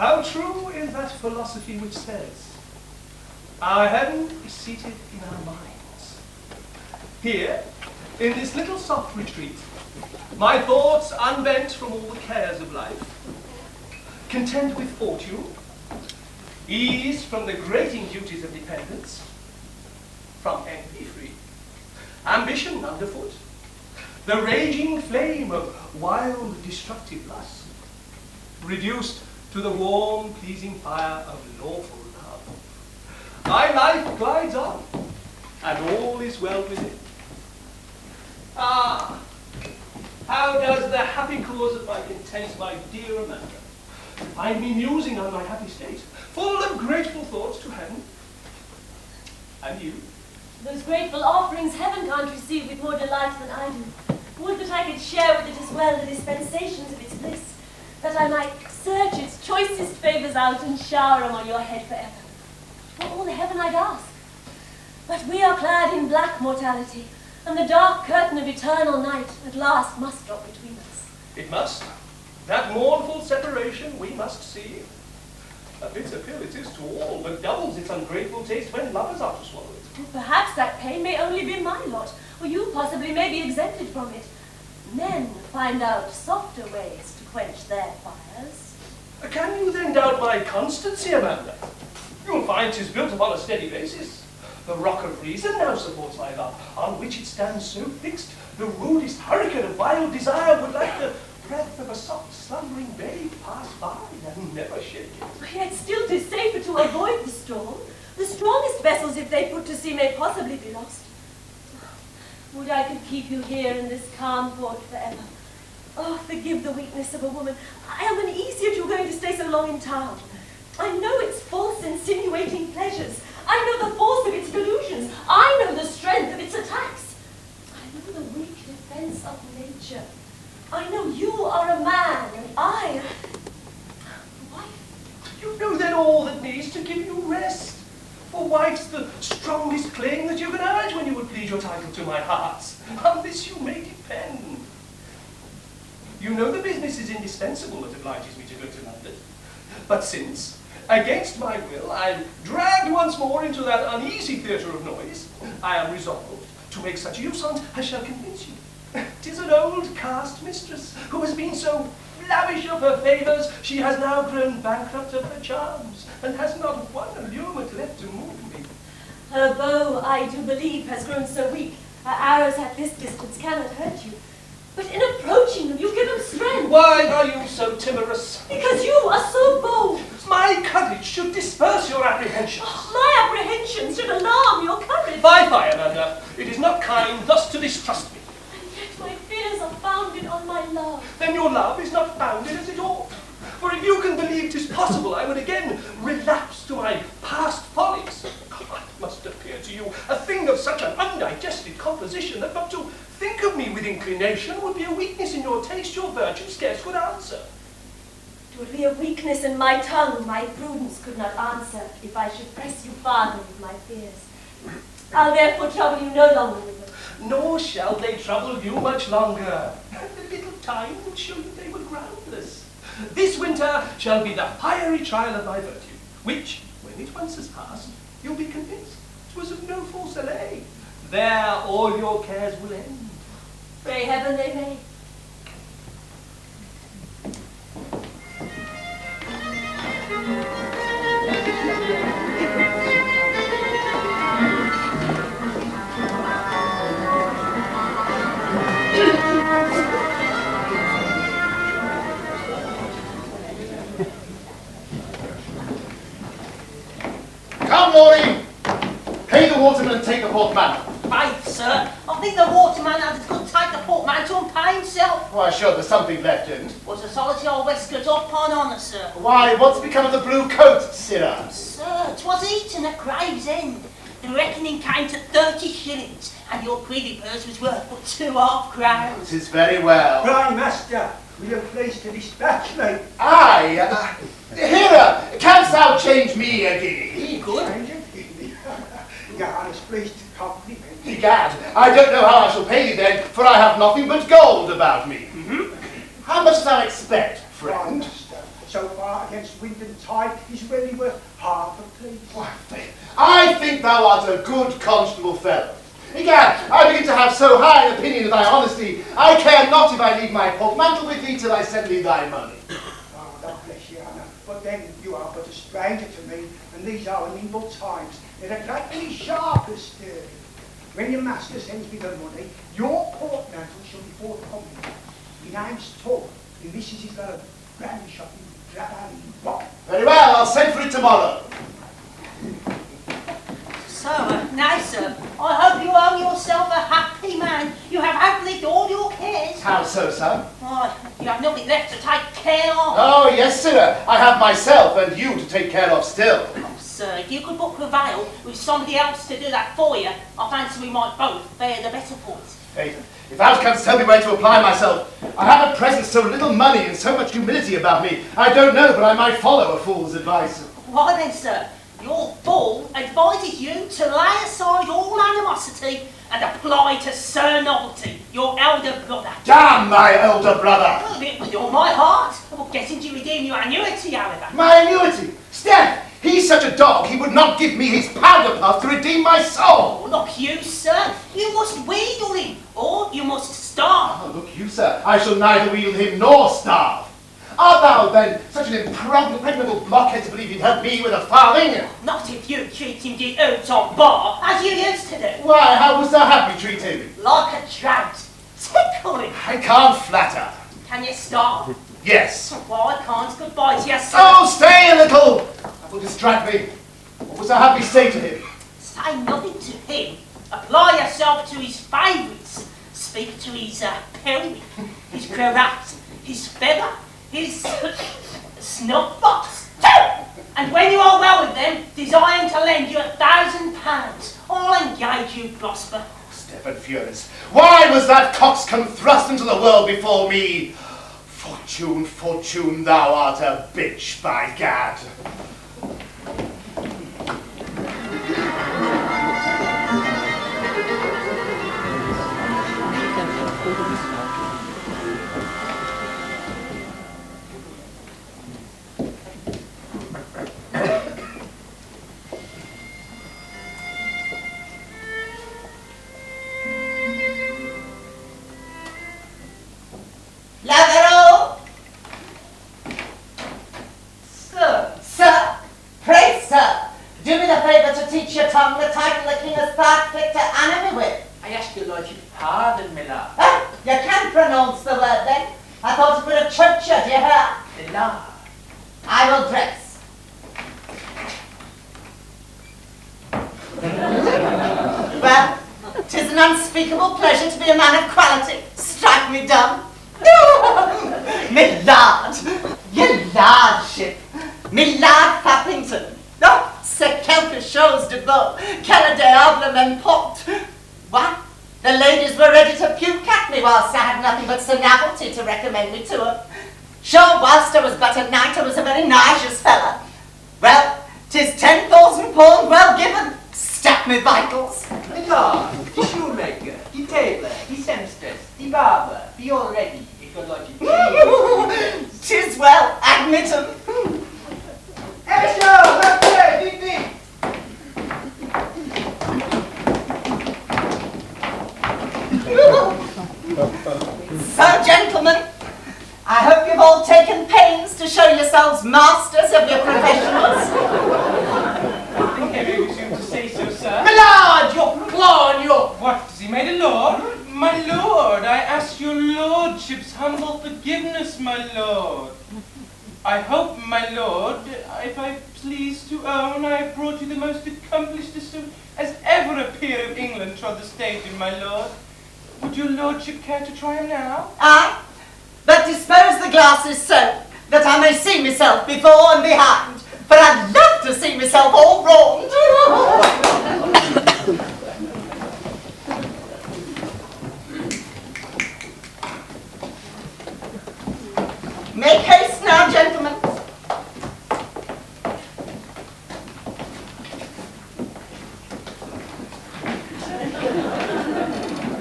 How true is that philosophy which says, our heaven is seated in our minds. Here, in this little soft retreat, my thoughts unbent from all the cares of life, content with fortune, ease from the grating duties of dependence, from envy free, ambition underfoot, the raging flame of wild destructive lust, reduced to the warm pleasing fire of lawful love. My life glides on, and all is well with it. Ah, how does the happy cause of my content, my dear Amanda, find me musing on my happy state, full of grateful thoughts to heaven? And you? Those grateful offerings heaven can't receive with more delight than I do. Would that I could share with it as well the dispensations of its bliss, that I might search its choicest favours out and shower them on your head forever. For all the heaven I'd ask. But we are clad in black mortality, and the dark curtain of eternal night at last must drop between us. It must. That mournful separation we must see. A bitter pill it is to all, but doubles its ungrateful taste when lovers are to swallow it. And perhaps that pain may only be my lot, or you possibly may be exempted from it. Men find out softer ways to quench their fires. Can you then doubt my constancy, Amanda? You'll find 'tis built upon a steady basis. The rock of reason now supports my love, on which it stands so fixed, the rudest hurricane of wild desire would like the breath of a soft slumbering babe pass by and never shake it. Yet still 'tis safer to avoid the storm. The strongest vessels, if they put to sea, may possibly be lost. Would I could keep you here in this calm port forever. Oh, forgive the weakness of a woman. I am uneasy at you going to stay so long in town. I know its false insinuating pleasures. I know the force of its delusions. I know the strength of its attacks. I know the weak defense of nature. I know you are a man, and I a wife. You know then all that needs to give you rest. For wife's the strongest claim that you can urge when you would plead your title to my heart. On this you may depend. You know the business is indispensable that obliges me to go to London. But since, against my will, I'm dragged once more into that uneasy theatre of noise, I am resolved to make such use on't as shall convince you. 'Tis an old caste mistress who has been so lavish of her favours, she has now grown bankrupt of her charms, and has not one allurement left to move me. Her bow, I do believe, has grown so weak, her arrows at this distance cannot hurt you. But in approaching them, you give them strength. Why are you so timorous? Because you are so bold. My courage should disperse your apprehensions. My apprehensions should alarm your courage. Fie, Amanda. It is not kind thus to distrust me. And yet my fears are founded on my love. Then your love is not founded as it ought. For if you can believe 'tis possible, I would again relapse to my past follies. It must appear to you a thing of such an undigested composition that not to think of me with inclination would be a weakness in your taste your virtue scarce could answer. It would be a weakness in my tongue my prudence could not answer if I should press you farther with my fears. I'll therefore trouble you no longer with them. Nor shall they trouble you much longer. A little time would show you they were groundless. This winter shall be the fiery trial of my virtue, which, when it once has passed, you'll be convinced 'twas of no false allay. There all your cares will end. Pray heaven they may. Come, Laurie! Pay the waterman and take the portmanteau. Faith, sir, I think the waterman had as good take the portmanteau and pay himself. Why, sure, there's something left in it. Was a solitary old waistcoat up on honour, sir. Why, what's become of the blue coat, sirrah? Sir, 'twas eaten at Gravesend. The reckoning came to 30 shillings, and your greedy purse was worth but 2.5 crowns. 'Tis very well. Prime Master, we have placed a dispatch, mate. Aye, Hera, canst thou change me a guinea? Good. God has placed a compliment. Egad, I don't know how I shall pay thee then, for I have nothing but gold about me. How much do thou expect, Prime friend? Master, so far against wind and tide is really worth half a piece. Why, faith, I think thou art a good constable fellow. Egad, I begin to have so high an opinion of thy honesty, I care not if I leave my portmantle with thee till I send thee thy money. Oh, God bless you, Anna. But then you are but a stranger to me, and these are nimble times. They're exactly sharp as steel. When your master sends me the money, your portmantle shall be forthcoming. Your name's tall, and Mrs. has got a brandy shop in Drabally Rock. Very well, I'll send for it tomorrow. So, now, sir, I hope you own yourself a happy man. You have outlived all your cares. How so, son? Why, you have nothing left to take care of. Oh, yes, sir. I have myself and you to take care of still. Oh, sir, if you could but prevail with somebody else to do that for you, I fancy we might both fare the better for it. Hey, if thou canst tell me where to apply myself, I have at present so little money and so much humility about me, I don't know but I might follow a fool's advice. Why then, sir, your fool advises you to lay aside all animosity and apply to Sir Novelty, your elder brother. Damn my elder brother! Well, with all my heart, I will get him to redeem your annuity, however. My annuity? Steph, he's such a dog he would not give me his powder puff to redeem my soul. Oh, look you, sir, you must wheedle him, or you must starve. Oh, look you, sir, I shall neither wheel him nor starve. Art thou, then, such an impregnable blockhead to believe he'd help me with a farthing? Not if you treat him the oats on bar, as you used to do. Why, how wouldst thou have me treat him? Like a trout. Tickle him. I can't flatter. Can you starve? Yes. Why can't goodbye to your son? Oh, stay a little! That will distract me. What wouldst thou have me say to him? Say nothing to him. Apply yourself to his favourites. Speak to his periwig, his cravat, his feather, his snuff box. And when you are well with them, design to lend you £1,000. I'll engage you, Prosper. Stephen Furious, why was that coxcomb thrust into the world before me? Fortune, fortune, thou art a bitch, by gad. Lavero! Sir, Sir! Pray, sir! Do me the favour to teach your tongue the title the king has thought fit to honour me with. I ask your lordship pardon, my lord. Ah, you can pronounce the word then. I thought it were a churcher, do you hear? The lord. I will dress. Well, 'tis an unspeakable pleasure to be a man of quality. Strike me dumb. Me lord, your lordship, me lord Fappington. Oh, c'est quelque chose de beau, quelle porte. What? The ladies were ready to puke at me whilst I had nothing but Sir Novelty to recommend me to her. Sure, whilst I was but a knight, I was a very nice fella. Well, 'tis 10,000 pounds well given. Stop me vitals. My lord, the shoemaker, the tailor, the seamstress, the barber, be all ready, if your lordship please. 'Tis well, admit 'em. Esther, that's it, ding ding. So, gentlemen, I hope you've all taken pains to show yourselves masters of your professions. Heavy presume to say so, sir. My lord, your claw and your... What, has he made a lord? My lord, I ask your lordship's humble forgiveness, my lord. I hope, my lord, if I please to own, I have brought you the most accomplished as ever a peer of England trod the stage in, my lord. Would your lordship care to try him now? Aye, but dispose the glasses so that I may see myself before and behind, for I'd love to see myself all wronged. Make haste now, gentlemen.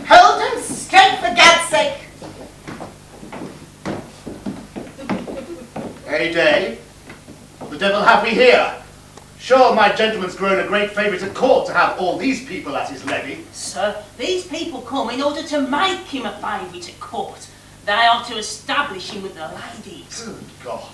Hold them straight for God's sake. Any day. What the devil have we here? Sure, my gentleman's grown a great favourite at court to have all these people at his levee. Sir, these people come in order to make him a favourite at court. They are to establish him with the ladies. Good God.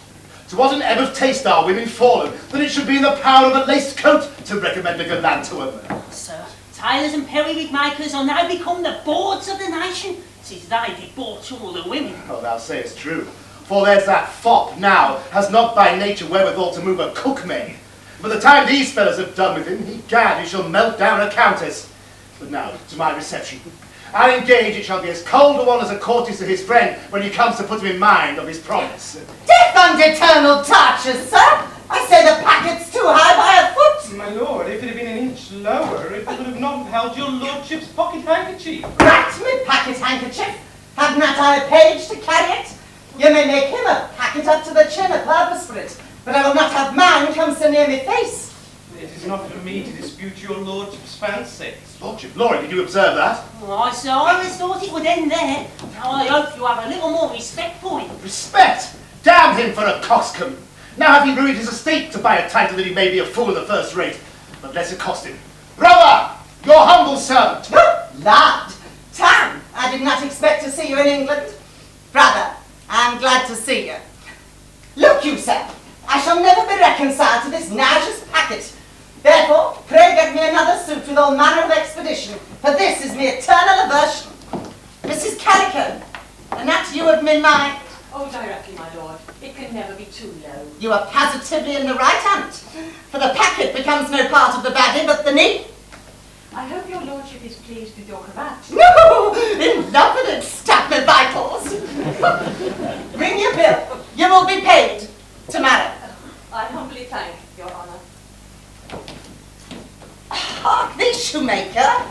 To what an ebb of taste are women fallen, that it should be in the power of a laced coat to recommend a gallant to a man. Sir, tailors and periwig makers are now become the boards of the nation, since they debauch all the women. Oh, thou sayest true. For there's that fop now, has not by nature wherewithal to move a cook-maid. By the time these fellows have done with him, egad, he shall melt down a countess. But now, to my reception. I'll engage it shall be as cold a one as a courteous to his friend when he comes to put him in mind of his promise. Death and eternal tortures, sir! I say the packet's too high by a foot! My lord, if it had been an inch lower, it would have not held your lordship's pocket handkerchief. Rat me pocket handkerchief! Have not I a page to carry it? You may make him a packet up to the chin a purpose for it, but I will not have mine come so near me face. It is not for me to dispute your lordship's fancy. Lordship, Glory, did you observe that? Why, sir, I always thought it would end there. Now I hope you have a little more respect for him. Respect! Damn him for a coxcomb! Now have he ruined his estate to buy a title that he may be a fool of the first rate. But let's accost him. Brother! Your humble servant! Lad! Tam, I did not expect to see you in England. Brother, I'm glad to see you. Look you, sir, I shall never be reconciled to this nauseous packet. Therefore, pray get me another suit with all manner of expedition, for this is my eternal aversion. Mrs. Calico, and that you have in mind. Oh, directly, my lord. It can never be too low. You are positively in the right hand, for the packet becomes no part of the body but the knee. I hope your lordship is pleased with your cravat. No, in love with it, stab me vitals. Ring your bill. You will be paid tomorrow. I humbly thank your honour. Hark thee, shoemaker.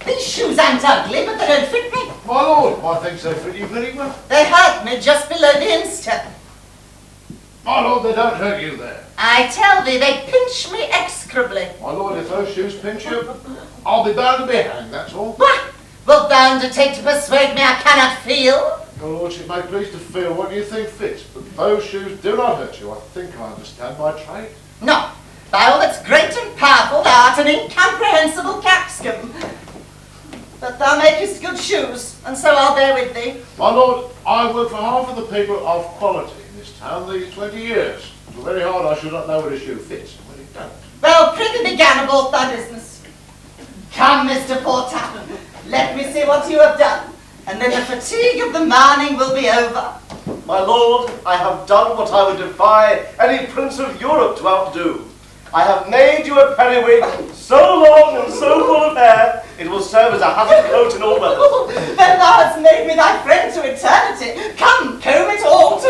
These shoes aren't ugly, but they don't fit me. My lord, I think they fit you very well. They hurt me just below the instep. My lord, they don't hurt you there. I tell thee, they pinch me execrably. My lord, if those shoes pinch you, I'll be bound to be hanged, that's all. What? Wilt thou undertake to persuade me I cannot feel? Your lordship may please to feel what you think fit, but those shoes do not hurt you. I think I understand my trade. No. By all that's great and powerful, thou art an incomprehensible coxcomb. But thou makest good shoes, and so I'll bear with thee. My lord, I work for half of the people of quality in this town these 20 years. It's very hard I should not know when a shoe fits and when it don't. Well, prithee begin about thy business. Come, Mr. Porter, let me see what you have done, and then the fatigue of the morning will be over. My lord, I have done what I would defy any prince of Europe to outdo. I have made you a periwig so long and so full of hair, it will serve as a hazard coat in all weathers. Then thou hast made me thy friend to eternity. Come, comb it all.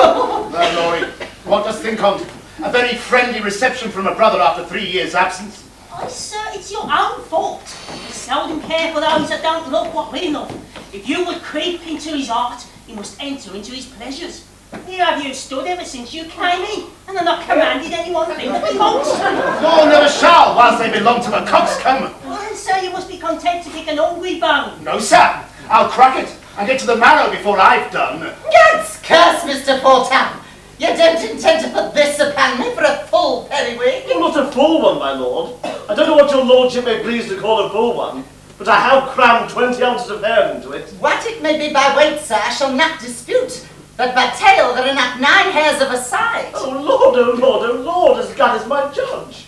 No, Laurie, what dost think on't? A very friendly reception from a brother after 3 years' absence. Oh, sir, it's your own fault. You seldom care for those that don't love what we love. If you would creep into his heart, you must enter into his pleasures. Here have you stood ever since you came in, and have not commanded any one thing that belongs to you. Nor never shall, whilst they belong to a coxcomb. And sir, you must be content to pick an hungry bone. No, sir, I'll crack it and get to the marrow before I've done. God's curse, Mr. Porter. You don't intend to put this upon me for a full periwig? Not a full one, my lord. I don't know what your lordship may please to call a full one, but I have crammed 20 ounces of hair into it. What it may be by weight, sir, I shall not dispute. But by tail, there are not 9 hairs of a side. Oh lord, oh lord, oh lord, as God is my judge.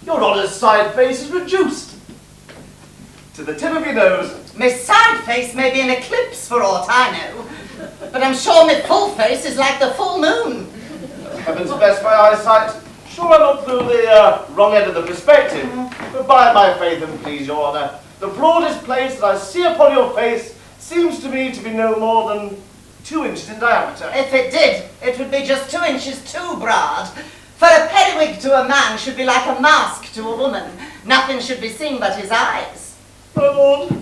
Your honour's side face is reduced to the tip of your nose. My side face may be an eclipse for aught I know, but I'm sure my full face is like the full moon. Heavens bless my eyesight. Sure I look through the wrong end of the perspective, but by my faith and please, your honour, the broadest place that I see upon your face seems to me to be no more than 2 inches in diameter. If it did, it would be just 2 inches too broad. For a periwig to a man should be like a mask to a woman. Nothing should be seen but his eyes. My lord,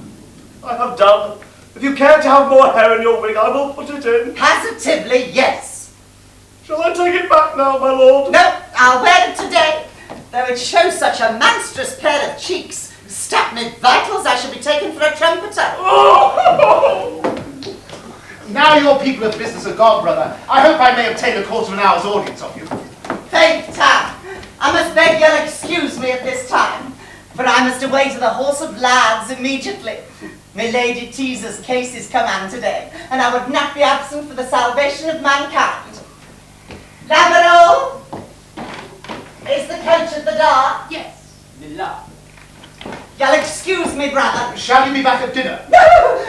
I have done. If you care to have more hair in your wig, I will put it in. Positively, yes. Shall I take it back now, my lord? No, I'll wear it today. Though it shows such a monstrous pair of cheeks. Stop me vitals, I shall be taken for a trumpeter. Oh! Now your people of business are gone, brother. I hope I may obtain a quarter of an hour's audience of you. faith, Tam, I must beg you'll excuse me at this time, for I must away to the Horse of Lads immediately. My Lady Teaser's case is come on today, and I would not be absent for the salvation of mankind. Labarol, is the coach at the door? Yes, my lord. You'll excuse me, brother. Shall you be back at dinner?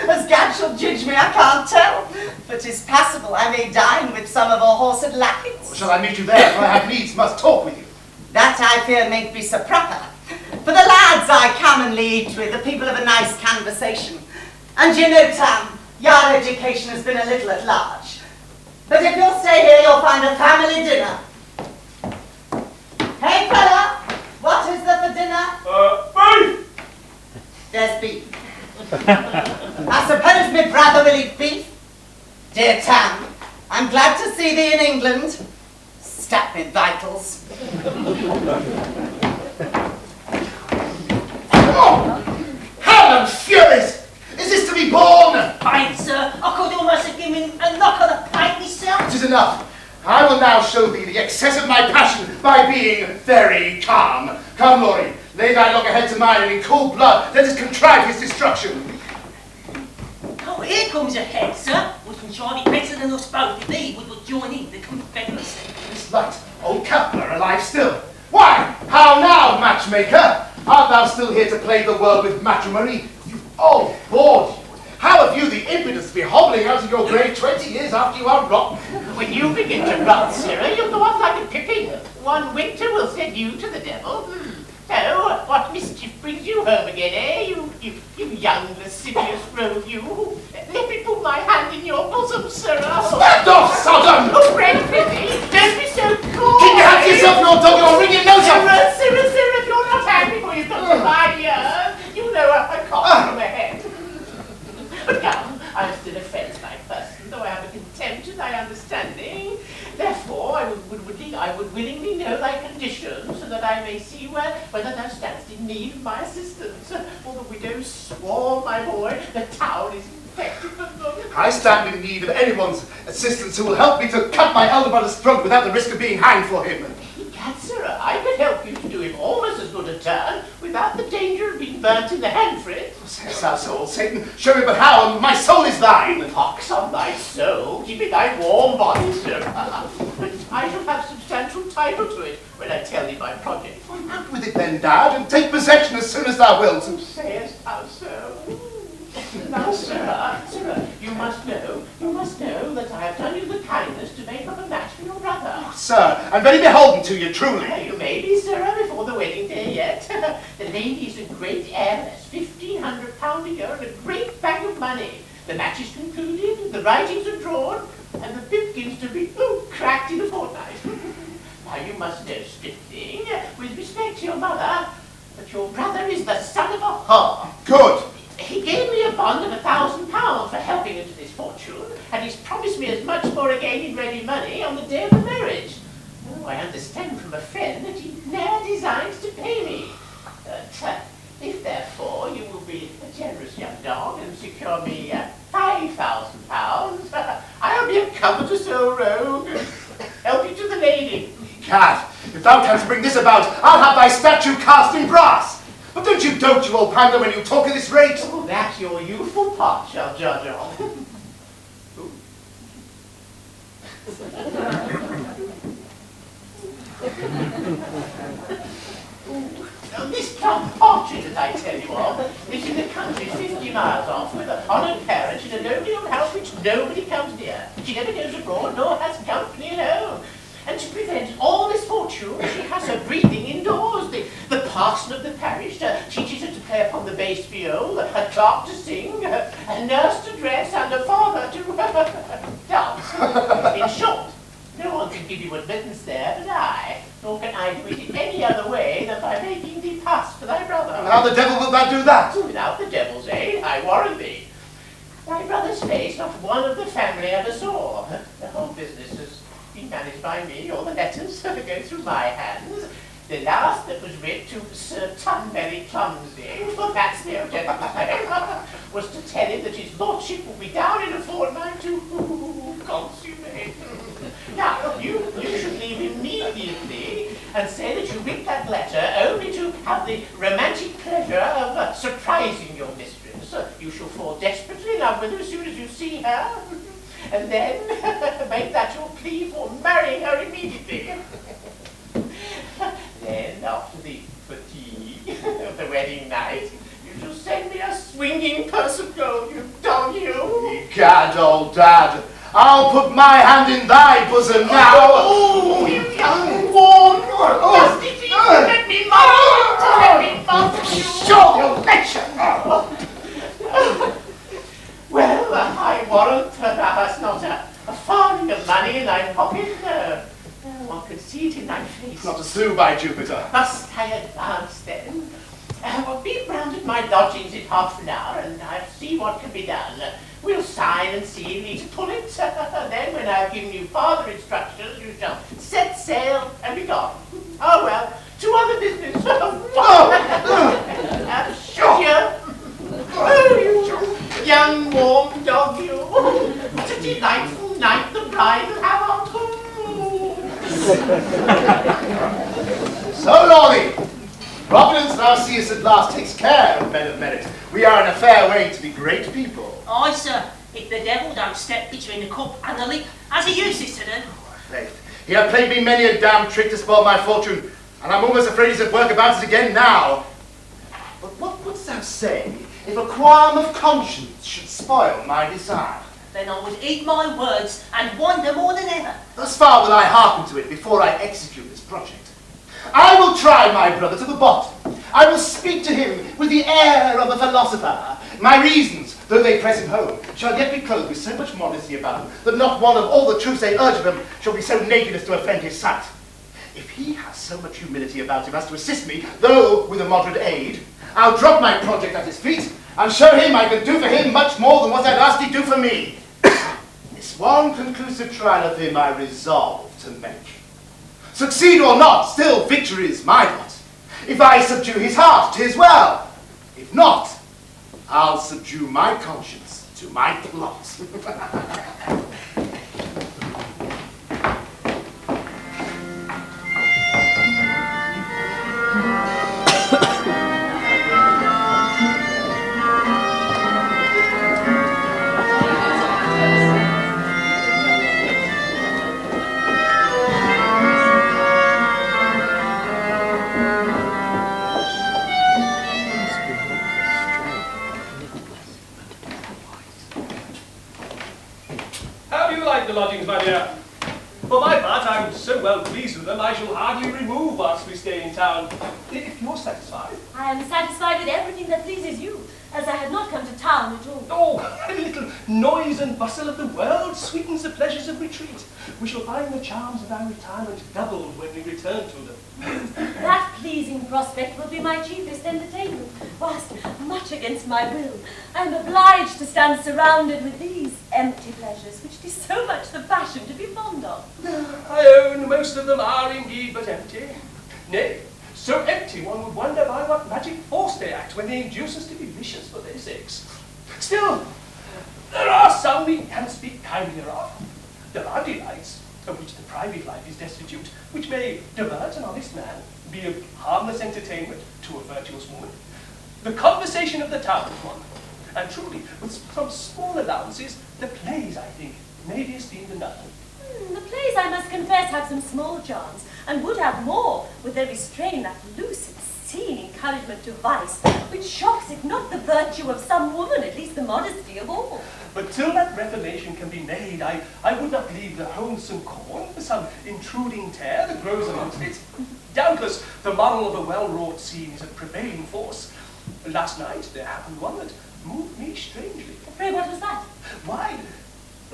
As God shall judge me, I can't tell. But 'tis possible I may dine with some of our horsed lackeys. Shall I meet you there, for I have needs must talk with you? That I fear mayn't be so proper. For the lads I commonly eat with are people of a nice conversation. And you know, Tam, your education has been a little at large. But if you'll stay here, you'll find a family dinner. Hey, fella, what is there for dinner? Beef! There's beef. I suppose my brother will eat beef? Dear Tam, I'm glad to see thee in England. Stop me vitals. Oh! Hell and furies! Is this to be borne? Pint, sir. I could almost have given a knock on the pint myself. It is enough. I will now show thee the excess of my passion by being very calm. Come, Laurie, lay thy loggerhead to mine, and in cold blood let us contrive his destruction. Oh, here comes a head, sir. We can contrive it better than us both if he would join in the Confederacy. This light old Cutler alive still. Why, how now, matchmaker? Art thou still here to plague the world with matrimony? You've all bored you. How have you the impudence to be hobbling out of your grave 20 years after you are rotten? When you begin to rot, Sarah, you'll go off like a pippin. One winter will send you to the devil. So, what mischief brings you home again, eh? You young lascivious rogue, you. Let me put my hand in your bosom, Sarah. Stand off, Sodom! Oh, friend, Lizzie, don't be so coy. Keep your hands to yourself, your dog, or I'll ring your nose Sarah, off! Sarah, if you're not happy before you've got to lie here, you know I can't from ahead. But come, I'm still a friend-like person, though I have a contempt for thy understanding. Therefore, I would willingly know thy conditions, so that I may see whether thou standst in need of my assistance. For the widows swarm, my boy, the town is infected with them. I stand in need of anyone's assistance who will help me to cut my elder brother's throat without the risk of being hanged for him. Egad, Sarah, I could help you to do him almost as good a turn without the danger of being burnt in the hand for it. Sayest thou so, old Satan? Show me but how, and my soul is thine. Pox on thy soul, keep it thy warm body, Sarah. But I shall have substantial title to it when I tell thee my project. Out with it then, Dad, and take possession as soon as thou wilt. Sayest thou so? Now, Sarah, you must know that I have done you the kindness to make up a match for your brother. Sir, I'm very beholden to you, truly. You may be, Sarah, before the wedding day yet. The lady is a great heiress, £1,500 a year, and a great bag of money. The match is concluded, the writings are drawn, and the pipkins to be cracked in a fortnight. Now you must know, Stripling, with respect to your mother, that your brother is the son of a whore. Good. He gave me a bond of £1,000 for helping into this fortune, and he's promised me as much more again in ready money on the day of the marriage. Oh, I understand from a friend that he ne'er designs to pay me. But if therefore you will be a generous young dog and secure me £5,000, I'll be a covetous old rogue and help you to the lady. Gad, if thou canst bring this about, I'll have thy statue cast in brass. But don't you dote, you old pander, when you talk at this rate? Oh, that your youthful part shall judge on. This plump portrait that I tell you of is in the country 50 miles off with an honoured parent in a lonely old house which nobody comes near. She never goes abroad nor has company at home. And to prevent all misfortune, she has her breathing indoors. The parson of the parish teaches her to play upon the bass viol, a clerk to sing, a nurse to dress, and a father to dance. In short, no one can give you admittance there but I, nor can I do it in any other way than by making thee pass for thy brother. How the devil wilt thou do that? Without the devil's aid, I warrant thee. Thy brother's face not one of the family ever saw. The whole business has been managed by me, all the letters go through my hands. The last that was writ to Sir Tunberry Clumsy, for that's the old gentleman's name, was to tell him that his lordship will be down in a fortnight to consummate. Now, you should leave immediately and say that you read that letter only to have the romantic pleasure of surprising your mistress. You shall fall desperately in love with her as soon as you see her, and then make that your plea for marrying her immediately. Then, after the fatigue of the wedding night, you shall send me a swinging purse of gold, you dog, you. Egad, old dad, I'll put my hand in thy bosom now. Oh, you young warm, dusty thief, let me mount you. Sure, you'll lecture. Well, I warrant thou hast not a farthing of money in thy pocket. One could see it in thy face. Not a sou, by Jupiter. Must I advance then? Be round at my lodgings in half an hour, and I'll see what can be done. We'll sign and see me to pull it. Then, when I've given you farther instructions, you shall set sail and be gone. Oh well, to other business. Shoot you! Oh, you young warm dog, you! What a delightful night the bride will have out. So, Lordy, Providence, thou seest at last, takes care of men of merit. We are in a fair way to be great people. Aye, sir, if the devil don't step between the cup and the lip, as he uses to do. Faith, he hath played me many a damned trick to spoil my fortune, and I'm almost afraid he's at work about it again now. But what wouldst thou say if a qualm of conscience should spoil my desire? Then I would eat my words and wonder more than ever. Thus far will I hearken to it before I execute this project. I will try my brother to the bottom. I will speak to him with the air of a philosopher. My reasons, though they press him home, shall yet be clothed with so much modesty about them, that not one of all the truths they urge of him shall be so naked as to offend his sight. If he has so much humility about him as to assist me, though with a moderate aid, I'll drop my project at his feet, and show him I can do for him much more than what I'd ask he do for me. This one conclusive trial of him I resolve to make. Succeed or not, still victory is my lot. If I subdue his heart, 'tis well. If not, I'll subdue my conscience to my plot. The lodgings, my dear. For my part, I'm so well pleased with them, I shall hardly remove whilst we stay in town. If you're satisfied. I am satisfied with everything that pleases you, as I had not come to town at all. Oh, a little noise and bustle of the world sweetens the pleasures of retreat. We shall find the charms of our retirement doubled when we return to them. That pleasing prospect will be my chiefest entertainment, whilst, much against my will, I am obliged to stand surrounded with these empty pleasures, which it is so much the fashion to be fond of. I own most of them are indeed but empty. Nay, so empty one would wonder by what magic force they act when they induce us to be vicious for their sakes. Still, there are some we can speak kindlier of. There are delights of which the private life is destitute, which may divert an honest man, be of harmless entertainment to a virtuous woman. The conversation of the town is one, and truly, with some small allowances, the plays, I think, may be esteemed enough. The plays, I must confess, have some small charms, and would have more, with their restrain that lucid, seeing encouragement to vice, which shocks, if not the virtue of some woman, at least the modesty of all. But till that reformation can be made, I would not leave the wholesome corn for some intruding tare that grows amongst it. Doubtless, the moral of a well-wrought scene is a prevailing force. Last night, there happened one that moved me strangely. Pray, what was that? Why?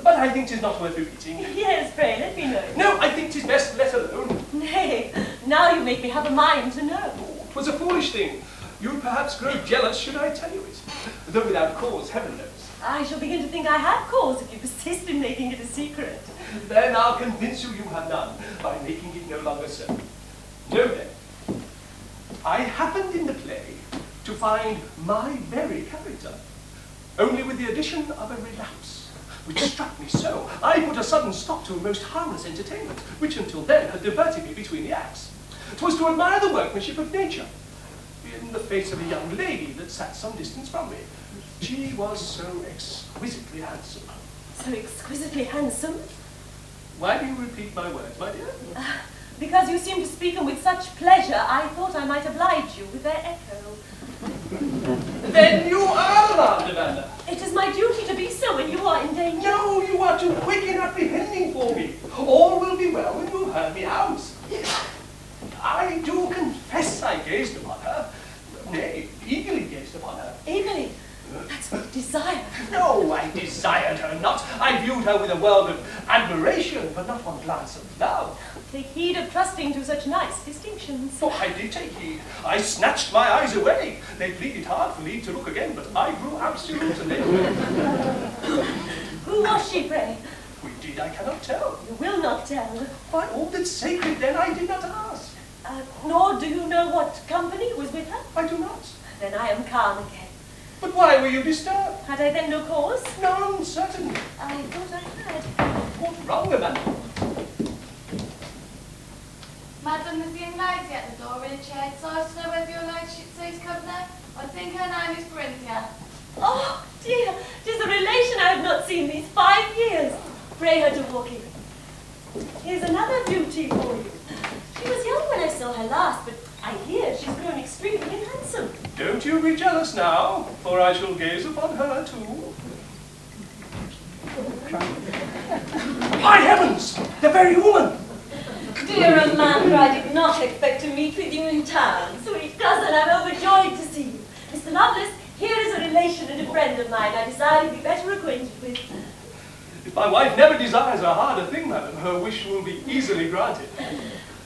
But I think 'tis not worth repeating. Yes, pray, let me know. No, I think 'tis best let alone. Nay, now you make me have a mind to know. 'Twas a foolish thing. You'd perhaps grow jealous should I tell you it. Though without cause, heaven knows. I shall begin to think I have cause if you persist in making it a secret. Then I'll convince you have none, by making it no longer so. Know then, I happened in the play to find my very character, only with the addition of a relapse, which struck me so, I put a sudden stop to a most harmless entertainment, which until then had diverted me between the acts. 'Twas to admire the workmanship of nature. In the face of a young lady that sat some distance from me. She was so exquisitely handsome. So exquisitely handsome? Why do you repeat my words, my dear? Because you seem to speak them with such pleasure, I thought I might oblige you with their echo. Then you are alarmed, Amanda. It is my duty to be so when you are in danger. No, you are too quick in apprehending for me. All will be well when you heard me out. I do confess I gazed upon her. Nay, eagerly gazed upon her. Eagerly? That's what desire. No, I desired her not. I viewed her with a world of admiration, but not one glance of love. Take heed of trusting to such nice distinctions. Oh, I did take heed. I snatched my eyes away. They pleaded hard for leave to look again, but I grew absolute and Who was she, pray? Indeed, I cannot tell. You will not tell. By all that's sacred, then, I did not ask. Nor do you know what company was with her? I do not. Then I am calm again. But why were you disturbed? Had I then no cause? None, certainly. I thought I had. What's wrong, Amanda? Madam, there's a young lady at the door in a chair. So I to know whether your ladyship sees company. I think her name is Corinthia. Oh, dear. 'Tis a relation I have not seen these 5 years. Pray her to walk in. Here's another beauty for you. She was young when I saw her last, but I hear she's grown extremely handsome. Don't you be jealous now, for I shall gaze upon her too. My heavens! The very woman! Dear Amanda, I did not expect to meet with you in town. Sweet cousin, I'm overjoyed to see you. Mr. Lovelace, here is a relation and a friend of mine I desire to be better acquainted with. If my wife never desires a harder thing, madam, her wish will be easily granted.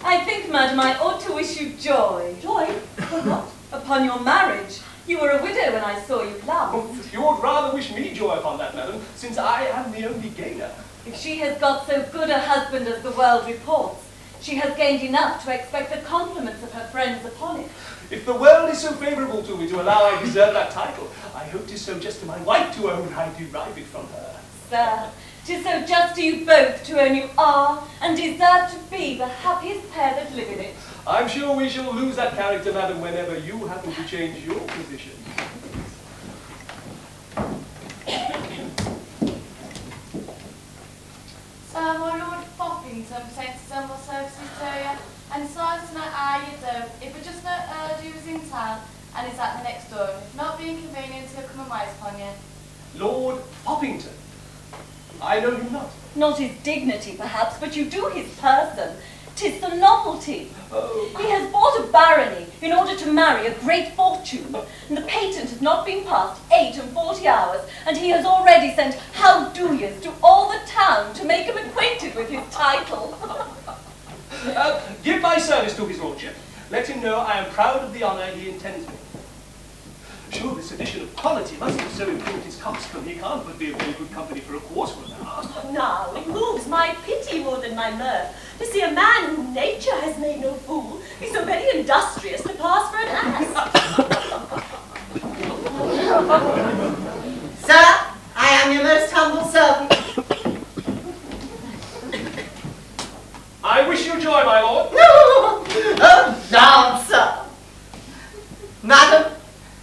I think, madam, I ought to wish you joy. Joy? For what? Upon your marriage. You were a widow when I saw you last. Oh, you would rather wish me joy upon that, madam, since I am the only gainer. If she has got so good a husband as the world reports, she has gained enough to expect the compliments of her friends upon it. If the world is so favourable to me to allow I deserve that title, I hope 'tis so just to my wife to own I derive it from her. Sir, 'tis so just to you both to own you are and deserve to be the happiest pair that live in it. I'm sure we shall lose that character, madam, whenever you happen to change your position. Sir, my Lord Foppington sent several services to you, and decides to know how you do. If we just heard you was in town, and he's at the next door. If not being convenient, he'll come and wait upon you. Lord Foppington. I know him not. Not his dignity, perhaps, but you do his person. 'Tis the novelty. Oh. He has bought a barony in order to marry a great fortune, and the patent has not been passed 48 hours, and he has already sent how-do-yous to all the town to make him acquainted with his title. Give my service to his lordship. Let him know I am proud of the honour he intends me. Sure, this addition of quality must have so improved his coxcomb. He can't but be a very good company for a quarter of an hour. Now, it moves my pity more than my mirth to see a man whom nature has made no fool be so very industrious to pass for an ass. Sir, I am your most humble servant. I wish you joy, my lord. Oh, down, sir. Madam,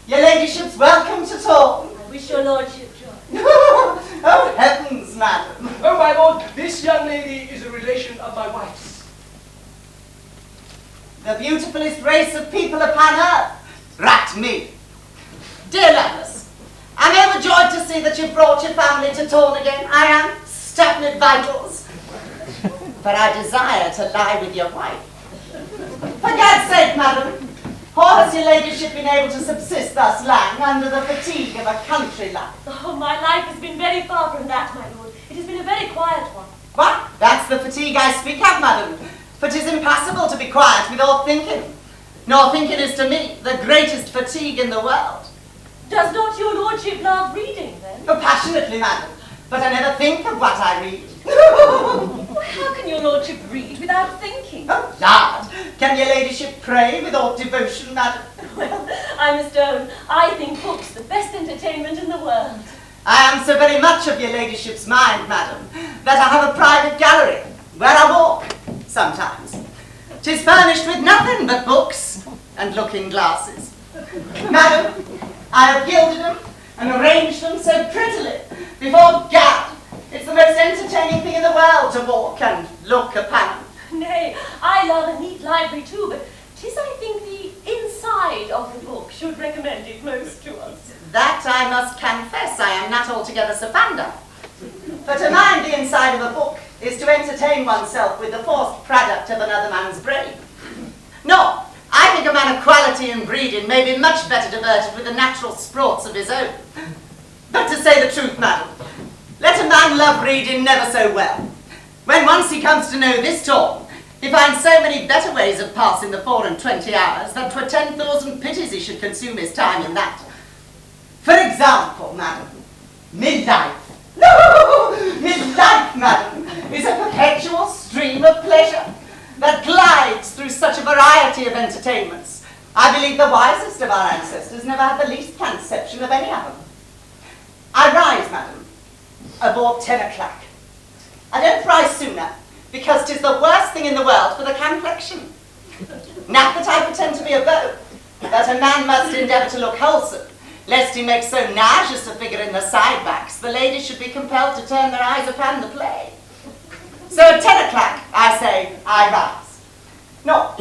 your ladyship's welcome to talk. I wish your lordship joy. Oh, heavens, madam. Oh, my lord, this young lady is a relation of my wife's. The beautifulest race of people upon earth. Rat me. Dear Lovelace, I'm overjoyed to see that you've brought your family to Taunton again. I am. Stepney vitals. But I desire to lie with your wife. For God's sake, madam, how has your ladyship been able to subsist thus long under the fatigue of a country life? Oh, my life has been very far from that, my lord. It has been a very quiet one. What? That's the fatigue I speak of, madam. For 'tis impossible to be quiet without thinking. Nor thinking is to me the greatest fatigue in the world. Does not your lordship love reading, then? Oh, passionately, madam. But I never think of what I read. Well, how can your lordship read without thinking? Oh, Lord, can your ladyship pray without devotion, madam? Well, I must own, I think books the best entertainment in the world. I am so very much of your ladyship's mind, madam, that I have a private gallery where I walk sometimes. 'Tis furnished with nothing but books and looking glasses. Madam, I have gilded them and arranged them so prettily. Before Gad, it's the most entertaining thing in the world to walk and look upon. Nay, I love a neat library too, but 'tis, I think, the inside of the book should recommend it most to us. That I must confess I am not altogether so fond of. For to mind the inside of a book is to entertain oneself with the forced product of another man's brain. No, I think a man of quality and breeding may be much better diverted with the natural sports of his own. But to say the truth, madam, let a man love reading never so well. When once he comes to know this tone, he finds so many better ways of passing the 24 hours that 'twere 10,000 pities he should consume his time in that. For example, madam, midlife. No, midlife, madam, is a perpetual stream of pleasure that glides through such a variety of entertainments. I believe the wisest of our ancestors never had the least conception of any of them. I rise, madam, about 10 o'clock. I don't rise sooner, because 'tis the worst thing in the world for the complexion. Not that I pretend to be a beau, but a man must endeavour to look wholesome, lest he make so nauseous a figure in the side backs, the ladies should be compelled to turn their eyes upon the play. So at 10 o'clock, I say, I rise. No,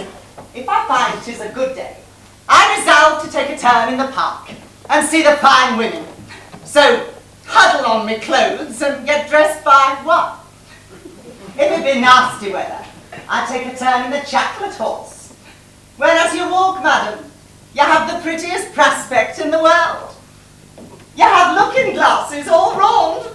if I find 'tis a good day, I resolve to take a turn in the park and see the fine women. So huddle on me clothes and get dressed by 1. If it be nasty weather, I take a turn in the chocolate horse, where as you walk, madam, you have the prettiest prospect in the world. You have looking glasses all round.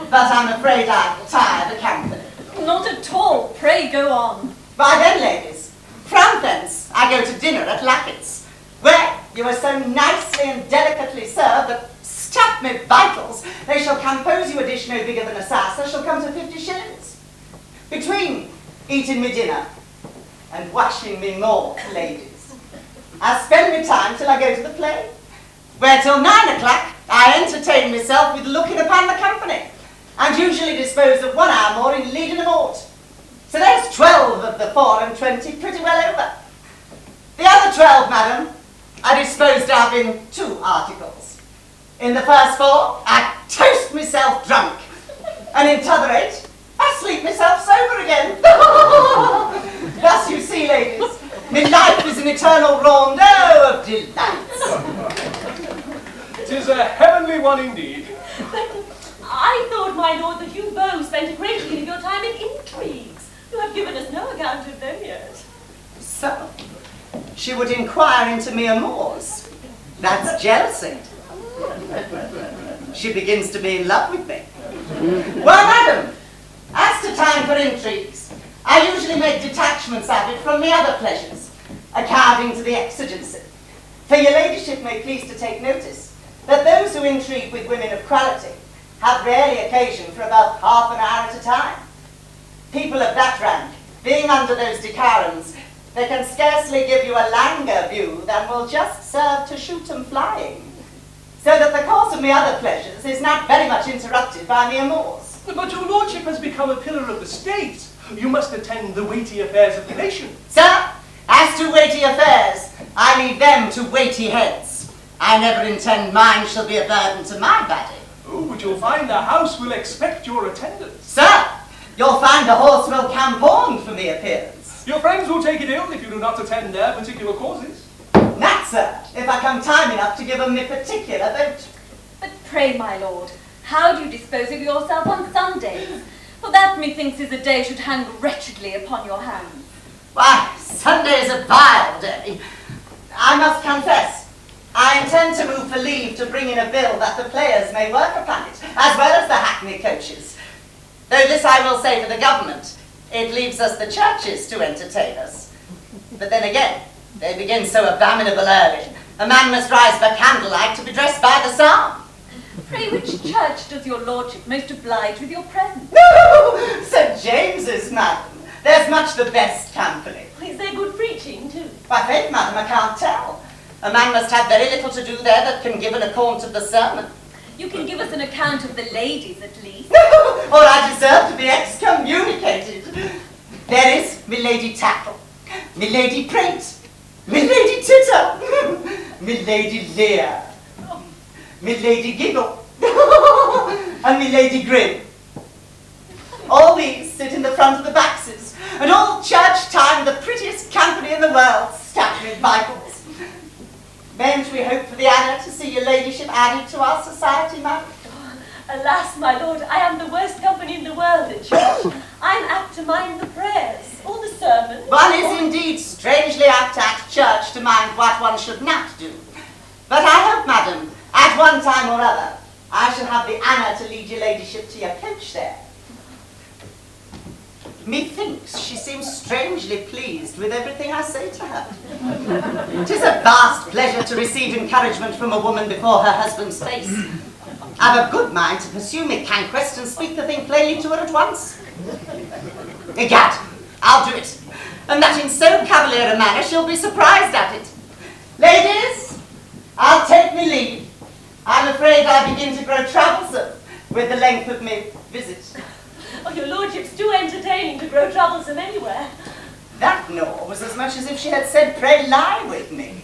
But I'm afraid I tire the company. Not at all. Pray go on. Why then, ladies, from thence I go to dinner at Lackett's, where you are so nicely and delicately served that, stop me vitals, they shall compose you a dish no bigger than a saucer shall come to 50 shillings. Between eating me dinner and washing me more, ladies, I spend me time till I go to the play, where till 9 o'clock I entertain myself with looking upon the company, and usually dispose of 1 hour more in leading them out. So there's 12 of the 24 pretty well over. The other 12, madam, I disposed of in 2 articles. In the first 4, I toast myself drunk, and in t'other 8, I sleep myself sober again. Thus you see, ladies, my life is an eternal rondeau of delights. 'Tis a heavenly one indeed. I thought, my lord, that you both spent a great deal of your time in intrigues. You have given us no account of them yet. So, she would inquire into me amours. That's jealousy. She begins to be in love with me. Well, madam, as to time for intrigues, I usually make detachments of it from the other pleasures, according to the exigency. For your ladyship may please to take notice that those who intrigue with women of quality have rarely occasion for about half an hour at a time. People of that rank, being under those decorums, they can scarcely give you a longer view than will just serve to shoot 'em flying. So that the course of my other pleasures is not very much interrupted by me amours. But your lordship has become a pillar of the state. You must attend the weighty affairs of the nation. Sir, as to weighty affairs, I leave them to weighty heads. I never intend mine shall be a burden to my body. Oh, but you'll find the house will expect your attendance. Sir, you'll find the horse will campon for me appearance. Your friends will take it ill if you do not attend their particular causes. Not, sir, if I come time enough to give them my particular vote. But pray, my lord, how do you dispose of yourself on Sundays? For that, methinks, is a day should hang wretchedly upon your hands. Why, Sunday is a vile day. I must confess, I intend to move for leave to bring in a bill that the players may work upon it, as well as the hackney coaches. Though this I will say for the government, it leaves us the churches to entertain us. But then again, they begin so abominable early. A man must rise by candlelight to be dressed by the psalm. Pray, which church does your lordship most oblige with your presence? St. James's, madam. There's much the best company. Is there good preaching, too? By faith, madam, I can't tell. A man must have very little to do there that can give an account of the sermon. You can give us an account of the ladies, at least. Or I deserve to be excommunicated. There is Lady Tackle, me Lady Prate, me Lady Titter, me Lady Lear, me Lady Giggle, and me Lady Grin. All these sit in the front of the boxes, and all church time the prettiest company in the world, Statuary Vitals. Mayn't we hope for the honour to see your ladyship added to our society, ma'am? Alas, my lord, I am the worst company in the world at church. I'm apt to mind the prayers, or the sermon. One is indeed strangely apt at church to mind what one should not do. But I hope, madam, at one time or other, I shall have the honour to lead your ladyship to your coach there. Methinks she seems strangely pleased with everything I say to her. 'Tis a vast pleasure to receive encouragement from a woman before her husband's face. I've a good mind to pursue me conquest and speak the thing plainly to her at once. Egad, I'll do it, and that in so cavalier a manner she'll be surprised at it. Ladies, I'll take me leave. I'm afraid I begin to grow troublesome with the length of my visit. Oh, your lordship's too entertaining to grow troublesome anywhere. That no was as much as if she had said, pray lie with me.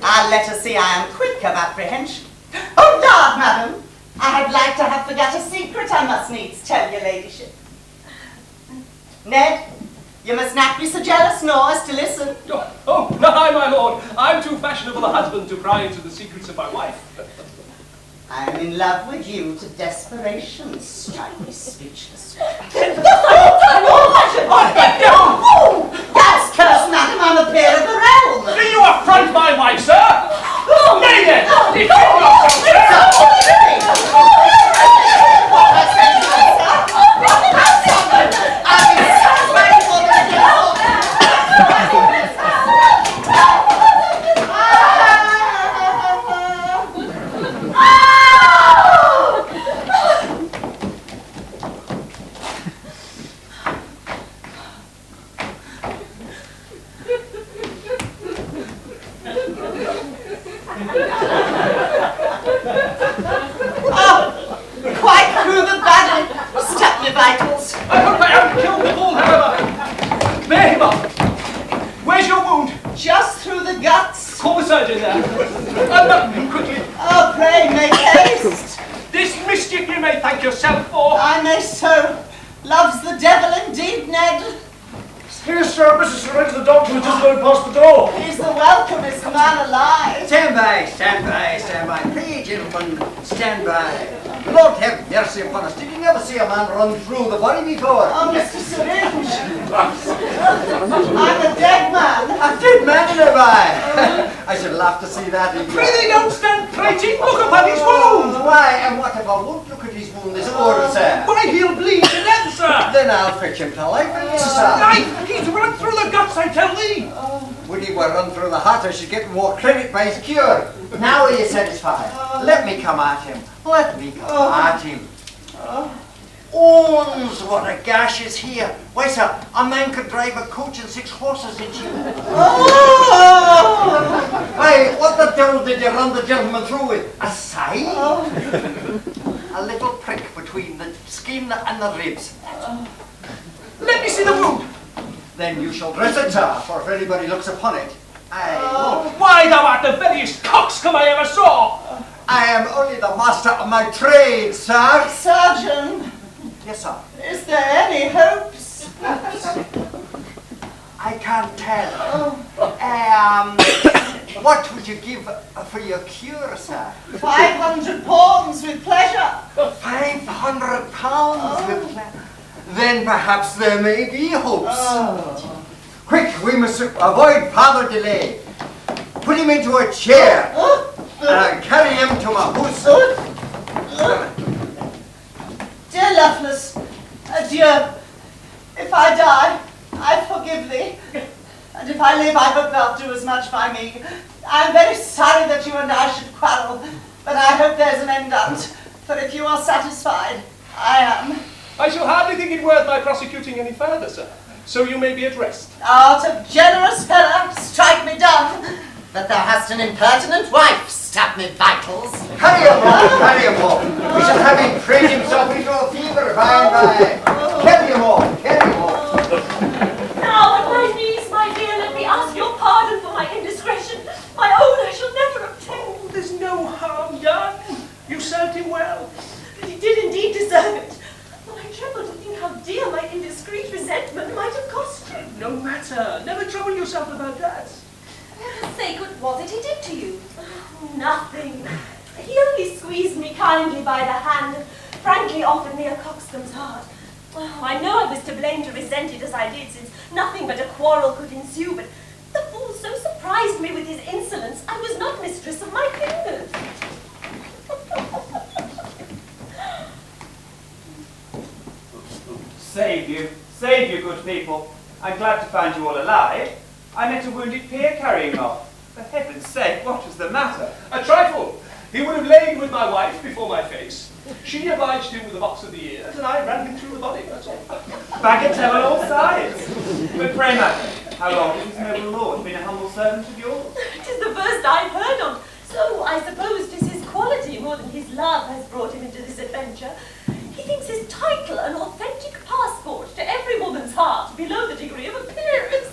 I'll let her see I am quick of apprehension. Oh, Lord, madam, I had like to have forgot a secret I must needs tell your ladyship. Ned, you must not be so jealous nor as to listen. Oh, no, my lord. I'm too fashionable a husband to pry into the secrets of my wife. I am in love with you to desperation. Strike me speechless. That's cursed, madam. I'm a peer of the realm. Do you affront my wife, sir? Nay then! Quite through the body. Stop me vitals. I hope I haven't killed the bull, however. Bear him up. Where's your wound? Just through the guts. Call the surgeon there. Unbutton him quickly. Oh, pray make haste. This mischief you may thank yourself for. I may so. Loves the devil indeed, Ned. Here, sir, Mrs. Surrender, the doctor has just rode past the door. He's the welcomest man alive. Stand by, stand by, stand by. Pray, gentlemen, stand by. Lord have mercy upon us. Did you never see a man run through the body before? Oh, Mr. Syringe. I'm a dead man. A dead man, am I? I should laugh to see that in you. Really don't stand prating. Look upon his wound. Why, and what if I won't look at his wound this order, sir? Why, he'll bleed to death, sir. Then I'll fetch him to life, sir. Knife! He's run through the guts, I tell thee. When he were run through the heart, I should get more credit by his cure. Now are you satisfied? Let me come at him. Let me come at him. Owns, what a gash is here. Why, sir, a man could drive a coach and 6 horses into you. Why, what the devil did you run the gentleman through with? A sign? A little prick between the skin and the ribs. Let me see the wound. Then you shall dress it, sir, for if anybody looks upon it, I won't. Why, thou art the veriest coxcomb I ever saw. I am only the master of my trade, sir. Surgeon, Yes, sir. is there any hopes? I can't tell. What would you give for your cure, sir? 500 pounds with pleasure. £500 with pleasure. Then perhaps there may be hopes. Quick, we must avoid further delay. Put him into a chair and carry him to my house. Dear Lovelace, adieu. If I die, I forgive thee. And if I live, I hope thou'lt do as much by me. I am very sorry that you and I should quarrel, but I hope there's an end on't. For if you are satisfied, I am. I shall hardly think it worth my prosecuting any further, sir. So you may be at rest. Art a generous fellow, strike me dumb. That thou hast an impertinent wife, stab me vitals. Carry him home, carry him home. We shall have him prayed himself into a fever by and by. Carry him home, carry him home. matter? Never trouble yourself about that. For heaven's sake, what was it he did to you? Nothing. He only squeezed me kindly by the hand and frankly offered me a coxcomb's heart. Oh, I know I was to blame to resent it as I did, since nothing but a quarrel could ensue, but the fool so surprised me with his insolence, I was not mistress of my fingers. Save you, good people. I'm glad to find you all alive. I met a wounded peer carrying off. For heaven's sake, what was the matter? A trifle. He would have lain with my wife before my face. She obliged him with a box of the ears, and I ran him through the body, that's all. Bagatelle on all sides. But pray, madam, how long has this noble lord been a humble servant of yours? 'Tis the first I've heard of, so I suppose 'tis his quality more than his love has brought him into this adventure. He thinks his title an authentic passport to every woman's heart below the degree of a peeress.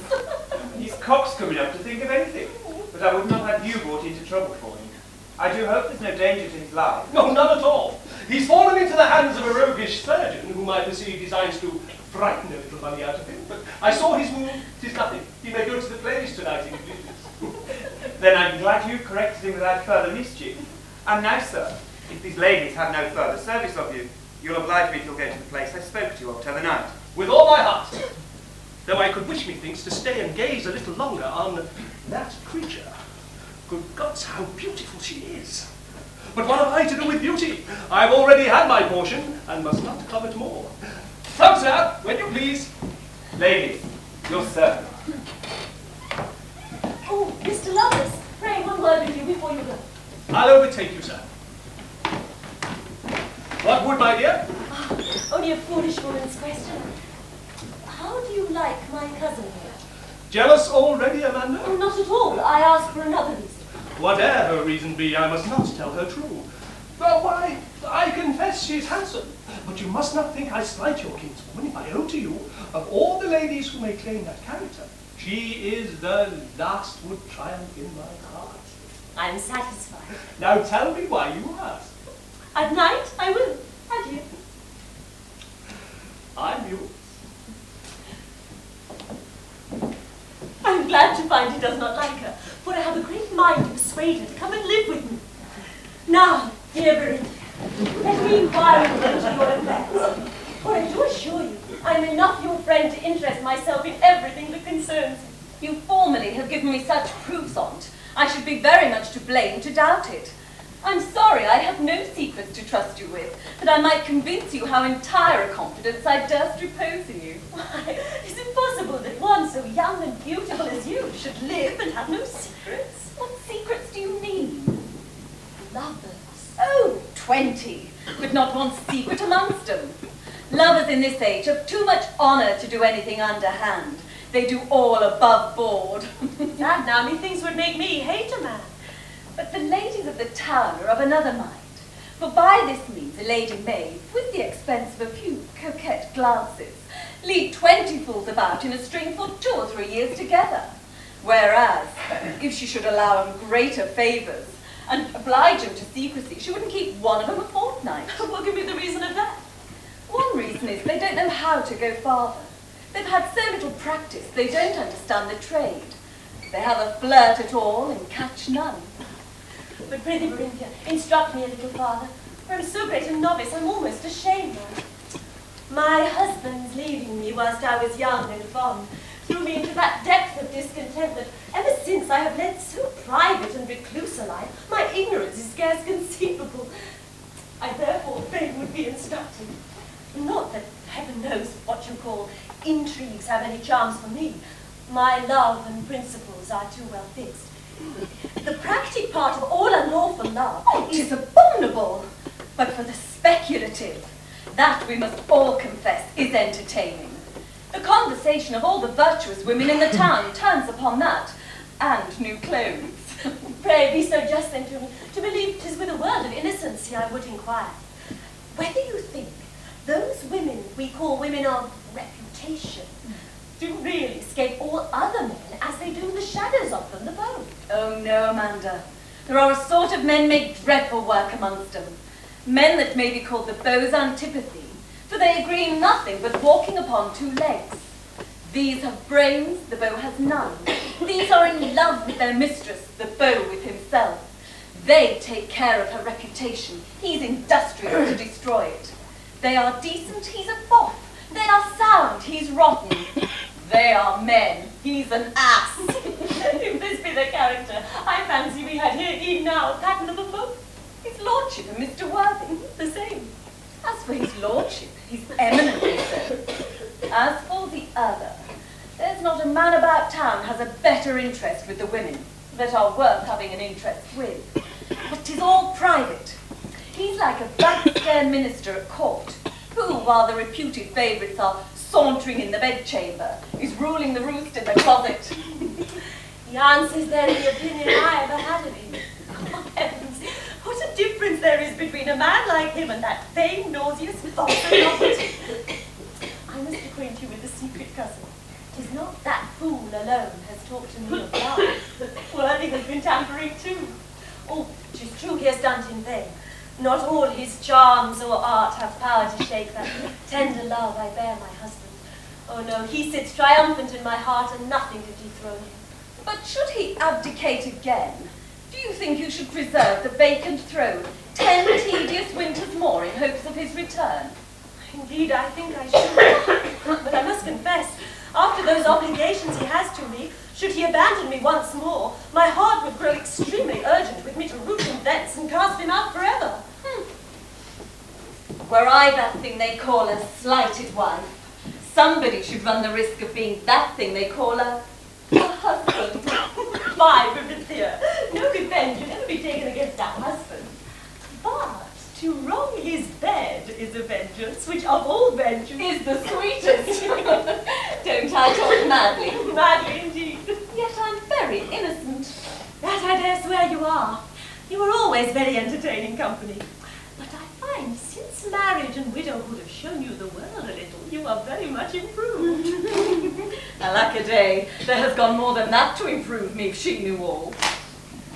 He's coxcomb enough to think of anything, but I would not have you brought into trouble for him. I do hope there's no danger to his life. No, none at all. He's fallen into the hands of a roguish surgeon, whom I perceive designs to frighten a little money out of him. But I saw his wound. 'Tis nothing. He may go to the plays tonight if he pleases. Then I'm glad you corrected him without further mischief. And now, sir, if these ladies have no further service of you, you'll oblige me to go to the place I spoke to you of t'other night. With all my heart. Though I could wish methinks to stay and gaze a little longer on that creature. Good gods, how beautiful she is. But what have I to do with beauty? I've already had my portion, and must not covet more. Come, sir, when you please. Ladies, your servant. Oh, Mr. Lovelace, pray one word with you before you go. I'll overtake you, sir. What would, my dear? Only a foolish woman's question. How do you like my cousin here? Jealous already, Amanda? Oh, not at all. I ask for another reason. Whatever her reason be, I must not tell her true. Well, why, I confess she's handsome. But you must not think I slight your kinswoman if I own to you, of all the ladies who may claim that character, she is the last would triumph in my heart. I am satisfied. Now tell me why you ask. At night, I will. Adieu. I'm yours. I'm glad to find he does not like her, for I have a great mind to persuade her to come and live with me. Now, dear Berinthia, let me inquire into your affairs, for I do assure you, I am enough your friend to interest myself in everything that concerns you. You formerly have given me such proofs on't, I should be very much to blame to doubt it. I'm sorry I have no secrets to trust you with, that I might convince you how entire a confidence I durst repose in you. Why, is it possible that one so young and beautiful as you should live and have no secrets? What secrets do you mean? Lovers. Oh, 20, but not one secret amongst them. Lovers in this age have too much honour to do anything underhand. They do all above board. That now methinks would make me hate a man. But the ladies of the town are of another mind, for by this means a lady may, with the expense of a few coquette glances, lead 20 fools about in a string for 2 or 3 years together. Whereas, if she should allow them greater favours and oblige them to secrecy, she wouldn't keep one of them a fortnight. What could be the reason of that? One reason is they don't know how to go farther. They've had so little practice, they don't understand the trade. They have a flirt at all and catch none. But prithee, Berinthia, instruct me a little farther, for I'm so great a novice, I'm almost ashamed of it. My husband's leaving me whilst I was young and fond threw me into that depth of discontent that ever since I have led so private and recluse a life, my ignorance is scarce conceivable. I therefore fain would be instructed. Not that heaven knows what you call intrigues have any charms for me. My love and principles are too well fixed. The practic part of all unlawful love is abominable, but for the speculative, that we must all confess is entertaining. The conversation of all the virtuous women in the town turns upon that, and new clothes. Pray be so just then to me, to believe 'tis with a word of innocency I would inquire, whether you think those women we call women of reputation do really escape all other men as they do the shadows of them, the beau. Oh no, Amanda. There are a sort of men make dreadful work amongst them. Men that may be called the beau's antipathy, for they agree in nothing but walking upon 2 legs. These have brains, the beau has none. These are in love with their mistress, the beau with himself. They take care of her reputation. He's industrious to destroy it. They are decent, he's a fop. They are sound, he's rotten. They are men, he's an ass. If this be the character, I fancy we had here even now a pattern of a book. His lordship and Mr. Worthing, The same. as for his lordship, he's eminently so. As for the other, there's not a man about town has a better interest with the women that are worth having an interest with. But 'tis all private. He's like a backstair minister at court, who, while the reputed favourites are sauntering in the bedchamber, is ruling the roost in the closet. He answers then the opinion I ever had of him. Oh, heavens, what a difference there is between a man like him and that vain, nauseous, thoughtful novelty. I must acquaint you with the secret, cousin. 'Tis not that fool alone has talked to me of love. Worthing has been tampering too. Oh, 'tis true he has done him vain. Not all his charms or art have power to shake that tender love I bear my husband. Oh no, he sits triumphant in my heart and nothing to dethrone him. But should he abdicate again, do you think you should preserve the vacant throne 10 tedious winters more in hopes of his return? Indeed, I think I should. But I must confess, after those obligations he has to me, should he abandon me once more, my heart would grow extremely urgent with me to root him thence and cast him out forever. Were I that thing they call a slighted wife, somebody should run the risk of being that thing they call a husband. Fie, Berithia, no revenge should ever be taken against a husband. But to wrong his bed is a vengeance, which of all vengeance Is the sweetest. Don't I talk madly? madly indeed. Yet I'm very innocent. That I dare swear you are. You are always very entertaining company. But I find since marriage and widowhood have shown you the world a little, you are very much improved. Alack a day, there has gone more than that to improve me if she knew all.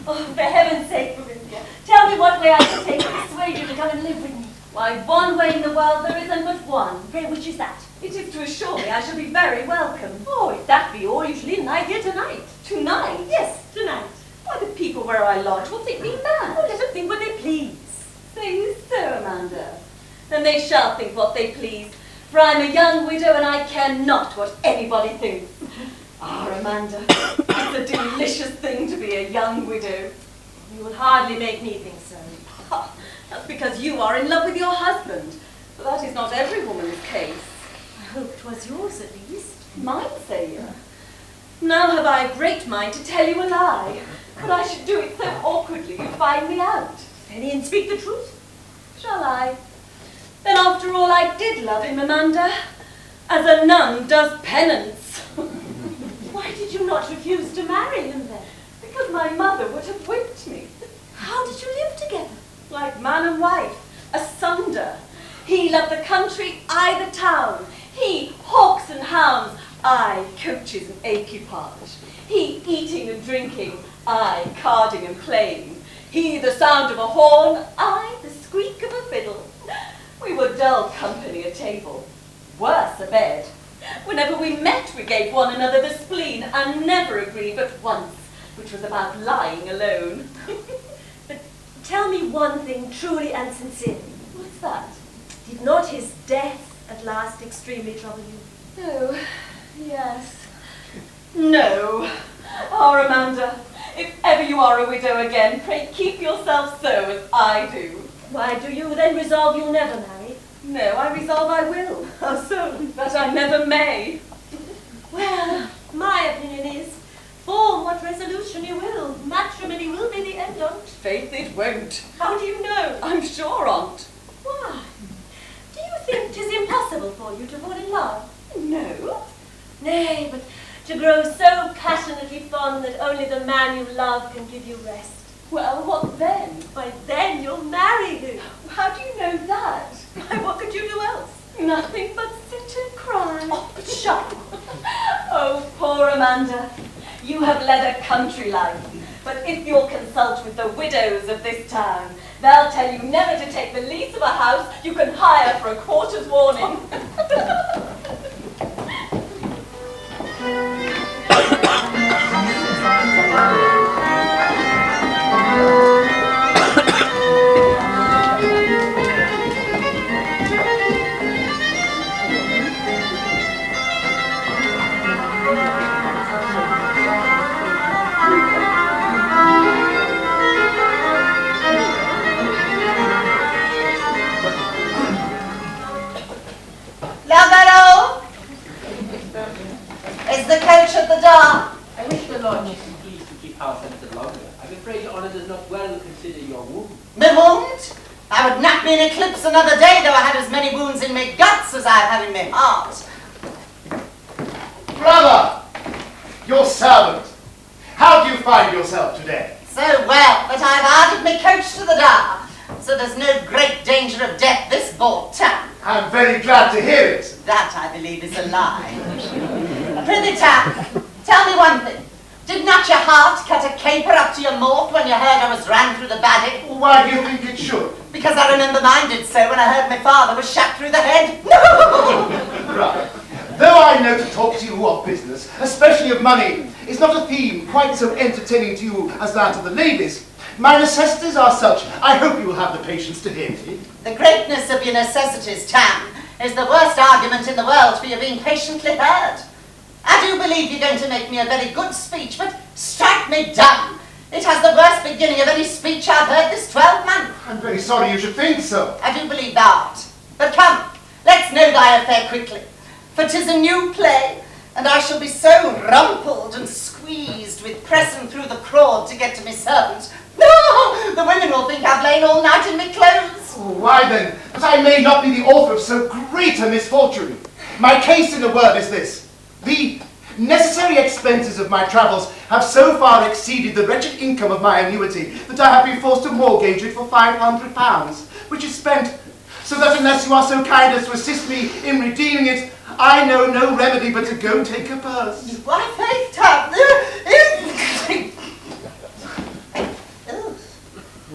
Oh, for heaven's sake, Berithia, tell me what way I can take to persuade you to come and live with me. Why, one way in the world there isn't but one. Pray, which is that? It is to assure me I shall be very welcome. Oh, if that be all, you shall eat night here tonight. Tonight? Yes, tonight. Why, the people where I lodge will think me mad. Oh, let them think what they please. Say you so, Amanda? Then they shall think what they please, for I'm a young widow and I care not what anybody thinks. Ah, Amanda, it's a delicious thing to be a young widow. You will hardly make me think so. Ha, that's because you are in love with your husband. But that is not every woman's case. I hope 'twas yours at least. Mine, say you? Now have I a great mind to tell you a lie, but I should do it so awkwardly you'd find me out. Penny, and speak the truth. Shall I? Then after all I did love him, Amanda, as a nun does penance. Why did you not refuse to marry him then? Because my mother would have whipped me. How did you live together? Like man and wife, asunder. He loved the country, I the town. He hawks and hounds, I coaches and equipage. He eating and drinking, I carding and playing. He the sound of a horn, I the squeak of a fiddle. We were dull company at table, worse a bed. Whenever we met, we gave one another the spleen and never agreed but once, which was about lying alone. But tell me one thing truly and sincerely. What's that? Did not his death at last extremely trouble you? Oh, yes. No. Oh, Amanda, if ever you are a widow again, pray keep yourself so as I do. Why do you then resolve you'll never marry? No, I resolve I will. How so? That I never may. Well, my opinion is, form what resolution you will, matrimony will be the end on't. Faith, it won't. How do you know? I'm sure on't. Why? Do you think 'tis impossible for you to fall in love? No. Nay, but to grow so passionately fond that only the man you love can give you rest. Well, what then? Why, then you'll marry him. How do you know that? Why, what could you do else? Nothing but sit and cry. Oh, pshaw! Oh, poor Amanda. You have led a country life, but if you'll consult with the widows of this town, they'll tell you never to take the lease of a house you can hire for a quarter's warning. pass any longer. I'm afraid your honour does not well consider your wound. My wound? I would not be in eclipse another day though I had as many wounds in my guts as I have in my heart. Brother, your servant, how do you find yourself today? So well that I've added my coach to the door, so there's no great danger of death this bold town. I'm very glad to hear it. That, I believe, is a lie. Prithee, Tam, tell me one thing. Did not your heart cut a caper up to your mouth when you heard I was ran through the body? Why do you think it should? Because I remember mine did so when I heard my father was shot through the head. No! Right. Though I know to talk to you of business, especially of money, is not a theme quite so entertaining to you as that of the ladies, my necessities are such, I hope you will have the patience to hear me. The greatness of your necessities, Tam, is the worst argument in the world for your being patiently heard. I do believe you're going to make me a very good speech, but strike me dumb. It has the worst beginning of any speech I've heard this 12 months. I'm very sorry you should think so. I do believe thou art. But come, let's know thy affair quickly, for 'tis a new play, and I shall be so rumpled and squeezed with pressing through the crowd to get to my servant. No, the women will think I've lain all night in my clothes. Why then, that I may not be the author of so great a misfortune. My case, in a word, is this. The necessary expenses of my travels have so far exceeded the wretched income of my annuity that I have been forced to mortgage it for £500, which is spent, so that unless you are so kind as to assist me in redeeming it, I know no remedy but to go take a purse. Why, faith, Tom,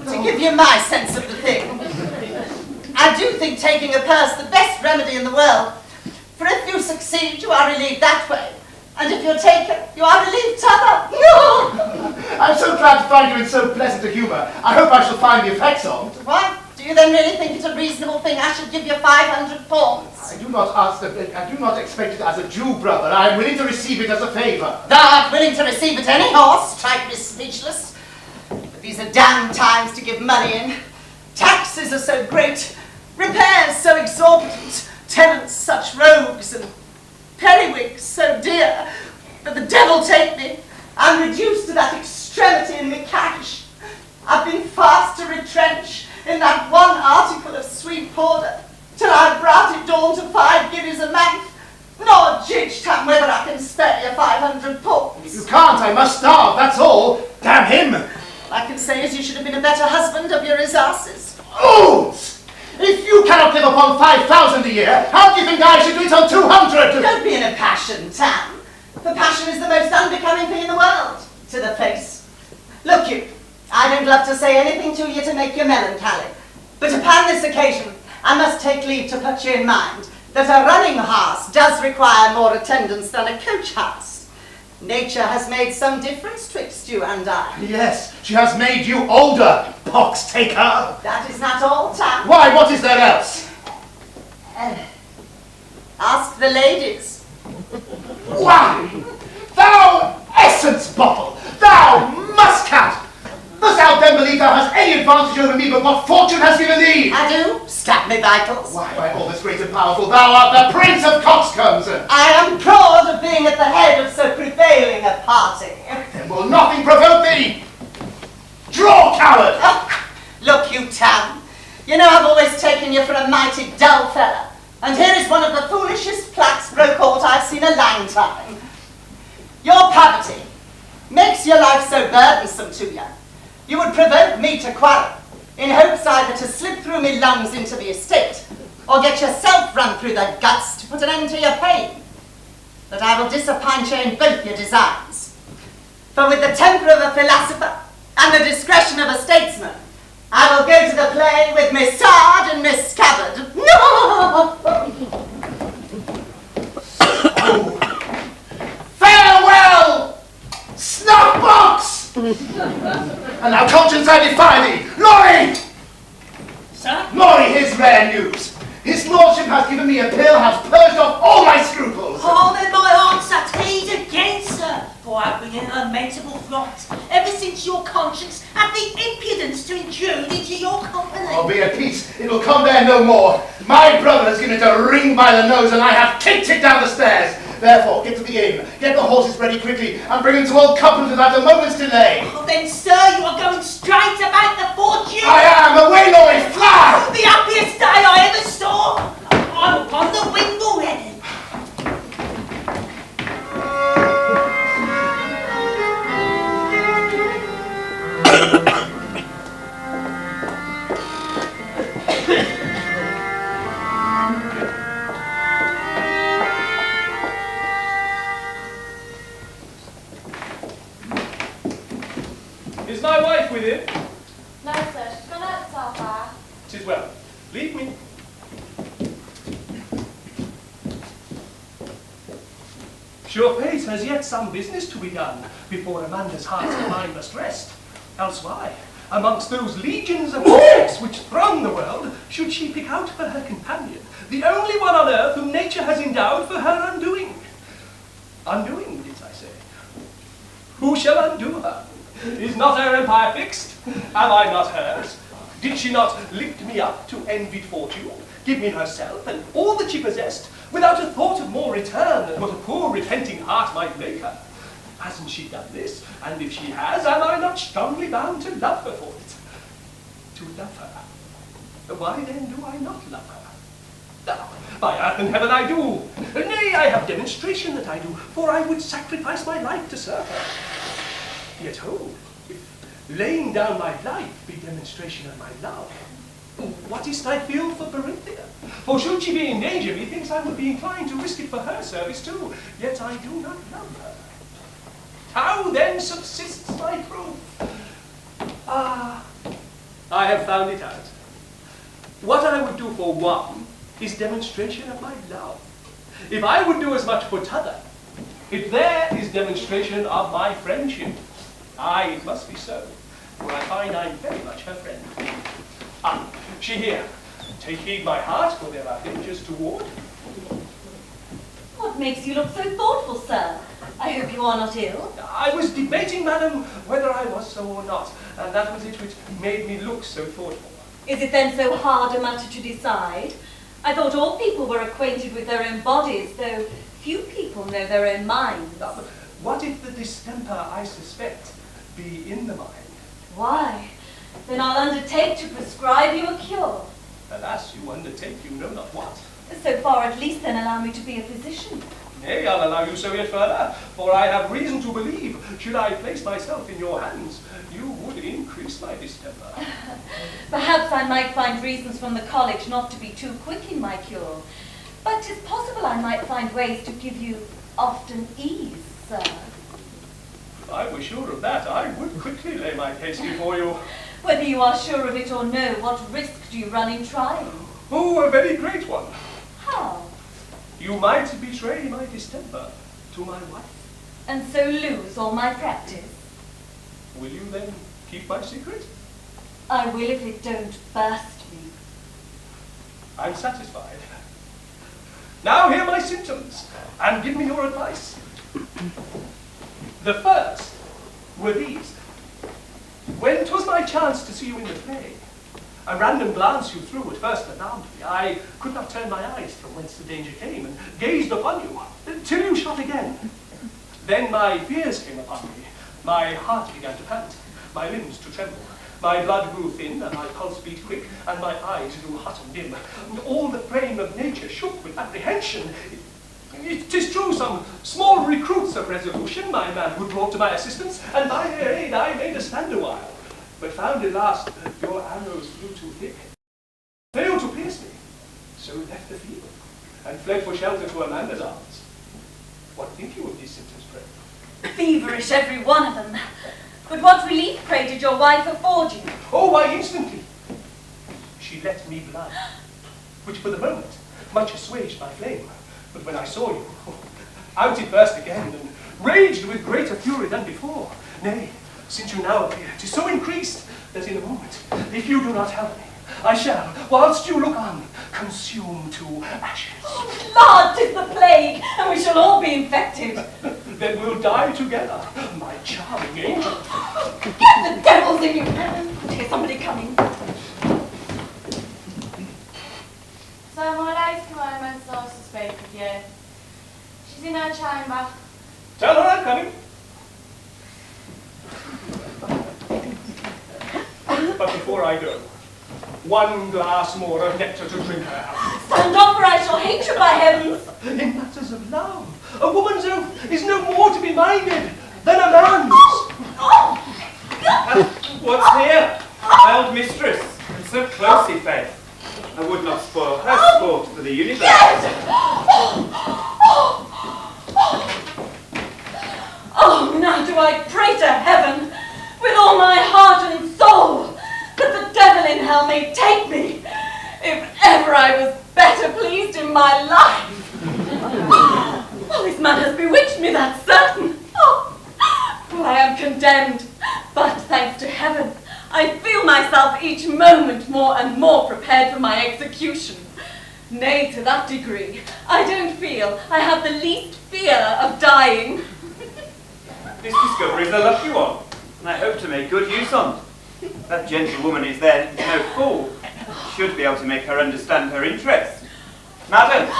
to give you my sense of the thing, I do think taking a purse the best remedy in the world. For if you succeed, you are relieved that way. And if you're taken, you are relieved t'other. No! I'm so glad to find you in so pleasant a humour. I hope I shall find the effects on't. What? Do you then really think it a reasonable thing I should give you £500? I do not expect it as a Jew, brother. I am willing to receive it as a favour. Thou art willing to receive it any horse, strike me speechless. But these are damned times to give money in. Taxes are so great, repairs so exorbitant, tenants such rogues, and periwigs so dear, that the devil take me, I'm reduced to that extremity in me cash. I've been fast to retrench in that one article of sweet powder, till I've brought it down to 5 guineas a month, nor judge, Tam, whether I can spare you £500. If you can't, I must starve, that's all. Damn him! All I can say is you should have been a better husband of your resources. Oons! If you cannot live upon 5,000 a year, how do you think I should do it on 200? Don't be in a passion, Tam. For passion is the most unbecoming thing in the world, to the face. Look you, I don't love to say anything to you to make you melancholy, but upon this occasion I must take leave to put you in mind that a running horse does require more attendance than a coach horse. Nature has made some difference twixt you and I. Yes, she has made you older, pox take her. That is not all, Tam. Why, what is there else? Ask the ladies. Why, thou essence bottle, thou muscat! Dost thou then believe thou hast any advantage over me but what fortune has given thee? I do. Stab me vitals. Why, by all this great and powerful, thou art the Prince of Coxcombs. I am proud of being at the head of so prevailing a party. Then will nothing provoke thee? Draw, coward! Oh, look you, Tam. You know I've always taken you for a mighty dull fella. And here is one of the foolishest plaques broke out I've seen a long time. Your poverty makes your life so burdensome to you. You would provoke me to quarrel, in hopes either to slip through me lungs into the estate, or get yourself run through the guts to put an end to your pain. But I will disappoint you in both your designs. For with the temper of a philosopher, and the discretion of a statesman, I will go to the play with my sword and my scabbard. No! Farewell, snuff-box! And now, conscience, I defy thee! Laurie! Sir? Laurie, here's rare news. His lordship has given me a pill, has purged off all my scruples. Oh, then my heart's at ease again, sir. For I've been in a lamentable fright ever since your conscience had the impudence to intrude into your company. Oh, be at peace. It will come there no more. My brother has given it a ring by the nose, and I have kicked it down the stairs. Therefore, get to the inn, get the horses ready quickly, and bring them to Old Coupland without a moment's delay. Oh, then, sir, you are going straight about the fortune. I am! Away, Lloyd! Fly! The happiest day I ever saw. I'm upon the wing already. Is my wife with him? No, sir, she's gone out to our bar. 'Tis well. Leave me. Sure fate has yet some business to be done before Amanda's heart and mind must rest. Else why, amongst those legions of sex which throng the world, should she pick out for her companion the only one on earth whom nature has endowed for her undoing? Undoing, did I say? Who shall undo her? Is not her empire fixed? Am I not hers? Did she not lift me up to envied fortune, give me herself and all that she possessed, without a thought of more return than what a poor repenting heart might make her? Hasn't she done this? And if she has, am I not strongly bound to love her for it? To love her? Why then do I not love her? Ah, by earth and heaven I do. Nay, I have demonstration that I do, for I would sacrifice my life to serve her. Yet hold, if laying down my life be demonstration of my love, what is't I feel for Berithia? For should she be in danger, methinks I would be inclined to risk it for her service too, yet I do not love her. How then subsists my proof? Ah, I have found it out. What I would do for one is demonstration of my love. If I would do as much for t'other, if there is demonstration of my friendship, aye, it must be so, for I find I'm very much her friend. Ah, she here. Take heed, my heart, for there are dangers toward. What makes you look so thoughtful, sir? I hope you are not ill. I was debating, madam, whether I was so or not, and that was it which made me look so thoughtful. Is it then so hard a matter to decide? I thought all people were acquainted with their own bodies, though few people know their own minds. But what if the distemper I suspect be in the mind? Why? Then I'll undertake to prescribe you a cure. Alas, you undertake you know not what. So far at least then allow me to be a physician. Nay, I'll allow you so yet further, for I have reason to believe, should I place myself in your hands, you would increase my distemper. Perhaps I might find reasons from the college not to be too quick in my cure. But 'tis possible I might find ways to give you often ease, sir. If I were sure of that, I would quickly lay my case before you. Whether you are sure of it or no, what risk do you run in trying? Oh, a very great one. How? You might betray my distemper to my wife. And so lose all my practice? Will you then keep my secret? I will if it don't burst me. I'm satisfied. Now hear my symptoms, and give me your advice. The first were these. When 'twas my chance to see you in the play, a random glance you threw at first alarmed me. I could not turn my eyes from whence the danger came, and gazed upon you, till you shot again. Then my fears came upon me. My heart began to pant, my limbs to tremble. My blood grew thin, and my pulse beat quick, and my eyes grew hot and dim, and all the frame of nature shook with apprehension. It is true, some small recruits of resolution my manhood brought to my assistance, and by their aid I made a stand a while, but found at last your arrows flew too thick, failed to pierce me, so left the field, and fled for shelter to Amanda's arms. What think you of these symptoms, pray? Feverish, every one of them. But what relief, pray, did your wife afford you? Oh, why, instantly. She let me blood, which for the moment much assuaged my flame. But when I saw you, out it burst again, and raged with greater fury than before. Nay, since you now appear, 'tis so increased, that in a moment, if you do not help me, I shall, whilst you look on, consume to ashes. Oh, Lord, 'tis the plague, and we shall all be infected. Then we'll die together, my charming angel. Get the devils in you! Here's somebody coming. So my lady came home and started to speak with you. She's in her chamber. Tell her I'm coming. But before I go, one glass more of nectar to drink her out. Stand off, or I shall hate you, by heavens! In matters of love, a woman's oath is no more to be minded than a man's. What's here? My old mistress, and so closely faith. I would not spoil her sport for the universe. Oh, now do I pray to heaven, with all my heart and soul, that the devil in hell may take me, if ever I was better pleased in my life. Oh, this man has bewitched me, that's certain. Oh, I am condemned, but thanks to heaven, I feel myself each moment more and more prepared for my execution. Nay, to that degree, I don't feel I have the least fear of dying. This discovery is a lucky one, and I hope to make good use on it. That gentlewoman is then no fool. Should be able to make her understand her interest. Madam,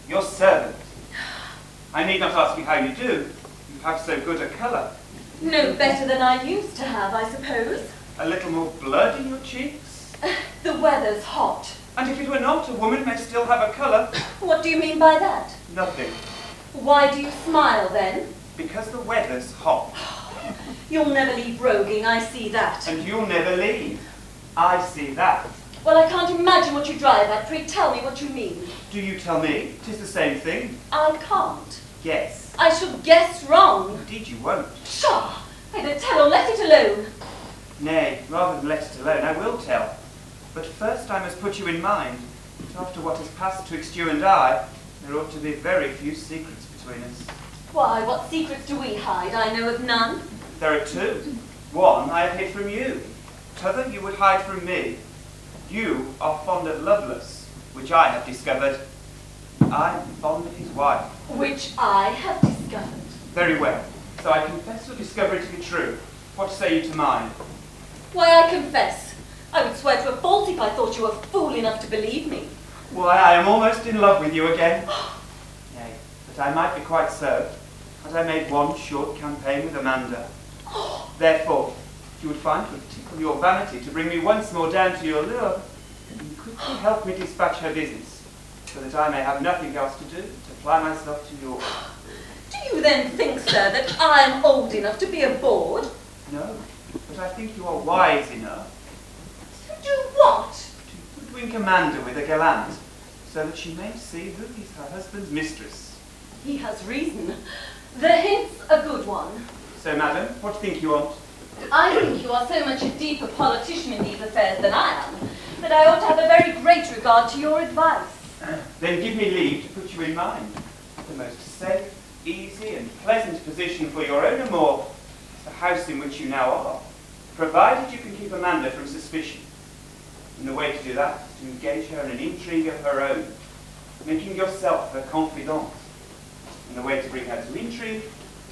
your servant. I need not ask you how you do. You have so good a colour. No better than I used to have, I suppose. A little more blood in your cheeks. The weather's hot. And if it were not, a woman may still have a colour. What do you mean by that? Nothing. Why do you smile then? Because the weather's hot. You'll never leave Roguing, I see that. And you'll never leave. I see that. Well, I can't imagine what you drive at. Pray tell me what you mean. Do you tell me? 'Tis the same thing. I can't. Yes. I shall guess wrong. Indeed you won't. Pshaw! Either tell or let it alone. Nay, rather than let it alone, I will tell. But first I must put you in mind that after what has passed twixt you and I, there ought to be very few secrets between us. Why, what secrets do we hide? I know of none. There are two. One I have hid from you. T'other you would hide from me. You are fond of Lovelace, which I have discovered. I am fond of his wife. Which I have discovered. Very well. So I confess your discovery to be true. What say you to mine? Why, I confess. I would swear to a fault if I thought you were fool enough to believe me. Why, I am almost in love with you again. Nay, but I might be quite so, had I made one short campaign with Amanda. Therefore, if you would find it would tickle your vanity to bring me once more down to your lure, you quickly help me dispatch her business, so that I may have nothing else to do to apply myself to yours. Do you then think, sir, that I am old enough to be a bawd? No, but I think you are wise enough. To do what? To hoodwink Amanda with a gallant, so that she may see who is her husband's mistress. He has reason. The hint's a good one. So, madam, what think you want? I think you are so much a deeper politician in these affairs than I am, that I ought to have a very great regard to your advice. Then give me leave to put you in mind. The most safe, easy, and pleasant position for your own amour is the house in which you now are, provided you can keep Amanda from suspicion. And the way to do that is to engage her in an intrigue of her own, making yourself her confidante. And the way to bring her to intrigue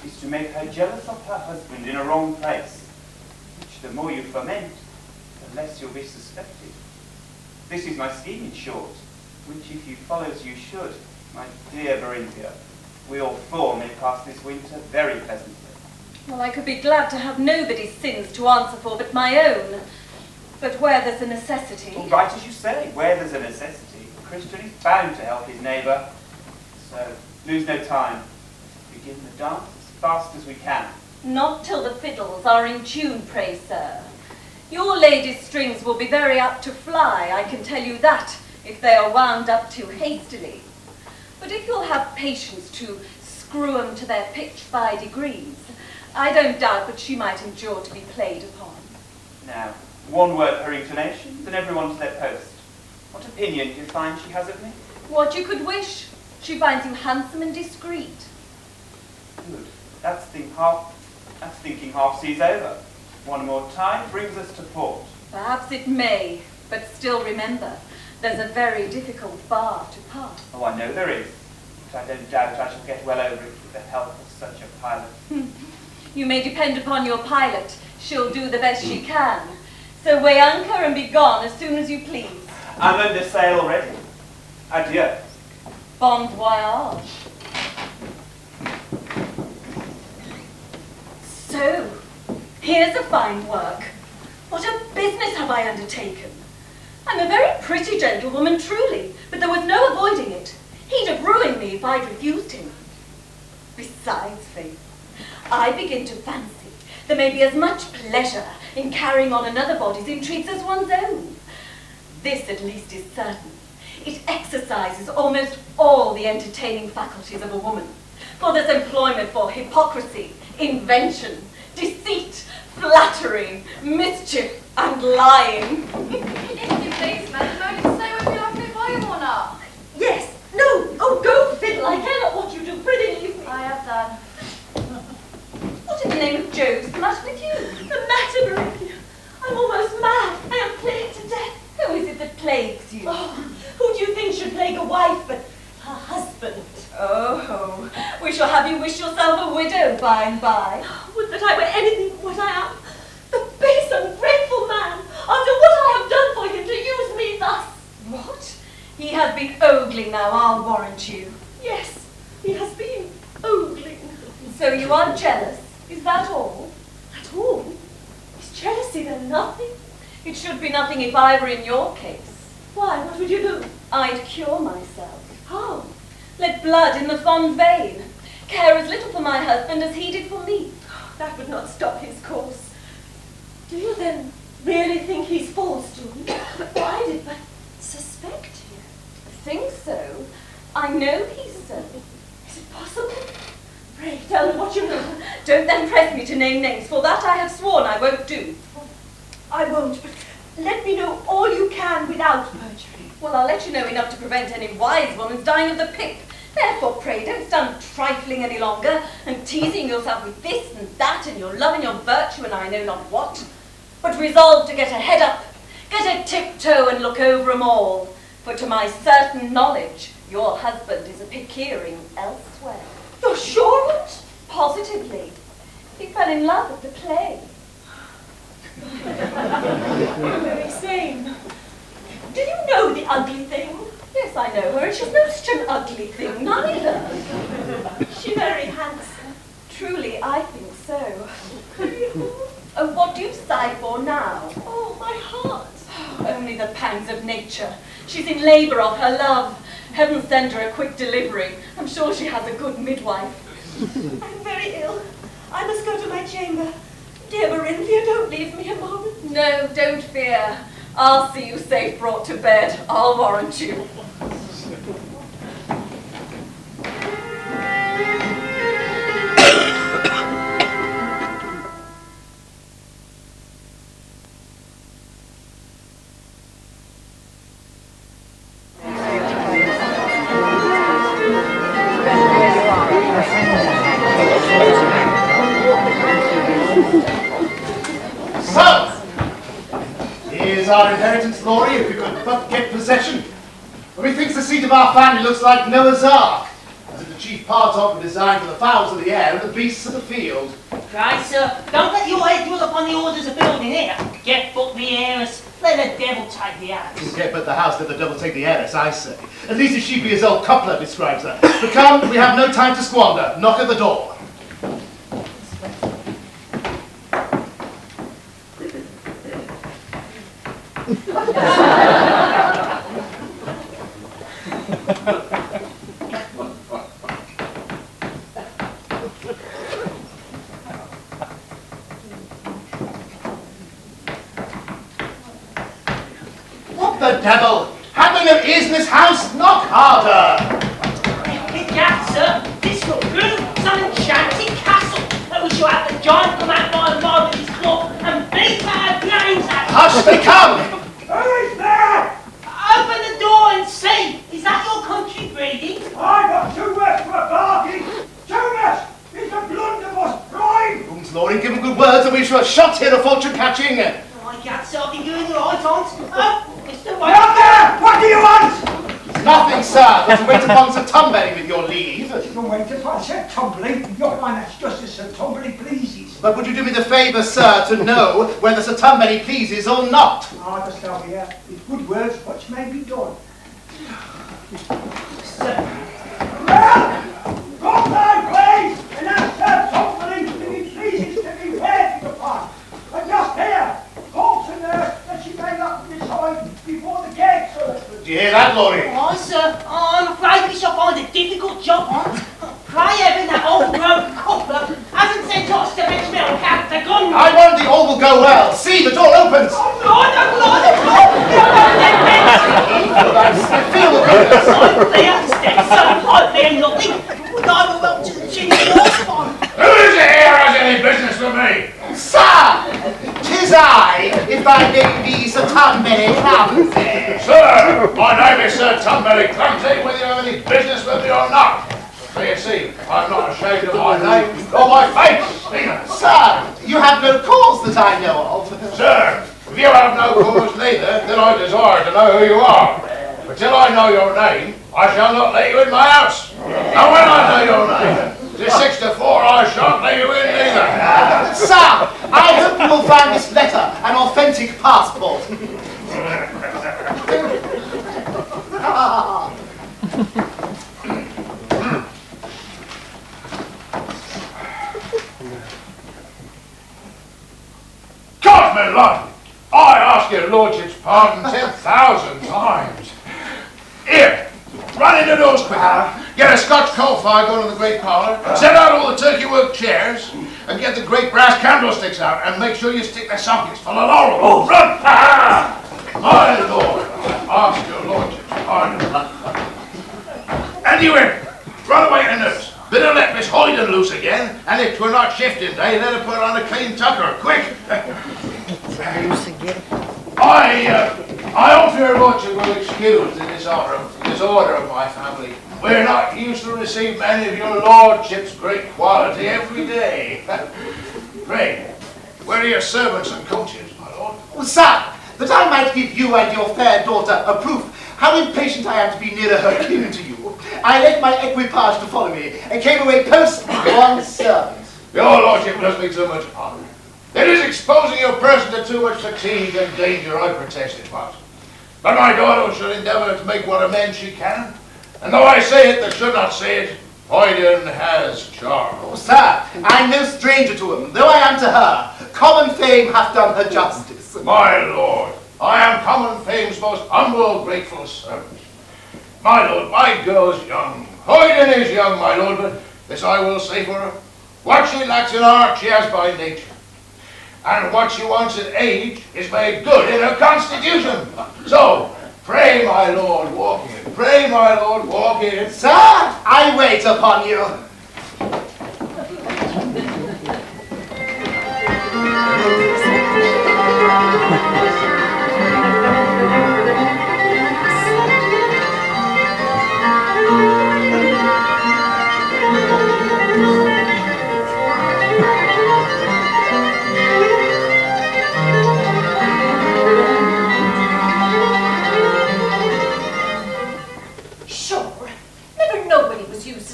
is to make her jealous of her husband in a wrong place, which the more you foment, the less you'll be suspected. This is my scheme, in short, which if you follow as you should, my dear Berinthia, we all four may pass this winter very pleasantly. Well, I could be glad to have nobody's sins to answer for but my own. But where there's a necessity... Well, right as you say, where there's a necessity, a Christian is bound to help his neighbour. So, lose no time. Begin the dance as fast as we can. Not till the fiddles are in tune, pray, sir. Your lady's strings will be very apt to fly, I can tell you that, if they are wound up too hastily. But if you'll have patience to screw 'em to their pitch by degrees, I don't doubt but she might endure to be played upon. Now, one word per inclination, then everyone to their post. What opinion do you find she has of me? What you could wish. She finds you handsome and discreet. Good. That's thinking half seas over. One more time brings us to port. Perhaps it may, but still remember, there's a very difficult bar to pass. Oh, I know there is, but I don't doubt I shall get well over it with the help of such a pilot. You may depend upon your pilot. She'll do the best she can. So weigh anchor and be gone as soon as you please. I'm under sail already. Adieu. Bon voyage. So, here's a fine work. What a business have I undertaken? I'm a very pretty gentlewoman, truly, but there was no avoiding it. He'd have ruined me if I'd refused him. Besides, Faith, I begin to fancy there may be as much pleasure in carrying on another body's intrigues as one's own. This, at least, is certain. It exercises almost all the entertaining faculties of a woman. For there's employment for hypocrisy, invention, deceit, flattery, mischief, and lying. If you please, madam, don't say whether you like me by him or not. Yes, no, oh, go fiddle, I care not what you do, prithee leave me. I have done. What in the name of Jove's the matter with you? The matter, Maria? I'm almost mad, I am plagued to death. Who is it that plagues you? Oh, who do you think should plague a wife but her husband? Oh, we shall have you wish yourself a widow by and by. Would that I were anything but what I am. The base, ungrateful man, after what I have done for him, to use me thus. What? He has been ogling now, I'll warrant you. Yes, he has been ogling. So you are jealous, is that all? At all? Is jealousy then nothing? It should be nothing if I were in your case. Why, what would you do? I'd cure myself. How? Let blood in the fond vein. Care as little for my husband as he did for me. That would not stop his course. Do you then really think he's false to me? I did but suspect you. Think so? I know he's so. Is it possible? Pray tell me what you know. Don't then press me to name names, for that I have sworn I won't do. I won't, but let me know all you can without perjury. Well, I'll let you know enough to prevent any wise woman's dying of the pip. Therefore, pray, don't stand trifling any longer and teasing yourself with this and that and your love and your virtue and I know not what. But resolve to get a head up, get a tiptoe and look over 'em all. For to my certain knowledge, your husband is a-pickering elsewhere. You're sure of it? Positively. He fell in love at the play. You're very sane. Do you know the ugly thing? Yes, I know her, and she's no such an ugly thing, neither. She's very handsome. Truly, I think so. Oh, what do you sigh for now? Oh, my heart. Only the pangs of nature. She's in labour of her love. Heaven send her a quick delivery. I'm sure she has a good midwife. I'm very ill. I must go to my chamber. Dear Marinthia, don't leave me a moment. No, don't fear. I'll see you safe brought to bed. I'll warrant you. So, here's our inheritance, Laurie, if we could but get possession. Methinks the seat of our family looks like Noah's Ark, as if the chief part of it was designed for the fowls of the air and the beasts of the field. Right, sir, don't let your head dwell upon the orders of building here. Get but the heiress, let the devil take the house. Get but the house, let the devil take the heiress, I say. At least if she be as old Coupler describes her. But come, we have no time to squander. Knock at the door. What the devil? How many there is in this house? Knock harder! Yes, sir, this will prove some enchanted castle that we shall have the giant come out by and by with his club and beat our brains out. Hush, they come! Who's there? Open the door and see. Is that your country breeding? I got too much for a bargain. Jonas, it's a blunderbuss prime. Laurie, give him good words and we shall have shot here of fortune catching. I can't so I can do the right on. Oh, Mr. White. Out there! What do you want? Nothing, sir, but to wait upon Sir Tumberry with your leave. You wait upon Sir Tumbly. Your Highness just as Sir Tumbly pleases. But would you do me the favour, sir, to know whether Sir Tumberry pleases or not? I just tell here, with good words, much may be done. Well, come down, please, and ask Sir Tumbly if he pleases to be good job on. Pray heaven that old rogue coupler hasn't sent us to fetch milk out the gun. I warrant thee all will go well. See, the door opens. Oh, Lord, oh, Lord, oh, Lord. I feel the goodness. I'm there, step so I bear nothing. Would I go up to the chin of your spawn? Who is it here has any business with me? Sir, 'tis I, if thy name be SUTTON Clumsy. Sir, my name is Sir Tunberry Clumsy, whether you have any business with me or not. So you see, I'm not ashamed of my name or my face, neither. Sir, you have no cause that I know of. Sir, if you have no cause neither, then I desire to know who you are. But till I know your name, I shall not let you in my house. And when I know your name, 'tis 6 to 4, I shan't let you in neither. Sir, I hope you will find this letter an authentic passport. Godman Lord, I ask your lordship's pardon 10,000 times. Here, run into those quicker. Get a Scotch coal fire going to the great parlour, set out all the turkey work chairs, and get the great brass candlesticks out, and make sure you stick their sockets full of laurel. Oh, run! My lord, ask your lordship's pardon. And you in, run away to nurse. Better let Miss Hoyden loose again, and if 'twere not shifting day, let her put on a clean tucker, quick! Loose again? I hope your lordship will excuse the disorder of my family. We're not used to receive many of your lordship's great quality every day. Pray, where are your servants and coaches, my lord? Well, sir, that I might give you and your fair daughter a proof how impatient I am to be nearer her kin to you, I left my equipage to follow me, and came away post one servant. Your lordship does me too much honor. It is exposing your person to too much fatigue and danger, I protest it was. But my daughter shall endeavour to make what amends she can, and though I say it that should not say it, Hoyden has charm. Oh, sir, I'm no stranger to him, though I am to her. Common fame hath done her justice. My lord, I am common fame's most humble, grateful servant. My lord, my girl's young. Hoyden is young, my lord, but this I will say for her. What she lacks in art, she has by nature. And what she wants in age is made good in her constitution. So, pray, my lord, walk in. Pray, my lord, walk in. Sir, I wait upon you.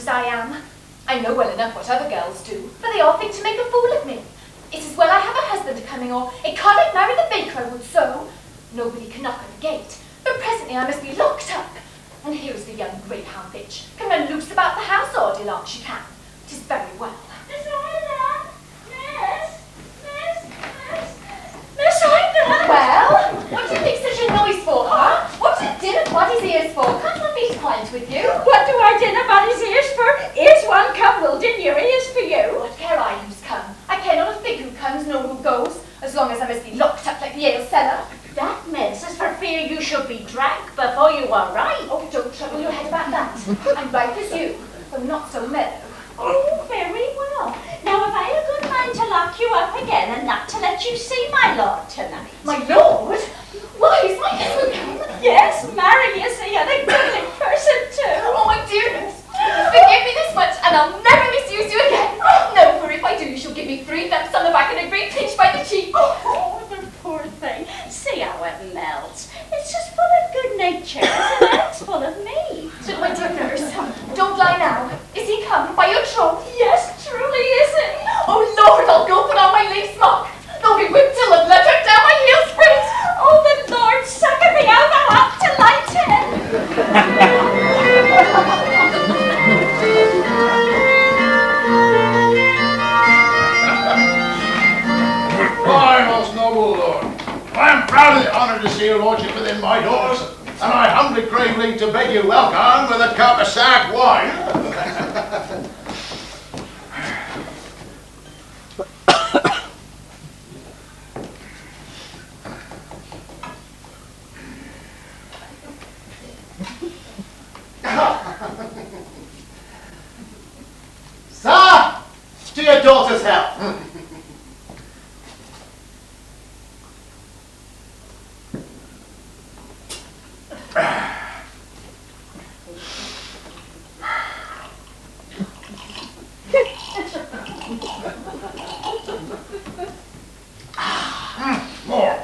I am. I know well enough what other girls do, but they all think to make a fool of me. It is well I have a husband coming, or it can't I marry the baker I would so. Nobody can knock on the gate, but presently I must be locked up. And here is the young greyhound bitch, can run loose about the house all day long she can. 'Tis very well. Miss Ida! Miss Ida! Well, what do you make such a noise for, huh? What's a din of body's ears for? Can't I be quiet with you? What do I din a body's ears for? Is one come, will din your ears for you? What care I who's come? I care not a fig who comes nor who goes, as long as I must be locked up like the ale cellar. That, miss, is for fear you should be drank before you are ripe. Oh, don't trouble your head about that. I'm ripe as you, though not so mellow. Oh, very well. Now, have I a good mind to lock you up again and not to let you see my lord tonight? My lord? Why, is my husband come? Yes, marry, you see, and a goodly person too. Oh, my dearness. Forgive me this much, and I'll never misuse you again. No, for if I do, you shall give me 3 thumps on the back and a great pinch by the cheek. Oh, the poor thing. See how it melts. It's just full of good nature, isn't it? It's full of me. So, my dear nurse, don't lie now. Is he come by your troth? Yes, truly is it. Oh, Lord, I'll go put on my lace smock. They'll be whipped till I've let her down my heel springs. Oh, the Lord succor me out, I'll have to light him. My most noble lord, I am proudly honoured to see your lordship within my doors, and I humbly crave leave to beg you welcome with a cup of sack wine. dear daughter's health. More.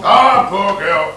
Ah, poor girl.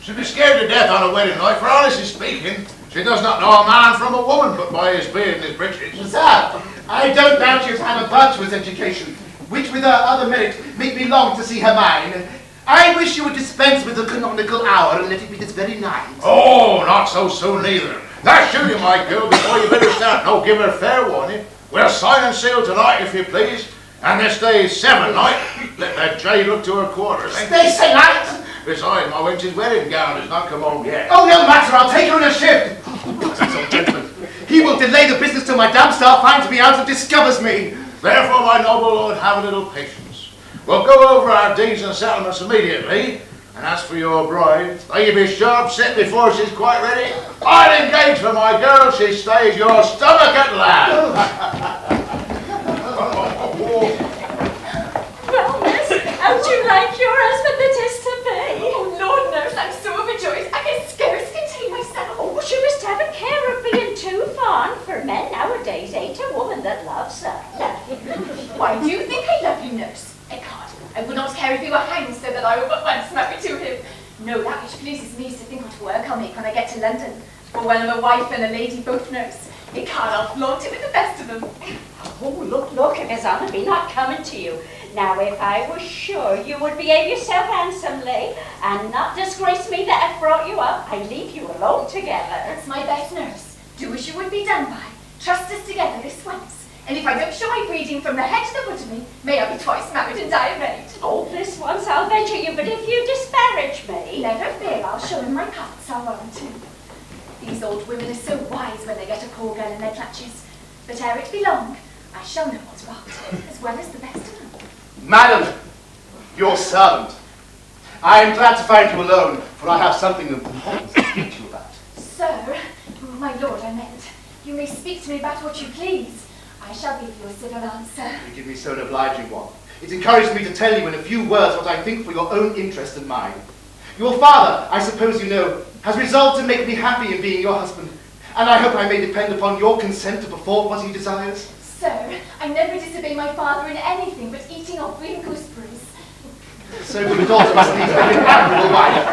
She'd be scared to death on a wedding night, for honestly speaking, she does not know a man from a woman but by his beard and his breeches. Sir, I don't doubt she has had a virtuous education, which with her other merit make me long to see her mine. I wish you would dispense with the canonical hour and let it be this very night. Oh, not so soon neither. That's shooting, my girl, before you better start. No, give her fair warning. We'll sign and seal tonight, if you please. And this day 7 night, let that jade look to her quarters. Eh? They say night! Besides, my wench's wedding gown has not come home yet. Oh, no matter, I'll take her in a shift. This old gentleman. He will delay the business till my damn star finds me out and discovers me. Therefore, my noble lord, have a little patience. We'll go over our deeds and settlements immediately. And as for your bride, though you be sharp set before she's quite ready, I'll engage for my girl she stays your stomach at last. Well, miss, how'd you like your husband that is to be? Oh, Lord knows, I'm so overjoyed, I can scarce contain myself. Oh, she must have a care of being too fond, for men nowadays ain't a woman that loves her. Why do you think I love you, nurse? I can't. I would not care if he were hanged so that I were but once married to him. No, that which pleases me is to think what work I'll make when I get to London. For when I'm a wife and a lady both nurse, it can't I'll flaunt it with the best of them. Oh, look, if his honour be not coming to you. Now, if I was sure you would behave yourself handsomely and not disgrace me that have brought you up, I'd leave you alone together. That's my best nurse. Do as you would be done by. Trust us together this once. And if I don't show my breeding from the head to the foot of me, may I be twice married and die of age. Oh, this once I'll venture you, but if you disparage me... Never fear, I'll show him my parts, I'll warrant him. These old women are so wise when they get a poor girl in their clutches. But ere it be long, I shall know what's what, as well as the best of them. Madam, your servant. I am glad to find you alone, for I have something important to speak to you about. Sir, my lord, I meant, you may speak to me about what you please. I shall give you a civil answer. You give me so an obliging one. It encouraged me to tell you in a few words what I think for your own interest and mine. Your father, I suppose you know, has resolved to make me happy in being your husband, and I hope I may depend upon your consent to perform what he desires. Sir, I never disobey my father in anything but eating of green gooseberries. So good a daughter must needs make an admirable wife.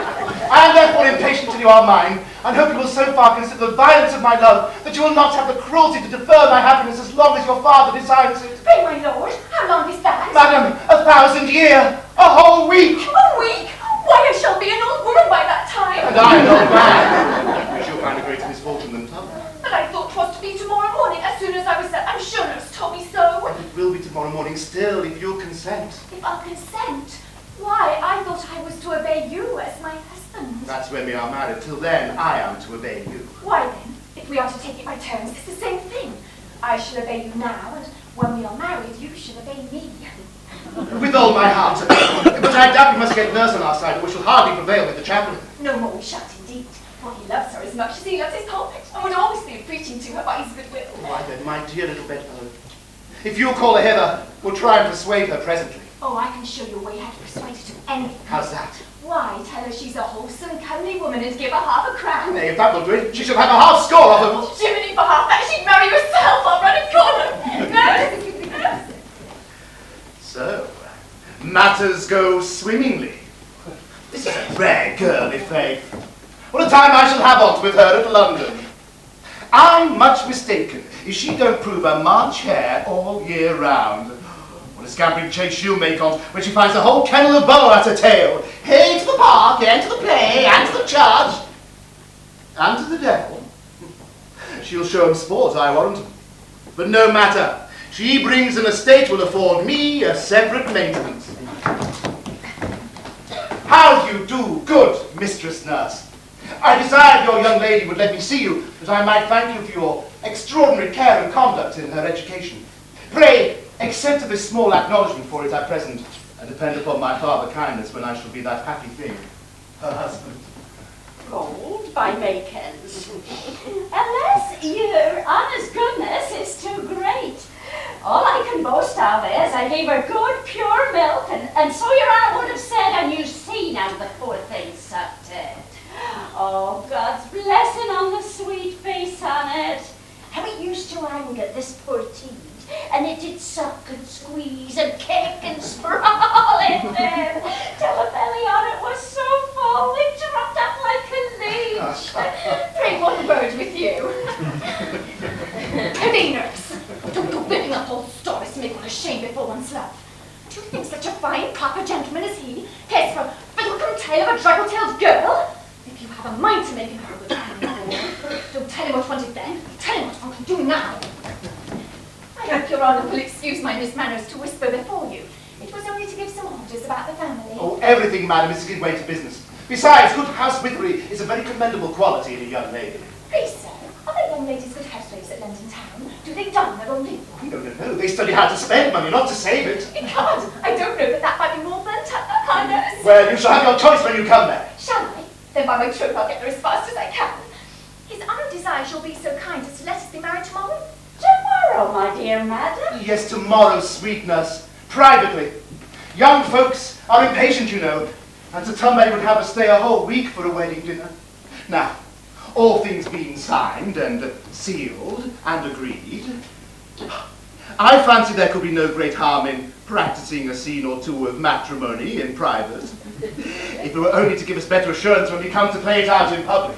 I am therefore impatient till you are mine, and hope you will so far consider the violence of my love that you will not have the cruelty to defer my happiness as long as your father desires it. Pray, my lord, how long is that? Madam, 1,000 year, a whole week. A week? Why, I shall be an old woman by that time. And I an old man. We shall find a greater misfortune than love. But I thought 'twas to be tomorrow morning as soon as I was set. I'm sure nurse told me so. And it will be tomorrow morning still, if you'll consent. If I'll consent? Why, I thought I was to obey you as my husband. That's when we are married. Till then, I am to obey you. Why then, if we are to take it by turns, it's the same thing. I shall obey you now, and when we are married, you shall obey me. With all my heart. But I doubt we must get nurse on our side, or we shall hardly prevail with the chaplain. No more we shan't indeed, for he loves her as much as he loves his pulpit, and would always be preaching to her by his goodwill. Why then, my dear little bedfellow, if you'll call her hither, we'll try and persuade her presently. Oh, I can show you a way how to persuade her to anything. How's that? Why, tell her she's a wholesome, comely woman and give her half a crown. Nay, if that will do it, she shall have a half score of them. Oh, Jiminy, for half that she'd marry herself. I'll run and call her. Nurse! So, matters go swimmingly. This is a rare girl, i' faith. What a time I shall have on't with her at London. I'm much mistaken if she don't prove a March hare all year round. What a scampering chase she'll make on't when she finds the whole kennel of boa at her tail. Hey to the park, and to the play, and to the church, and to the devil. She'll show him sport, I warrant. But no matter. She brings an estate will afford me a separate maintenance. How do you do, good Mistress Nurse? I desired your young lady would let me see you, that I might thank you for your extraordinary care and conduct in her education. Pray, accept this small acknowledgement for it at present, and depend upon my farther kindness when I shall be that happy thing, her husband. Gold by make-ends. Unless your honour's goodness is too great. All I can boast of is I gave her good, pure milk, and so your honour would have said, and you see now the poor thing sucked it. Oh, God's blessing on the sweet face on it. How it used to anger this poor teat, and it did suck and squeeze and kick and sprawl in there, till the belly on it was so full it dropped up like a leaf. Pray, one word with you. Heavy nurse, don't go whipping up old stories to make one ashamed before one's love. Do you think such a fine, proper gentleman as he cares for a fiddlecum tale of a draggle-tailed girl? If you have a mind to make him her good don't tell him what one did then. Tell him what one can do now. I hope your honour will excuse my mismanners to whisper before you. It was only to give some orders about the family. Oh, everything, madam, is to give way to business. Besides, good housewifery is a very commendable quality in a young lady. Please, sir, are there young ladies good housewives at London town? Do they dine their own living? No. They study how to spend money, not to save it. Ecod, I don't know that might be more burnt up than kindness. Well, you shall have your choice when you come there. Shall I? Then by my troth I'll get there as fast as I can. His honour desires you'll be so kind as to let us be married tomorrow. Tomorrow, my dear madam. Yes, tomorrow, sweet nurse. Privately. Young folks are impatient, you know, and Sir Tom would have us stay a whole week for a wedding dinner. Now, all things being signed and sealed and agreed, I fancy there could be no great harm in practicing a scene or two of matrimony in private, if it were only to give us better assurance when we come to play it out in public.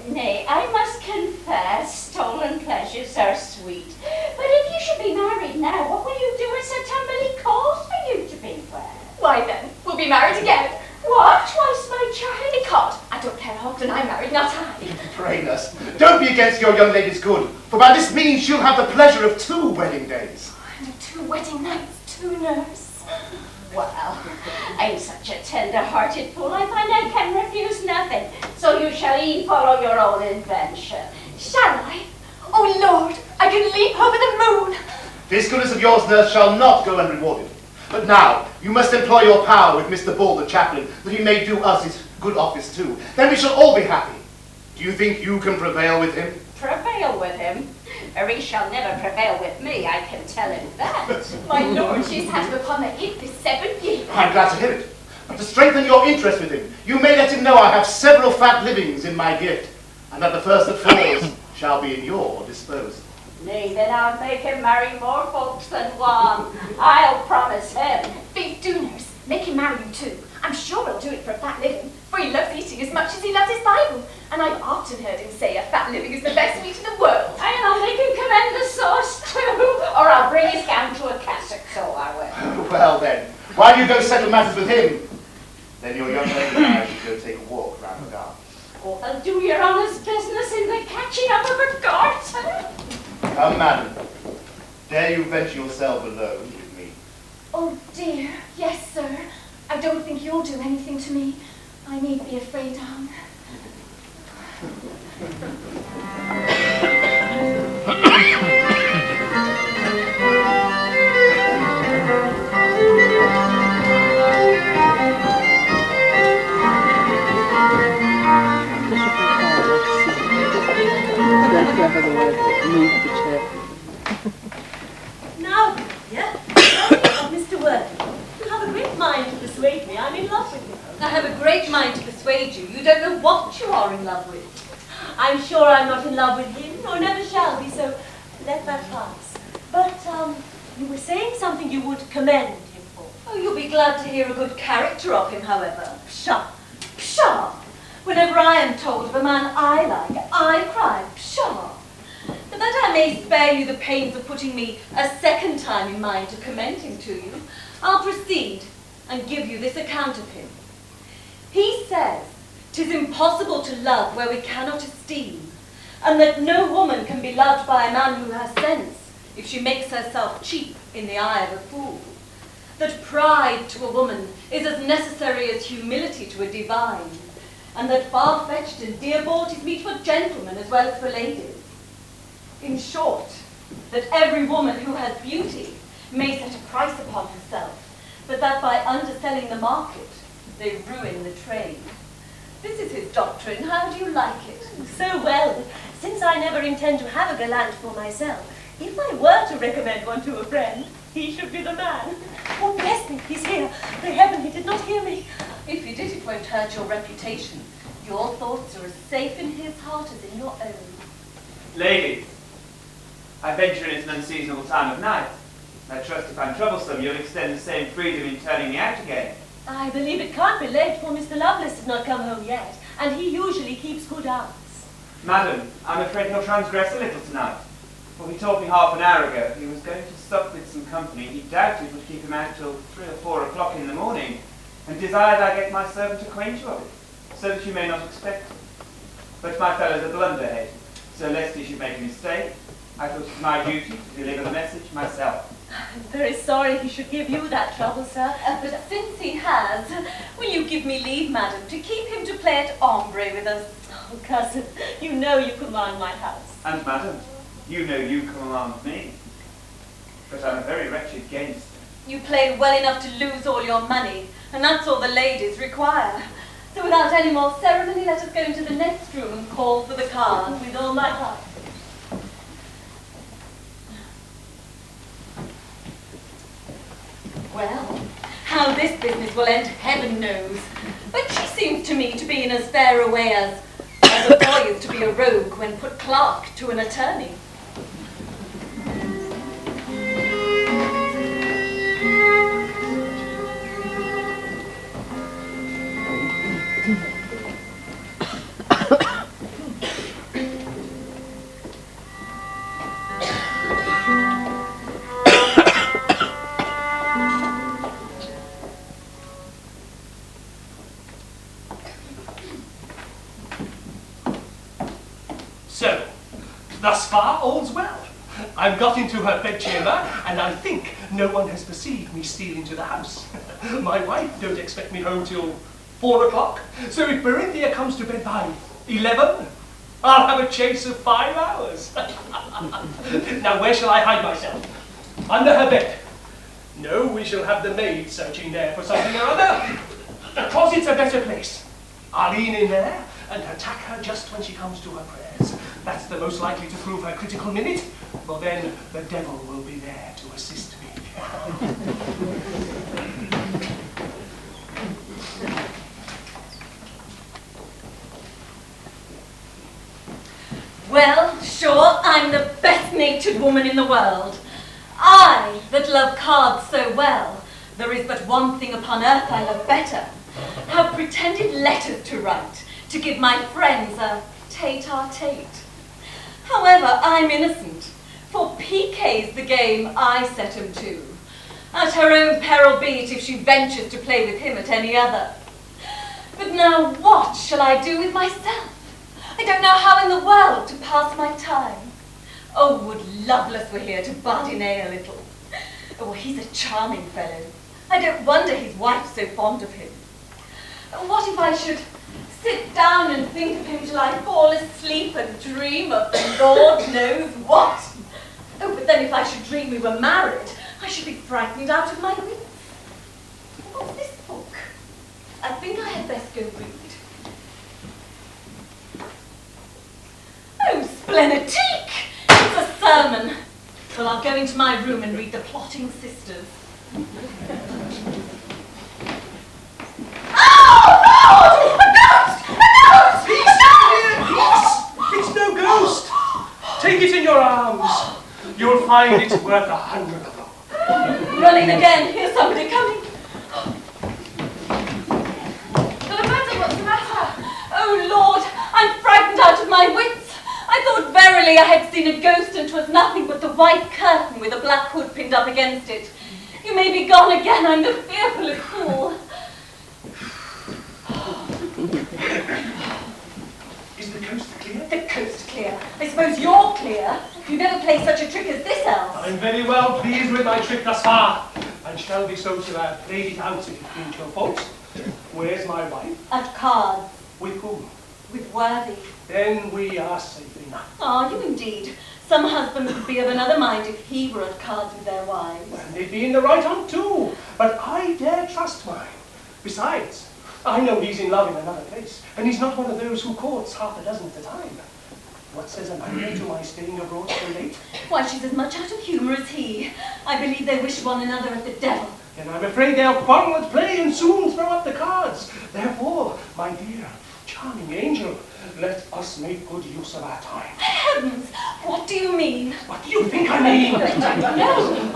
Nay, I must confess, stolen pleasures are sweet. But if you should be married now, what will you do if Sir Tumberly calls for you to be wed? Why then, we'll be married again. What? Twice, my child? Ecod, I don't care how often I'm married, not I. Pray, nurse, don't be against your young lady's good, for by this means she'll have the pleasure of 2 wedding days. And 2 wedding nights, too, nurse. Well, I'm such a tender-hearted fool, I find I can refuse nothing. So you shall follow your own invention. Shall I? Oh, Lord, I can leap over the moon. This goodness of yours, nurse, shall not go unrewarded. But now, you must employ your power with Mr. Bull, the chaplain, that he may do us his good office too. Then we shall all be happy. Do you think you can prevail with him? Prevail with him? Or he shall never prevail with me, I can tell him that. My lord, she's had him upon the hip this 7 years. I'm glad to hear it. But to strengthen your interest with him, you may let him know I have several fat livings in my gift, and that the first that falls shall be in your disposal. Nay, then I'll make him marry more folks than one. I'll promise him. Please do, nurse. Make him marry you too. I'm sure he'll do it for a fat living, for he loves eating as much as he loves his Bible. And I've often heard him say a fat living is the best meat in the world. And I'll make him commend the sauce too, or I'll bring his gown to a cassock, so I will. Well then, while you go settle matters with him, then your young lady and I should go take a walk round the garden. Oh, I'll do your honour's business in the catching up of a garter. Come, madam, dare you venture yourself alone with me? Oh dear, yes, sir. I don't think you'll do anything to me I need be afraid of. Now, dear, Mr. Worthing, you have a great mind to persuade me I'm in love with you. I have a great mind to persuade you. You don't know what you are in love with. I'm sure I'm not in love with him, or never shall be, so let that pass. But, you were saying something you would commend him for. Oh, you'll be glad to hear a good character of him, however. Pshaw! Pshaw! Whenever I am told of a man I like, I cry, pshaw! But that I may spare you the pains of putting me a second time in mind to commend him to you, I'll proceed and give you this account of him. He says, 'tis impossible to love where we cannot esteem, and that no woman can be loved by a man who has sense, if she makes herself cheap in the eye of a fool. That pride to a woman is as necessary as humility to a divine, and that far-fetched and dear-bought is meet for gentlemen as well as for ladies. In short, that every woman who has beauty may set a price upon herself, but that by underselling the market, they ruin the trade. This is his doctrine. How do you like it? So well, since I never intend to have a gallant for myself, if I were to recommend one to a friend, he should be the man. Oh, bless me, he's here. Pray heaven he did not hear me. If he did, it won't hurt your reputation. Your thoughts are as safe in his heart as in your own. Ladies, I venture in it's an unseasonable time of night. I trust if I'm troublesome, you'll extend the same freedom in turning me out again. I believe it can't be late, for Mr. Lovelace has not come home yet, and he usually keeps good hours. Madam, I'm afraid he'll transgress a little tonight. Well, he told me half an hour ago he was going to sup with some company he doubted would keep him out till 3 or 4 o'clock in the morning, and desired I get my servant acquaint you of it, so that you may not expect it. But my fellow's a blunderhead, so lest he should make a mistake, I thought it my duty to deliver the message myself. I'm very sorry he should give you that trouble, sir. But since he has, will you give me leave, madam, to keep him to play at ombre with us? Oh, cousin, you know you command my house. And madam, you know you command me. But I'm a very wretched gamester. You play well enough to lose all your money, and that's all the ladies require. So without any more ceremony, let us go into the next room and call for the cards. With all my heart. Well, how this business will end, heaven knows. But she seems to me to be in as fair a way as a boy is to be a rogue when put clerk to an attorney. So, thus far, all's well. I've got into her bedchamber, and I think no one has perceived me steal into the house. My wife don't expect me home till 4 o'clock, so if Berinthia comes to bed by 11, I'll have a chase of 5 hours. Now, where shall I hide myself? Under her bed. No, we shall have the maid searching there for something or other. The closet's a better place. I'll lean in there and attack her just when she comes to her prayers. That's the most likely to prove her critical minute, for then the devil will be there to assist me. Well, sure, I'm the best-natured woman in the world. I, that love cards so well, there is but one thing upon earth I love better. Have pretended letters to write, to give my friends a tete-a-tete. However, I'm innocent, for piquet's the game I set him to. At her own peril be it if she ventures to play with him at any other. But now what shall I do with myself? I don't know how in the world to pass my time. Oh, would Lovelace were here to badinate a little. Oh, he's a charming fellow. I don't wonder his wife's so fond of him. What if I should sit down and think of him till I fall asleep and dream of the Lord knows what? Oh, but then if I should dream we were married, I should be frightened out of my wits. What's this book? I think I had best go read. Oh, splenetique! It's a sermon. Well, I'll go into my room and read the Plotting Sisters. Oh, no! A ghost! A ghost! Peace! It's no ghost! Take it in your arms. You'll find it's worth 100 of them. Running again. Here's somebody coming. What's the matter? Oh, Lord, I'm frightened out of my wits. I thought verily I had seen a ghost, and 'twas nothing but the white curtain with a black hood pinned up against it. You may be gone again. I'm the fearfullest fool. Is the coast clear? The coast clear. I suppose you're clear. You never play such a trick as this, Else. I'm very well pleased with my trip thus far, and shall be so till I have played it out if it be your fault. Where's my wife? At cards. With whom? With Worthy. Then we are safe enough. Are you indeed? Some husbands would be of another mind if he were at cards with their wives. And they'd be in the right on too, but I dare trust mine. Besides, I know he's in love in another place, and he's not one of those who courts half a dozen at a time. What says Amanda to my staying abroad so late? Why, she's as much out of humour as he. I believe they wish one another at the devil. Then I'm afraid they'll quarrel at play and soon throw up the cards. Therefore, my dear, charming angel, let us make good use of our time. Heavens! What do you mean? What do you think I mean? No.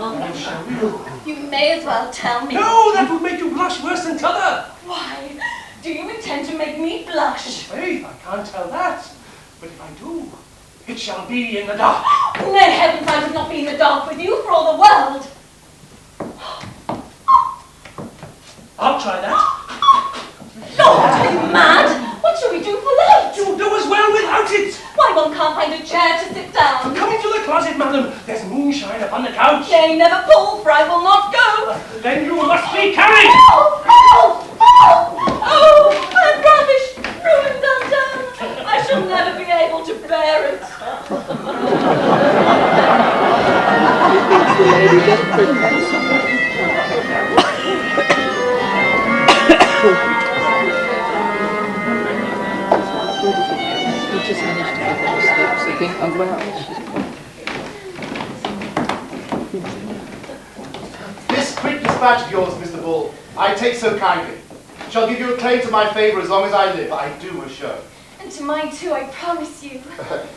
I'll show you. You may as well tell me. No, that would make you blush worse than t'other. Why? Do you intend to make me blush? Faith, I can't tell that. But if I do, it shall be in the dark. Nay, heavens, I would not be in the dark with you for all the world. I'll try that. Lord, are you mad? What shall we do for light? You'll do as well without it. Why, one can't find a chair to sit down. Come into the closet, madam. There's moonshine upon the couch. Nay, never pull, for I will not go. Then you must be carried. Help! Help! Help! Oh, I'm rubbish, ruined, undone. I shall never be able to bear it. This quick dispatch of yours, Mr. Bull, I take so kindly. Shall give you a claim to my favour as long as I live, I do assure. And to mine too, I promise you.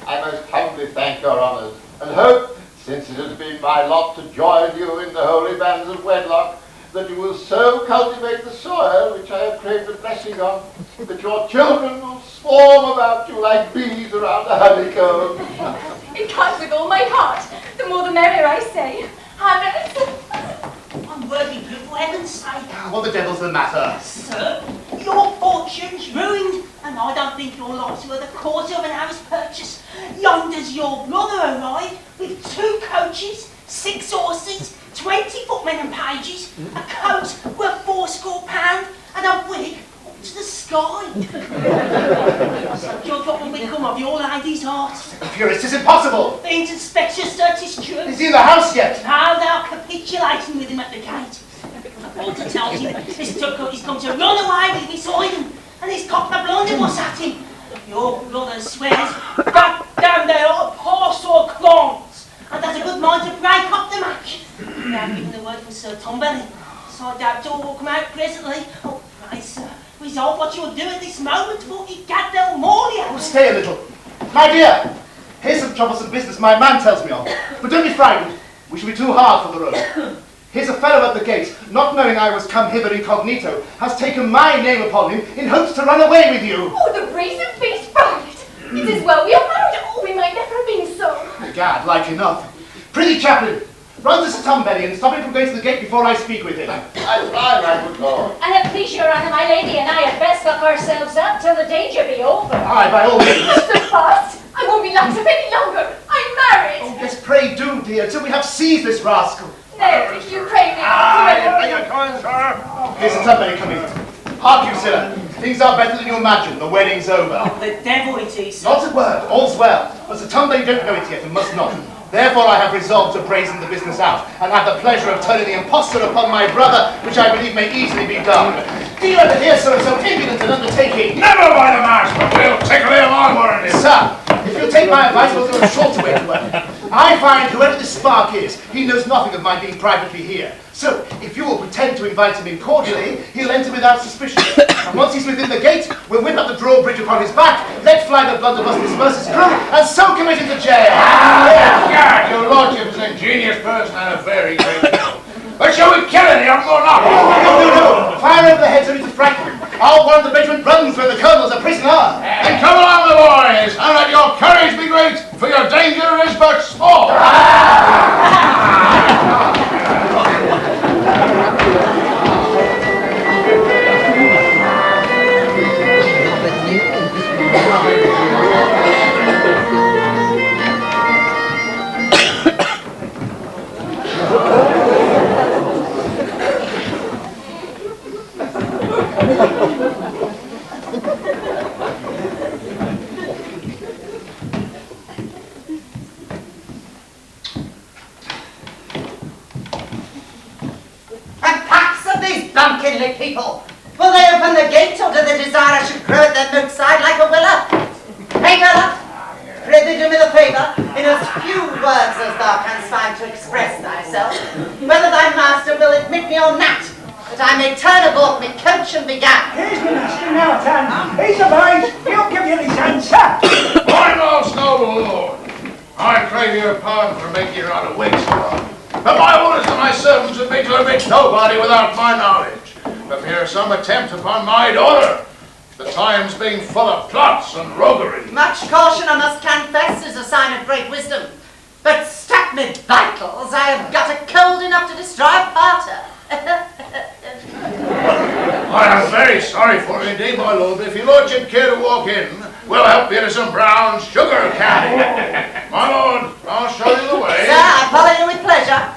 I most humbly thank your honours, and hope, since it has been my lot to join you in the holy bands of wedlock, that you will so cultivate the soil which I have craved a blessing on, that your children will swarm about you like bees around a honeycomb. It comes with all my heart. The more the merrier, I say. Unworthy you, for heaven's sake. What the devil's the matter? Sir, your fortune's ruined, and I don't think your life's worth a quarter of an hour's purchase. Yonder's your brother arrived with 2 coaches, 6 horses, 20 footmen and pages, a coat worth £80, and a wig up to the sky. So judge what will become of your lady's heart. Furious, 'tis impossible! Being suspicious that is true. Is he in the house yet? Now thou capitulating with him at the gate. Walter tells you that this tucker is come to run away with Miss Iden, and he's cocked the blunderbuss at him. Your brother swears that damn they are parcel clones, and has a good mind to break up the match. Now given the word from Sir Tom Bennet, so I doubt all will come out presently. Oh, pray, sir, resolve what you'll do at this moment, for it gat del moria. Oh, stay a little. My dear, here's some troublesome business my man tells me of. But don't be frightened. We shall be too hard for the road. Here's a fellow at the gate, not knowing I was come hither incognito, has taken my name upon him in hopes to run away with you. Oh, the brazen-faced varlet! It is well we are married. Oh, we might never have been so. Gad, like enough. Prithee, chaplain, run to Sir Tom Bennet and stop him from going to the gate before I speak with him. I fly, my good lord. And at please, your honour, my lady and I had best lock ourselves up till the danger be over. Aye, by all means. So fast! I won't be locked up any longer. I'm married. Oh, yes, pray do, dear, till we have seized this rascal. No, you pray me. Here's Sir Tom Bennet coming. Hark you, sir. Things are better than you imagine. The wedding's over. Oh, the devil it is. Not a word. All's well. But Sir Tom Bennet don't know it yet and must not. Therefore I have resolved to brazen the business out, and have the pleasure of turning the impostor upon my brother, which I believe may easily be done. Do you ever hear, sir, of so impudent an undertaking? Never by the mask, but we'll take a little on warranty. Sir, if you'll take my advice, we'll do a shorter way to work. I find whoever this spark is, he knows nothing of my being privately here. So, if you will pretend to invite him in cordially, he'll enter without suspicion. And once he's within the gate, we'll whip up the drawbridge upon his back, let fly the blunderbuss disperse his crew, and so commit him to jail. God, your lordship is an ingenious person and a very great skill. But shall we kill him, young or not? No. Fire over the heads only to frighten him. Our one of the regiment runs where the colonel's a prisoner. Then come along, the boys, and let your courage be great, for your danger is but small. unkinly people. Will they open the gate, or do they desire I should grow at their outside like a willow? Hey, fella, prithee do me the favour, in as few words as thou canst find to express thyself, whether thy master will admit me or not, that I may turn aboard me coach and be gone. Here's the master now, Dan. He's obeyed. He'll give you his answer. My most noble lord, I crave your pardon for making you out of wig so long. But my orders to my servants would be to admit nobody without my knowledge. But here some attempt upon my daughter, the times being full of plots and roguery. Much caution, I must confess, is a sign of great wisdom. But stuck me vitals, I have got a cold enough to destroy a parter. I am very sorry for you indeed, my lord, but if your lordship care to walk in, we'll help you to some brown sugar candy. My lord, I'll show you the way. Sir, I follow you with pleasure.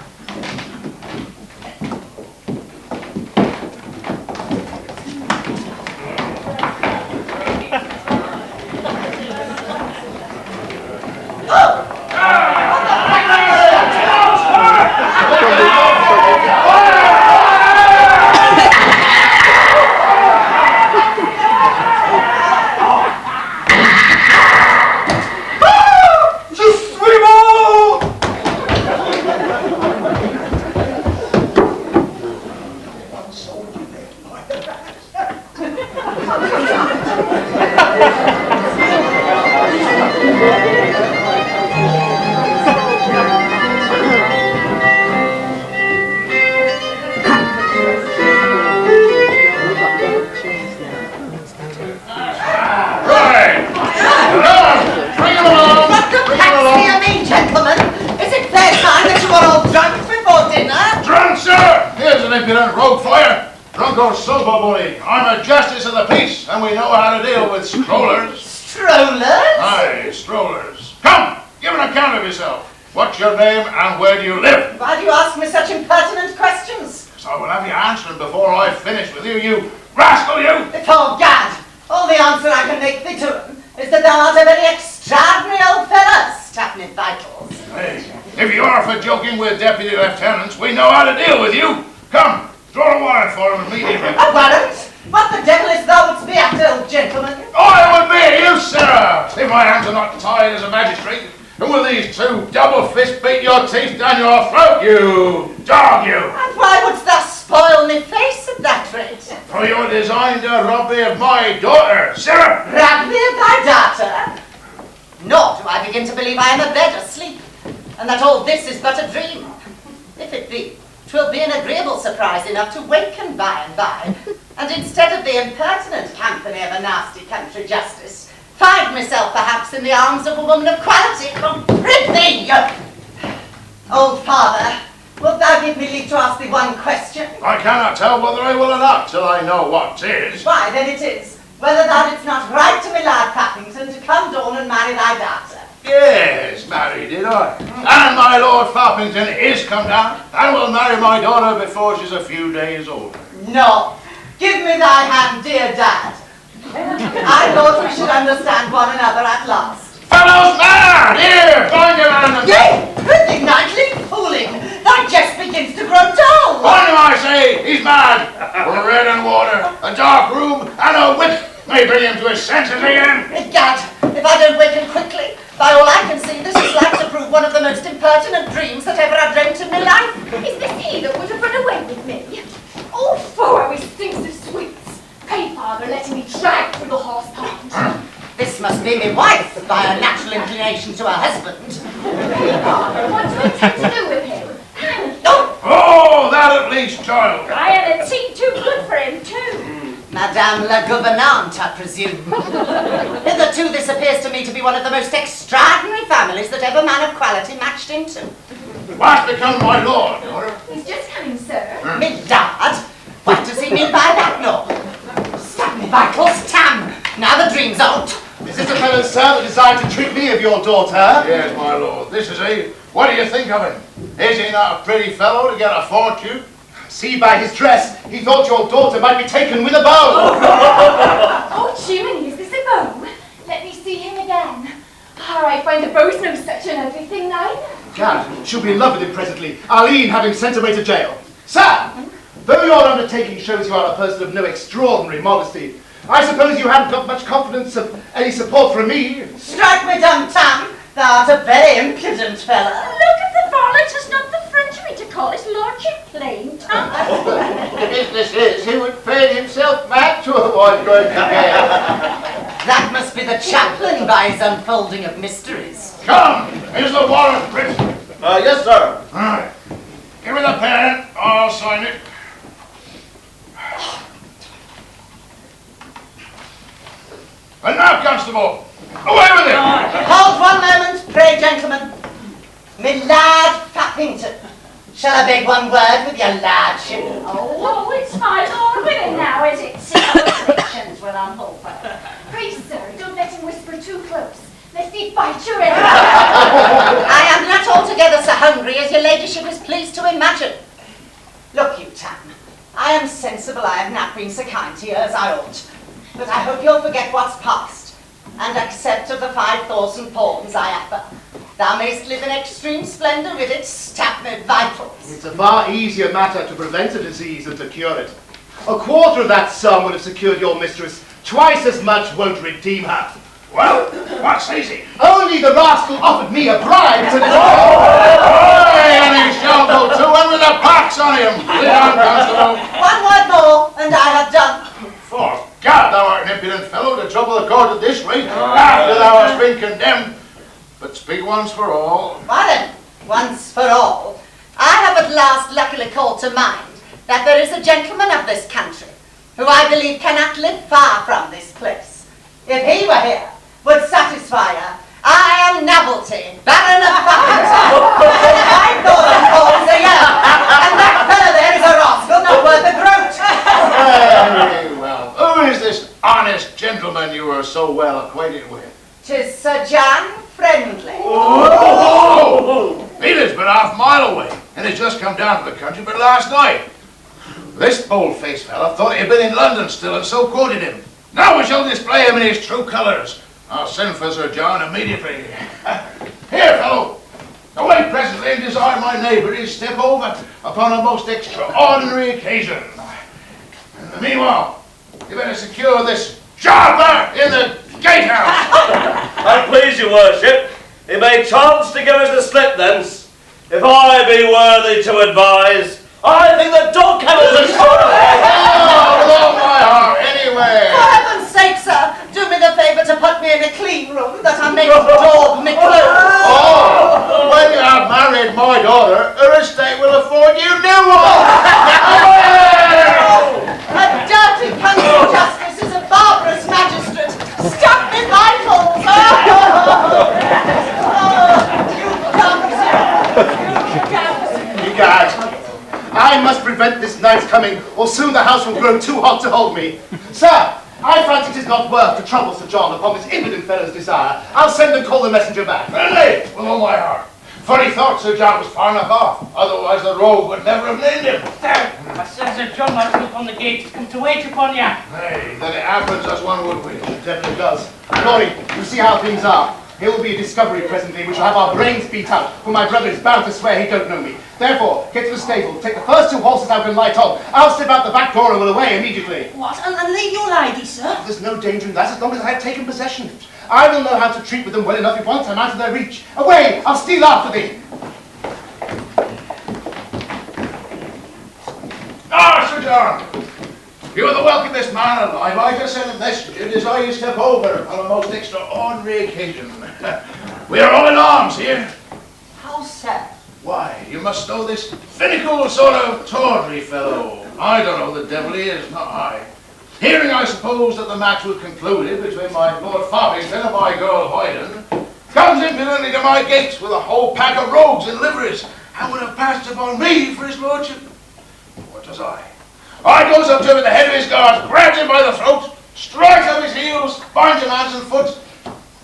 I'm a justice of the peace, and we know how to deal with strollers. Strollers? Aye, strollers. Come, give an account of yourself. What's your name and where do you live? Why do you ask me such impertinent questions? So I will have you answer them before I finish with you, you rascal, you! Before Gad, all the answer I can make thee to him is that thou art a very extraordinary old fellow, Stapney Vitals. Hey, if you are for joking with deputy lieutenants, we know how to deal with you. Come, draw a warrant for him immediately. A warrant? What the devil is thou wouldst be after, old gentleman? I would be you, sir, if my hands are not tied as a magistrate. And will these two double fists beat your teeth down your throat, you dog, you? And why wouldst thou spoil me face at that rate? For your design to rob me of my daughter, sir. Rob me of thy daughter? Nor do I begin to believe I am abed asleep, and that all this is but a dream. If it be, 'twill be an agreeable surprise enough to waken by and by, and instead of the impertinent company of a nasty country justice, find myself perhaps in the arms of a woman of quality. Prithee! Old father, wilt thou give me leave to ask thee one question? I cannot tell whether I will or not till I know what 'tis. Why, then it is, whether thou didst not write to me, Lord Pappington, to come down and marry thy daughter. Yes, marry did I. And my Lord Foppington is come down, and will marry my daughter before she's a few days older. No, give me thy hand, dear dad. I thought we should understand one another at last. Fellows, man! Here, find your man! Yea, pretty nightly fooling! Thy jest begins to grow dull! Find him, I say! He's mad! Bread and water, a dark room, and a whip may bring him to his senses again! Egad, if I don't waken quickly, by all I can see, this is like to prove one of the most impertinent dreams that ever I dreamt in my life. Is this he that would have run away with me? Oh, fool, how he stinks of sweets. Pray, father, letting me drag through the horse pond. This must be my wife, by her natural inclination to her husband. Pray, father, what do you intend to do with him? Oh, that at least, child! I had a tea too good for him, too. Madame la Gouvernante, I presume. Hitherto, this appears to me to be one of the most extraordinary families that ever man of quality matched into. What's become my lord, daughter? He's just coming, sir. Me dad? What does he mean by that, no? Stab me vitals, Tam! Now the dream's out. Is this the fellow, sir, that desired to treat me of your daughter? Yes, my lord, this is he. What do you think of him? Is he not a pretty fellow to get a fortune? See by his dress, he thought your daughter might be taken with a bow. Oh, Jiminy, is this a bow? Let me see him again. Oh, I find the bow's no such an ugly thing neither. Gad, she'll be in love with him presently, Arlene having sent away to jail. Sir, Though your undertaking shows you are a person of no extraordinary modesty, I suppose you haven't got much confidence of any support from me. Strike me dumb, Tam. Thou art a very impudent fella. Look at the varlet has not the Frenchery to call his lordship plain tongue. The business is he would feign himself mad to avoid going to jail. That must be the chaplain by his unfolding of mysteries. Come, here's the warrant, Prince. Yes, sir. All right. Give me the pen. I'll sign it. And now, Constable, away with it! Hold 1 moment, pray, gentlemen. Me lad Fappington. Shall I beg 1 word with your lordship? Oh, it's my lord with him now, is it? See how afflictions will unfold. Please, sir, don't let him whisper too close, lest he bite your ear. I am not altogether so hungry as your ladyship is pleased to imagine. Look, you Tam, I am sensible I have not been so kind to you as I ought, but I hope you'll forget what's past, and accept of the 5,000 pounds I offer. Thou mayst live in extreme splendour with its stammered vitals. It's a far easier matter to prevent a disease than to cure it. A quarter of that sum would have secured your mistress. Twice as much won't redeem her. Well, what says he? Only the rascal offered me a bribe to Aye, and he shall go too, and with a pox on him. Lead on, Constable. 1 word more, and I have done. For God, thou art an impudent fellow to trouble the court at this rate, after thou hast been condemned. But speak once for all. Why then, once for all, I have at last luckily called to mind that there is a gentleman of this country who I believe cannot live far from this place. If he were here, would satisfy her. I am Novelty, Baron of Fappington. 5,000 pounds a year, and that fellow there is a rascal not worth a groat. Very well. Who is this honest gentleman you are so well acquainted with? 'Tis Sir John Friendly. Oh! He lives but half a mile away, and has just come down to the country but last night. This bold-faced fella thought he had been in London still, and so quoted him. Now we shall display him in his true colours. I'll send for Sir John immediately. Here, fellow. Away presently and desire my neighbour to step over upon a most extraordinary occasion. In the meanwhile, you better secure this jobber in the gatehouse. I please your worship, he may chance to give us the slip thence. If I be worthy to advise, I think the dog kennels are sorry. Oh, with all my heart, anyway. For heaven's sake, sir, do me the favour to put me in a clean room that I may daub me clothes. Oh, when you have married my daughter, her estate will afford you new one. A dirty country justice is a barbarous magistrate. Stop me vitals! You guys, I must prevent this night's coming, or soon the house will grow too hot to hold me. Sir, I fancy 'tis not worth to trouble Sir John upon this impudent fellow's desire. I'll send and call the messenger back. Really? With all my heart. For he thought Sir John was far enough off, otherwise the rogue would never have named him. I said Sir John might look on the gate to come to wait upon you. Hey, then it happens as one would wish. It definitely does. Corey, you see how things are. Here will be a discovery presently which will have our brains beat out, for my brother is bound to swear he don't know me. Therefore, get to the stable, take the first 2 horses I can light on. I'll slip out the back door and will away immediately. What? And leave your lady, sir? There's no danger in that as long as I have taken possession. I will know how to treat with them well enough if once I'm out of their reach. Away! I'll steal after thee. Ah, Sir John! You are the welcomest man alive. I just sent a message to desire you step over on a most extraordinary occasion. We are all in arms here. How sad. Why, you must know this finical sort of tawdry fellow. I don't know the devil he is, not I. Hearing, I suppose, that the match was concluded between my Lord Foppington and my girl Hoyden, comes impudently to my gates with a whole pack of rogues in liveries, and would have passed upon me for his lordship. What does I? I goes up to him at the head of his guards, grabs him by the throat, strikes up his heels, binds him hands and foot,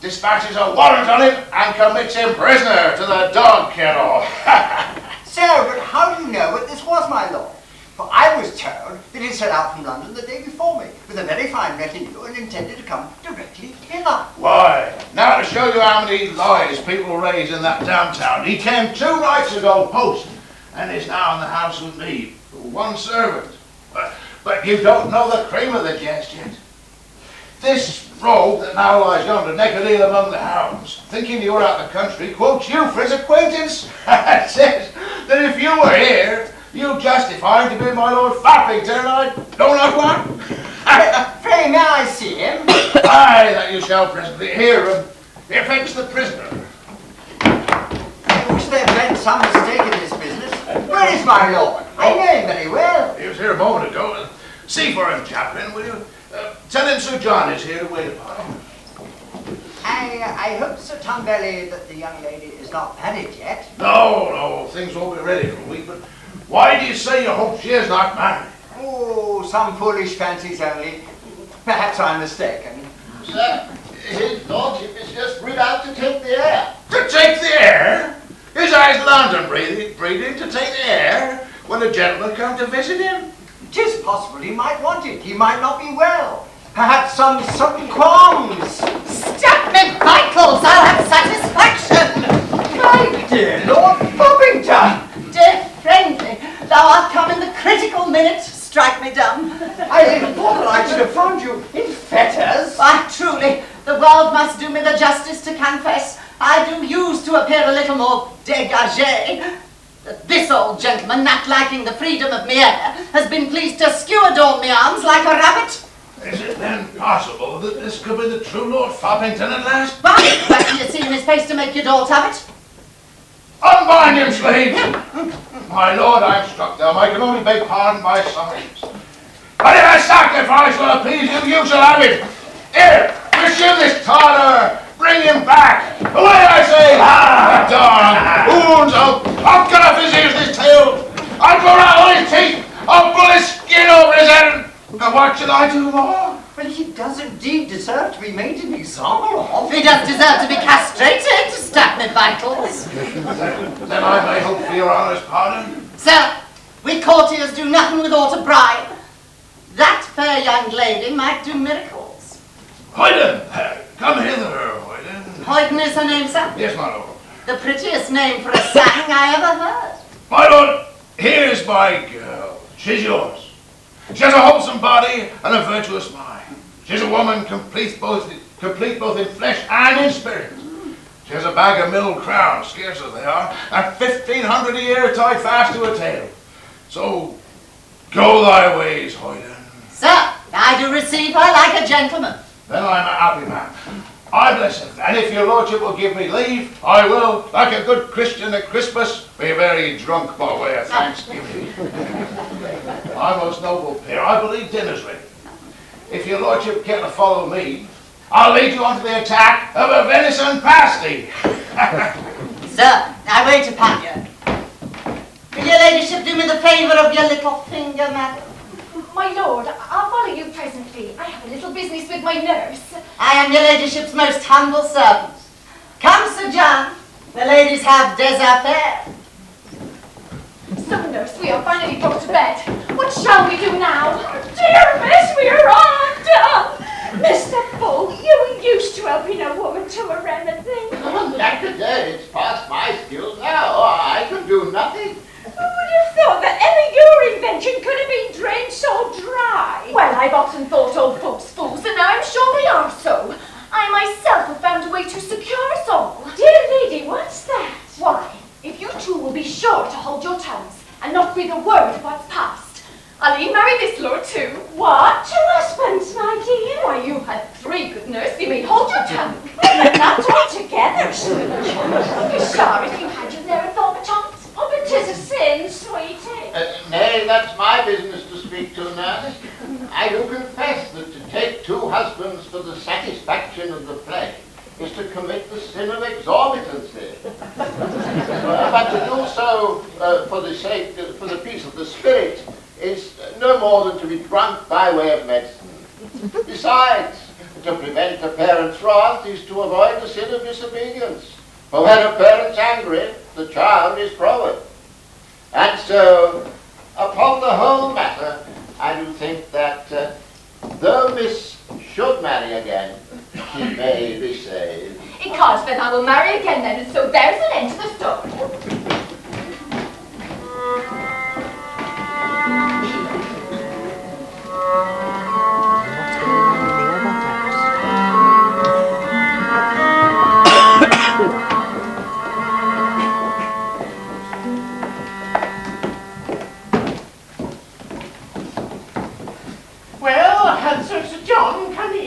dispatches a warrant on him, and commits him prisoner to the dog kennel. Sir, but how do you know that this was my lord? For I was told that he set out from London the day before me, with a very fine retinue, and intended to come directly hither. Why, now to show you how many lies people raise in that downtown, he came 2 nights ago post, and is now in the house with me, for 1 servant. But you don't know the cream of the jest yet. This rogue that now lies yonder, neck-a-deal among the hounds, thinking you're out the country, quotes you for his acquaintance, and says that if you were here, you justify him to be my Lord Fappington, and I don't know what. Pray, may I see him? Aye, that you shall presently. Here, fetch the prisoner. I wish there had been some mistake in this business. Where is my lord? I know him very well. He was here a moment ago. See for him, chaplain, will you? Tell him Sir John is here to wait upon him. I hope, Sir Tunbelly, that the young lady is not married yet. No, things won't be ready for a week, but why do you say you hope she is not married? Oh, some foolish fancies only. Perhaps I'm mistaken. Sir, his lordship is just rid out to take the air. To take the air? His eyes London breathing to take the air when a gentleman come to visit him? 'Tis possible he might want it. He might not be well. Perhaps some sudden qualms. Stop me vitals, I'll have satisfaction. My dear Lord Foppington! Dear friendly, thou art come in the critical minute. Strike me dumb. I little thought that I should have found you in fetters. Why, truly, the world must do me the justice to confess I do use to appear a little more dégagé. This old gentleman, not liking the freedom of me air, has been pleased to skewer-dawn me arms like a rabbit. Is it then possible that this could be the true Lord Foppington at last? Why, what do you see in his face to make you dolt of it? Unbind him, slave! My lord, I'm struck dumb. I can only beg pardon by signs. But if a sacrifice will appease you, you shall have it. Here, pursue this tartar. Bring him back. Away, I say! Dog! Wounds! I'll cut off his ears, this tail. I'll go out all his teeth. I'll pull his skin over his head. And what shall I do more? Well, he does indeed deserve to be made an example of. He does deserve to be castrated, stop me vitals. Then I may hope for your honour's pardon. Sir, we courtiers do nothing without a bribe. That fair young lady might do miracles. Hoyden! Come hither, Hoyden. Hoyden is her name, sir? Yes, my lord. The prettiest name for a sang I ever heard. My lord, here's my girl. She's yours. She has a wholesome body and a virtuous mind. She's a woman complete both in flesh and in spirit. She has a bag of middle crowns, scarce as they are, and 1,500 a year tied fast to her tail. So, go thy ways, Hoyden. Sir, I do receive her like a gentleman. Then I'm a happy man. I bless him, and if your lordship will give me leave, I will, like a good Christian at Christmas, be very drunk by way of thanksgiving. My most noble peer, I believe dinner's ready. If your lordship care to follow me, I'll lead you on to the attack of a venison pasty. Sir, I wait upon you. Will your ladyship do me the favour of your little finger, madam? My lord, I'll follow you presently. I have a little business with my nurse. I am your ladyship's most humble servant. Come, Sir John. The ladies have des affaires. So, nurse, we are finally brought to bed. What shall we do now? Dear miss, we are all done. Mr. Bull, you were used to helping a woman to a remedy. Not today. It's past my skill now. I can do nothing. Who would have thought that ever your invention could have been drained so dry? Well, I've often thought old folks fools, and now I'm sure they are so. I myself have found a way to secure us all. Dear lady, what's that? Why, if you two will be sure to hold your tongues and not breathe a word of what's past, I'll e'en marry this lord too. What? 2 husbands, my dear? Why, you had 3, good nurse. You may hold your tongue. Not altogether, sweetheart. You're sorry if you had your there and thought chance. Oh, but 'tis a sin, sweetie. Nay, that's my business to speak to, nurse. I do confess that to take 2 husbands for the satisfaction of the flesh is to commit the sin of exorbitancy. But to do so for the peace of the spirit is no more than to be drunk by way of medicine. Besides, to prevent a parent's wrath is to avoid the sin of disobedience. For when a parent's angry, the child is froward. And so, upon the whole matter, I do think that though Miss should marry again, she may be saved. Because then I will marry again then, and so there's an end to the story.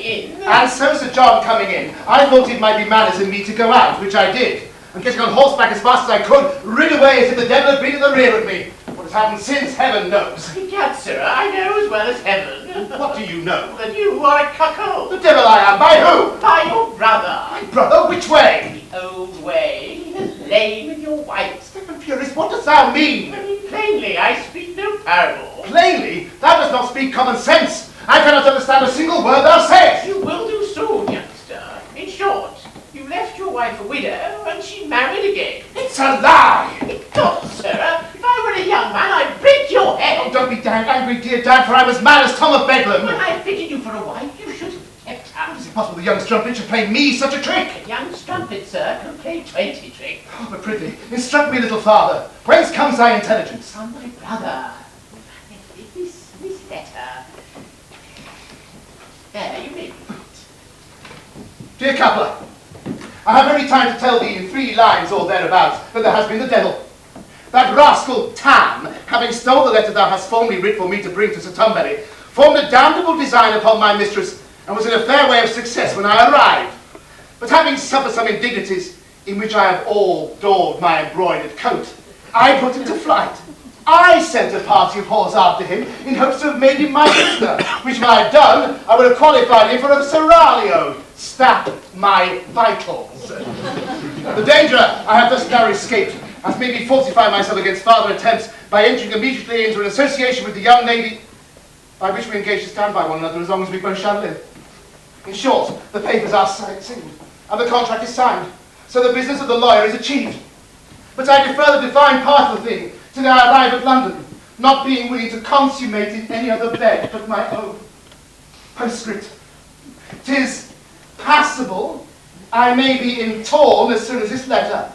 in. And so, Sir John coming in, I thought it might be manners in me to go out, which I did. And getting on horseback as fast as I could, rid away as if the devil had been in the rear of me. What has happened since, heaven knows. Egad, sir, I know as well as heaven. What do you know? That you are a cuckold. The devil I am. By who? By your brother. My brother? Which way? The old way. He has lain with your wife. Stephen Purist, what dost thou mean? Very plainly, I speak no parable. Plainly? Thou dost not speak common sense. I cannot understand a single word thou sayest. You will do soon, youngster. In short, you left your wife a widow, and she married again. It's a lie! It does, sir. If I were a young man, I'd break your head. Oh, don't be damned angry, dear Dad, for I'm as mad as Tom of Bedlam. When I fitted you for a wife, you should have kept out. Is it possible the young strumpet should play me such a trick? A young strumpet, sir, can play 20 tricks. Oh, but prithee, instruct me, little father. Whence comes thy intelligence? From my brother. This letter. There, you may read it. Dear Coupler, I have only time to tell thee in 3 lines or thereabouts that there has been the devil. That rascal Tam, having stole the letter thou hast formerly writ for me to bring to Sir Tumberry, formed a damnable design upon my mistress, and was in a fair way of success when I arrived. But having suffered some indignities, in which I have all daubed my embroidered coat, I put him to flight. I sent a party of whores after him, in hopes to have made him my prisoner, which if I had done, I would have qualified him for a seraglio, stab my vitals. The danger I have thus now escaped has made me fortify myself against farther attempts by entering immediately into an association with the young lady, by which we engage to stand by one another as long as we both shall live. In short, the papers are sealed, and the contract is signed, so the business of the lawyer is achieved. But I defer the defined part of the thing till I arrive at London, not being willing to consummate in any other bed but my own. Postscript. 'Tis passable I may be in torn as soon as this letter.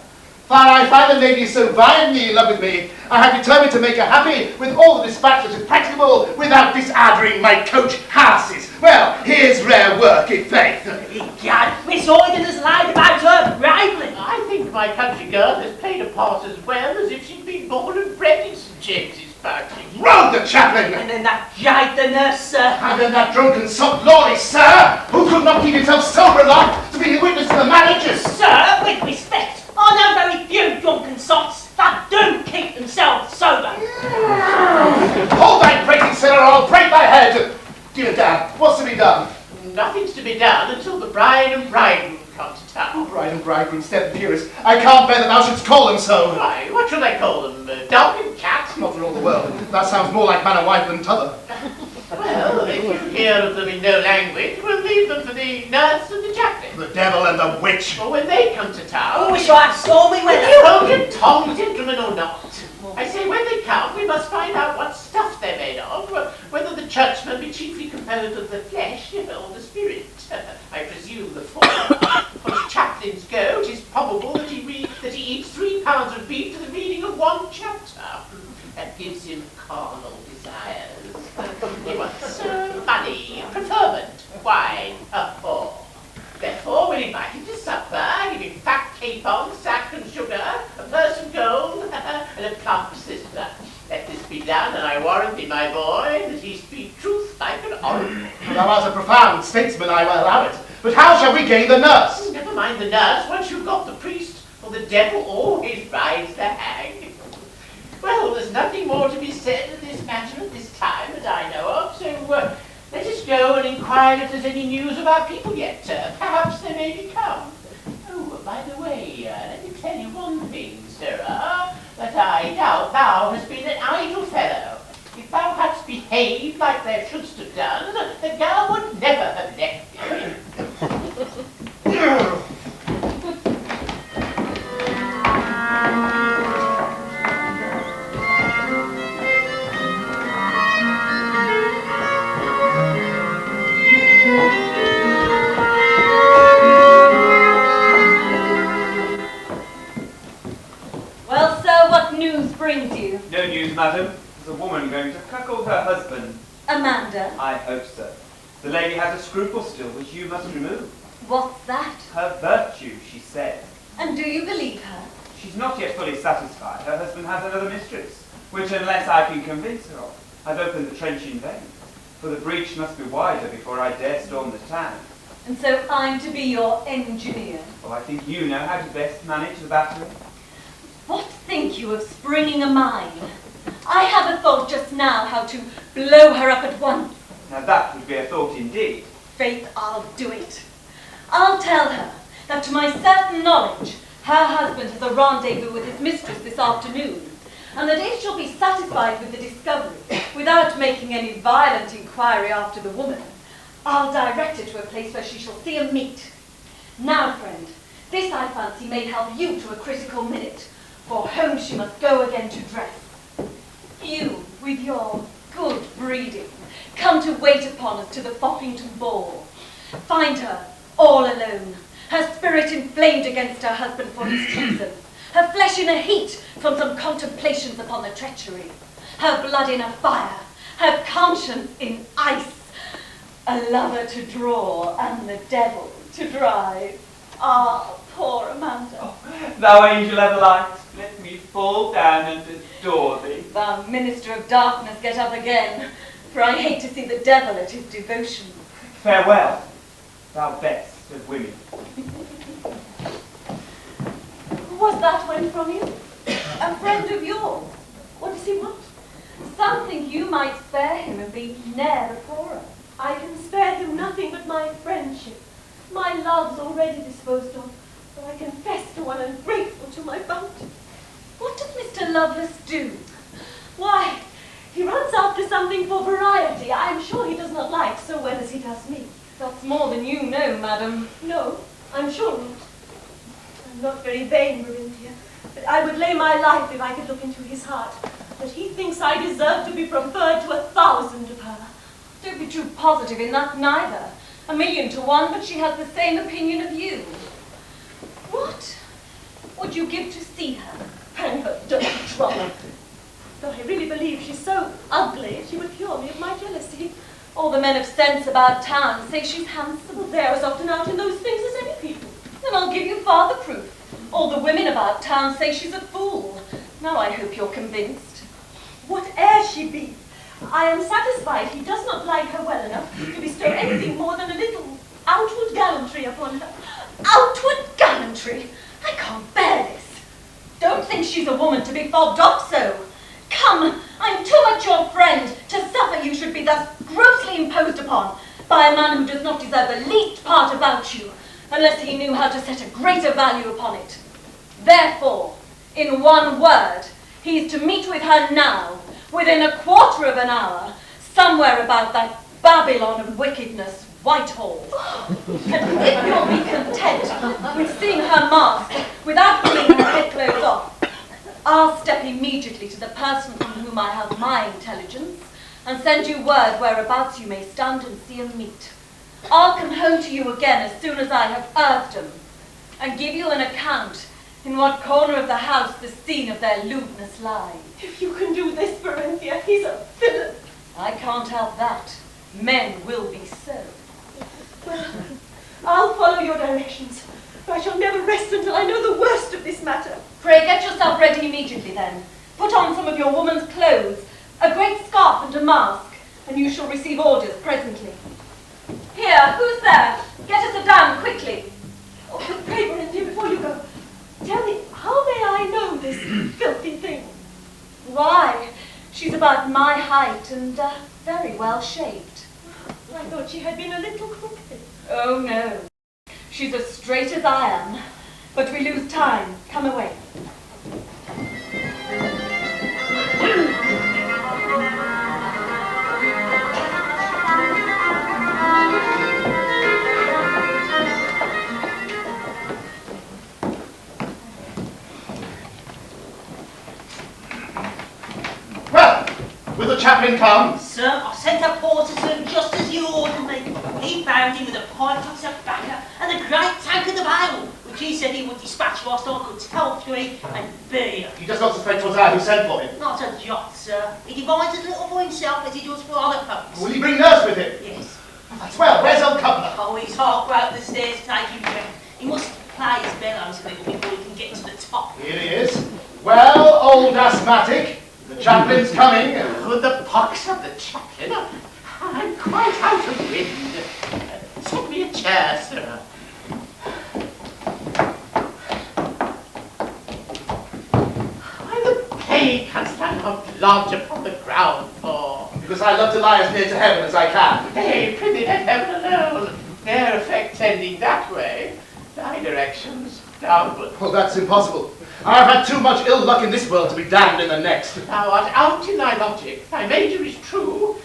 For I find the lady is so violently in love with me, I have determined to make her happy with all the dispatch that is practicable without disordering my coach houses. Well, here's rare work, in faith. Egad, Miss Oyden has lied about her bridling. I think my country girl has played a part as well as if she'd been born and bred in St. James's Party. Rogue the chaplain! And then that jade the nurse, sir. And then that drunken sot Lawley, sir, who could not keep himself sober enough to be the witness to the marriages. Sir, with respect, I know very few drunken sots that do keep themselves sober. Hold thy prating, sir, or I'll break thy head. Dear Dad, what's to be done? Nothing's to be done until the bride and bridegroom come to town. Bride and bridegroom, Stephen Purist, I can't bear that thou shouldst call them so. Why, what should I call them? Dog and cat? Not for all the world. That sounds more like man and wife than t'other. Well, if you hear of them in no language, we'll leave them for the nurse and the chaplain. The devil and the witch. Or when they come to town... Oh, we shall have stormy weather. You hold your tongue, gentlemen, or not. I say, when they come, we must find out what stuff they're made of, whether the churchman be chiefly composed of the flesh or the spirit. I presume the former. For as chaplains go, it is probable that he eats 3 pounds of beef to the reading of 1 chapter. That gives him carnal desires. He wants money, preferment, wine, or. Therefore, we'll invite him to supper, give him fat capon, sack and sugar, a purse of gold, and a plump sister. Let this be done, and I warrant thee, my boy, that he speak truth like an oracle. Thou art a profound statesman, I will allow it. But how shall we gain the nurse? Never mind the nurse, once you've got the priest, for the devil always rides the hag. Well, there's nothing more to be said of this matter at this time that I know of, so let us go and inquire if there's any news of our people yet. Perhaps they may be come. Oh, by the way, let me tell you one thing, sirrah, that I doubt thou hast been an idle fellow. If thou hadst behaved like thou shouldst have done, the girl would never have left thee. Well, sir, what news brings you? No news, madam. There's a woman going to cuckold her husband. Amanda. I hope so. The lady has a scruple still, which you must remove. What's that? Her virtue, she said. And do you believe her? She's not yet fully satisfied. Her husband has another mistress, which unless I can convince her of, I've opened the trench in vain. For the breach must be wider before I dare storm the town. And so I'm to be your engineer. Well, I think you know how to best manage the battery. What think you of springing a mine? I had a thought just now how to blow her up at once. Now that would be a thought indeed. Faith, I'll do it. I'll tell her that to my certain knowledge, her husband has a rendezvous with his mistress this afternoon, and that if she'll be satisfied with the discovery, without making any violent inquiry after the woman, I'll direct her to a place where she shall see and meet. Now, friend, this I fancy may help you to a critical minute, for home she must go again to dress. You, with your good breeding, come to wait upon us to the Foppington ball. Find her all alone, her spirit inflamed against her husband for his treason, her flesh in a heat from some contemplations upon the treachery, her blood in a fire, her conscience in ice, a lover to draw and the devil to drive. Ah, poor Amanda. Oh, thou angel everlight, let me fall down and adore thee. Thou minister of darkness, get up again, for I hate to see the devil at his devotion. Farewell, thou best of women. Was that one from you? A friend of yours? What does he want? Some think you might spare him and be ne'er the poorer. I can spare him nothing but my friendship. My love's already disposed of, but I confess to one ungrateful to my bounty. What does Mr. Lovelace do? Why, he runs after something for variety. I am sure he does not like so well as he does me. That's more than you know, madam. No, I'm sure not. I'm not very vain, Marinthia, but I would lay my life if I could look into his heart. But he thinks I deserve to be preferred to 1,000 of her. Don't be too positive in that neither. 1,000,000 to 1, but she has the same opinion of you. What would you give to see her? Hang her dirty trouble. Though I really believe she's so ugly, she would cure me of my jealousy. All the men of sense about town say she's handsome. Well, they're as often out in those things as any people. Then I'll give you farther proof. All the women about town say she's a fool. Now I hope you're convinced. Whate'er she be, I am satisfied he does not like her well enough to bestow anything more than a little outward gallantry upon her. Outward gallantry? I can't bear this. Don't think she's a woman to be fobbed off so. Come, I'm too much your friend to suffer you should be thus grossly imposed upon by a man who does not deserve the least part about you, unless he knew how to set a greater value upon it. Therefore, in one word, he is to meet with her now, within a quarter of an hour, somewhere about that Babylon of wickedness, Whitehall. And if you'll be content with seeing her masked, without pulling her headclothes off, I'll step immediately to the person from whom I have my intelligence, and send you word whereabouts you may stand and see and meet. I'll come home to you again as soon as I have earthed them, and give you an account in what corner of the house the scene of their lewdness lies. If you can do this, Marinthia, he's a villain. I can't help that. Men will be so. Well, I'll follow your directions, but I shall never rest until I know the worst of this matter. Pray get yourself ready immediately then. Put on some of your woman's clothes, a great scarf and a mask, and you shall receive orders presently. Here, who's there? Get us a down quickly. Oh, pray, Marinthia, before you go, tell me, how may I know this filthy thing? Why, she's about my height and very well shaped. I thought she had been a little crooked. Oh no, she's as straight as I am. But we lose time. Come away. Well, will the chaplain come? Sir, I sent a porter to him just as you ordered me. He found him with a pipe of tobacco and a great tankard of ale, which he said he would dispatch whilst I could tell 3 and beer. He does not suspect 'twas I who sent for him. Not a jot, sir. He divides as little for himself as he does for other folks. Will he bring nurse with him? Yes. That's well. Where's old Cumber? Oh, he's halfway up the stairs taking breath. He must play his bellows a little before he can get to the top. Here he is. Well, old asthmatic, the chaplain's coming. With the pox of the chaplain. I'm quite out of wind. Set me a chair, sir. Why the plague canst thou not lodge upon the ground for? Because I love to lie as near to heaven as I can. Hey, prithee, let heaven alone. Their effect tending that way. Thy directions downward. Oh, that's impossible. I have had too much ill luck in this world to be damned in the next. Thou art out in thy logic. Thy major is true,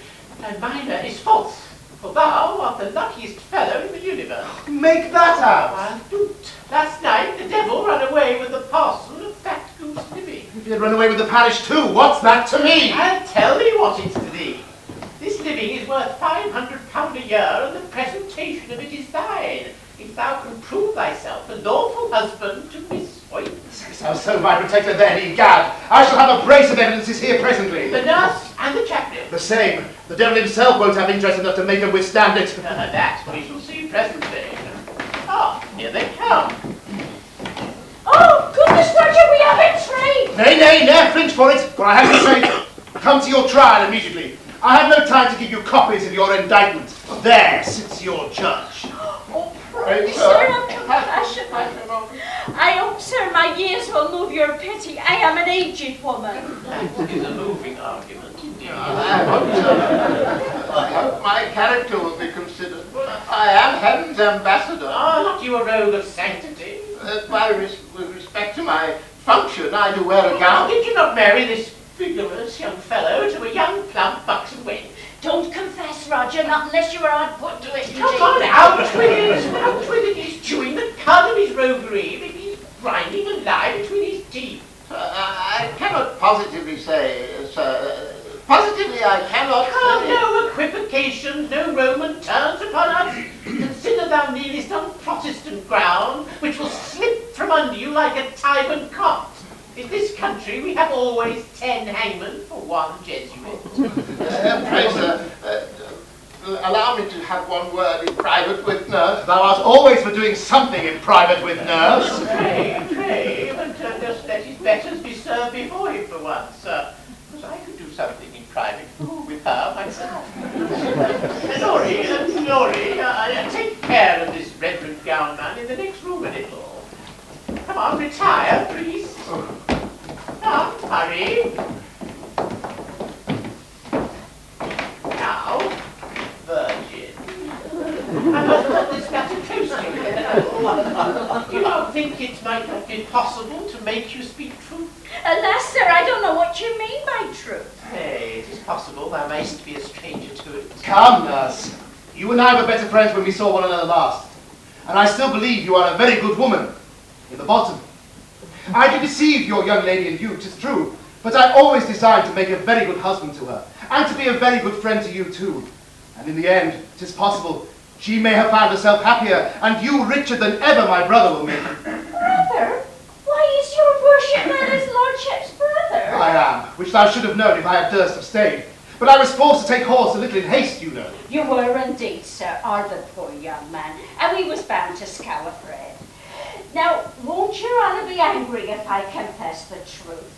thy minor is false. For thou art the luckiest fellow in the universe. Make that out. I'll do't. Last night the devil ran away with the parson of Fat Goose Living. If you had run away with the parish too, what's that to me? I'll tell thee what it's to thee. This living is worth £500 a year, and the presentation of it is thine, if thou can prove thyself a lawful husband to Miss White. So my protector then, egad. I shall have a brace of evidences here presently. The nurse and the chaplain. The same. The devil himself won't have interest enough to make them withstand it. That we shall see presently. Ah, here they come. Oh, goodness, Roger, we are betrayed! Nay, ne'er flinch for it, for I have to say, come to your trial immediately. I have no time to give you copies of your indictment. There sits your judge. Oh, pray, sir, have compassion. I hope, sir, my years will move your pity. I am an aged woman. That is a moving argument, indeed. I hope my character will be considered. I am heaven's ambassador. Ah, not you a rogue of sanctity. With respect to my function, I do wear a gown. Did you not marry this vigorous young fellow to a young, plump, buxom wench? Don't confess, Roger, not unless you are hard put to it. Come on, out with it! Out with it! He's chewing the cud of his roguery. Maybe he's grinding a lie between his teeth. I cannot positively say, sir. Positively, I cannot Come, say. no equivocations, no Roman terms upon us. Consider thou kneelest on Protestant ground, which will slip from under you like a Tyburn cot. In this country, we have always 10 hangmen for one Jesuit. Pray, sir, allow me to have one word in private with nurse. Thou art always for doing something in private with nurse. Pray, but just let his betters be served before him for once, because I could do something in private with her myself. Laurie, take care of this reverend gown man in the next room a little. Come on, retire, please. Come, hurry. Now, virgin. I must put this matter close to you. You don't think it might have been possible to make you speak truth? Alas, sir, I don't know what you mean by truth. Nay, it is possible thou mayst be a stranger to it. Come, nurse. You and I were better friends when we saw one another last. And I still believe you are a very good woman. In the bottom. I did deceive your young lady in youth, 'tis true, but I always designed to make a very good husband to her, and to be a very good friend to you too. And in the end, 'tis possible, she may have found herself happier, and you richer than ever my brother will make you. Brother? Why is your worship then his lordship's brother? I am, which thou should have known if I had durst have stayed. But I was forced to take horse a little in haste, you know. You were indeed, sir, or the poor young man, and we was bound to scour bread. Now, won't your honour be angry if I confess the truth?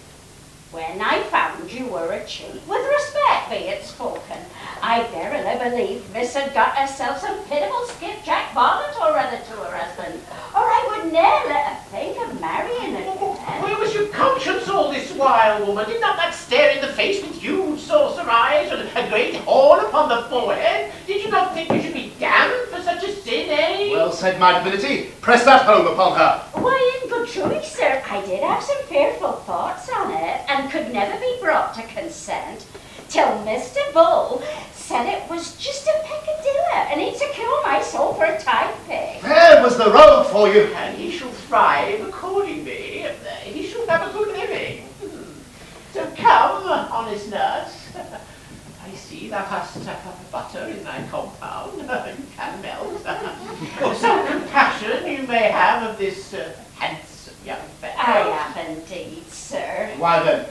When I found you were a cheat, with respect be it spoken, I verily believe Miss had got herself some pitiful skipjack varlet or other to her husband, or I would ne'er let her think of marrying again. Where was your conscience all this while, woman? Did not that stare in the face with huge saucer eyes and a great horn upon the forehead? Did you not think you should be damned for such a sin, eh? Well said, my divinity. Press that home upon her. Why, in good truth, sir, I did have some fearful thoughts on it, and could never be brought to consent, till Mr. Bull said it was just a peccadillo, and he'd secure my soul for a tide pig. There was the road for you. And he shall thrive accordingly. He shall have a good living. So come, honest nurse. I see thou hast butter in thy compound. You can melt. Some compassion you may have of this handsome young fellow. I have indeed, sir. Why then,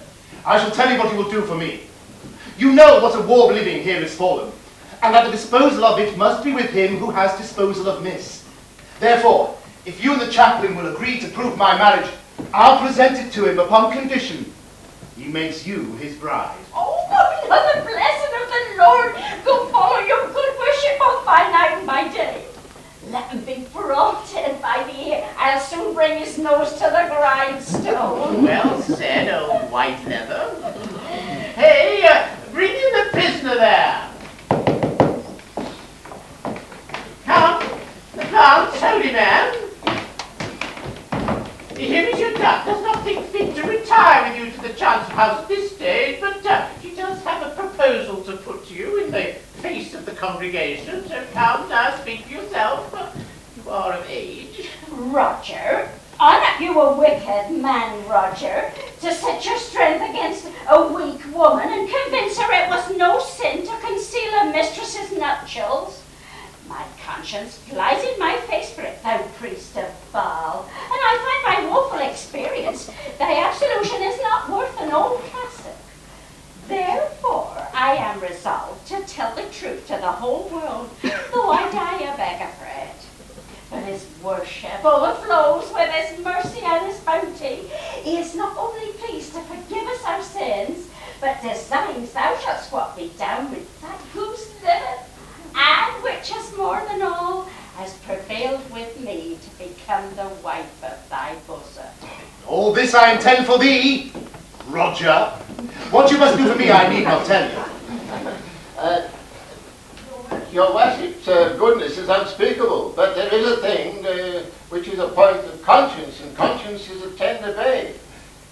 I shall tell you what you will do for me. You know what a warm living here is fallen, and that the disposal of it must be with him who has disposal of Miss. Therefore, if you and the chaplain will agree to prove my marriage, I'll present it to him upon condition he makes you his bride. Oh, but the blessing of the Lord go follow your good by night and by day. Let him be brought in by the ear. I'll soon bring his nose to the grindstone. Well said, old white leather. Hey, bring in the prisoner there. Come, holy man. Here is your duck. Does not think fit to retire with you to the chancel house at this stage, but she does have a proposal to put to you in the face of the congregation. So come now, speak for yourself. You are of age. Roger, aren't you a wicked man, Roger, to set your strength against a weak woman and convince her it was no sin to conceal a mistress's nuptials? My conscience flies in my face for it, thou priest of Baal, and I find by woeful experience thy absolution is not worth an old cassock. Therefore, I am resolved to tell the truth to the whole world, though I die a beggar for it. But his worship overflows with his mercy and his bounty. He is not only pleased to forgive us our sins, but designs thou shalt squat me down with that whose liveth, and which is more than all, has prevailed with me to become the wife of thy bosom. All this I intend for thee, Roger. What you must do for me, I need not tell you. Your worship's goodness is unspeakable, but there is a thing which is a point of conscience, and conscience is a tender babe.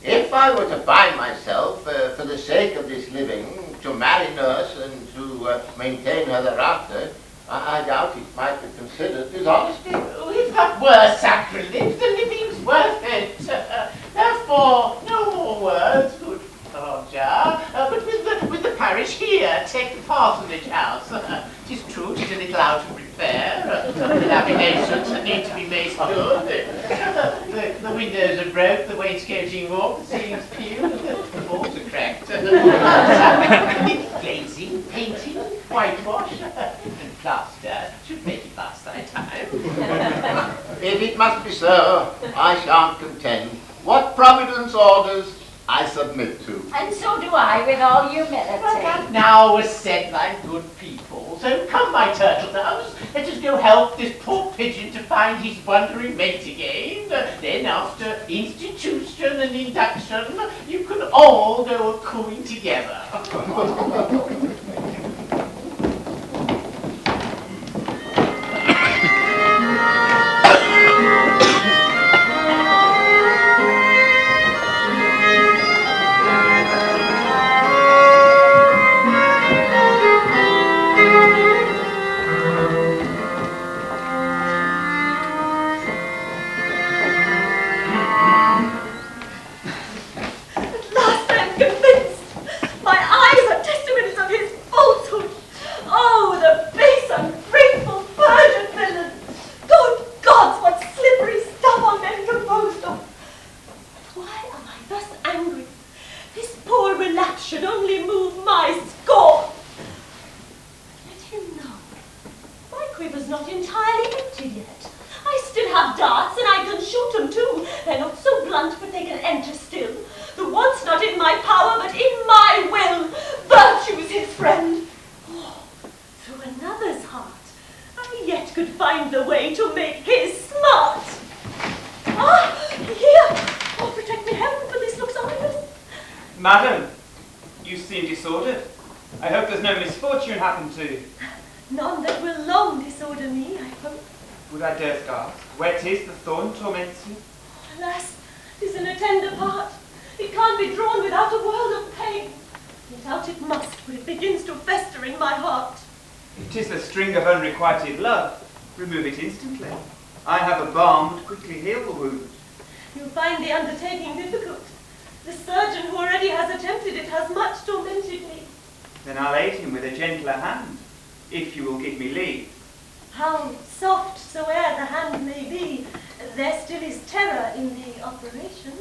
If I were to bind myself for the sake of this living, to marry nurse and to maintain her thereafter, I doubt it might be considered dishonesty. Oh, if that were sacrilege, the living's worth it. Therefore, no more words, good Roger, but with the parish here, take the parsonage house. 'Tis true, 'tis a little out of repair. Laminations that need to be made good. The windows are broke, the wainscoting warped, the ceiling's peeled, the walls are cracked. Glazing, painting, whitewash, and plaster should make it last thy time. If it must be so, I shan't contend. What Providence orders, I submit to. And so do I, with all humility. But that now was said by good people. So come, my turtle doves, let us go help this poor pigeon to find his wandering mate again. Then after institution and induction, you can all go a-cooing together. Madam, you seem disordered. I hope there's no misfortune happened to you. None that will long disorder me, I hope. Would I durst ask, where 'tis the thorn torments you? Alas, 'tis in a tender part. It can't be drawn without a world of pain. Yet out it must, when it begins to fester in my heart. It is the string of unrequited love. Remove it instantly. I have a balm to quickly heal the wound. You find the undertaking difficult. The surgeon who already has attempted it has much tormented me. Then I'll aid him with a gentler hand, if you will give me leave. How soft soe'er the hand may be, there still is terror in the operation.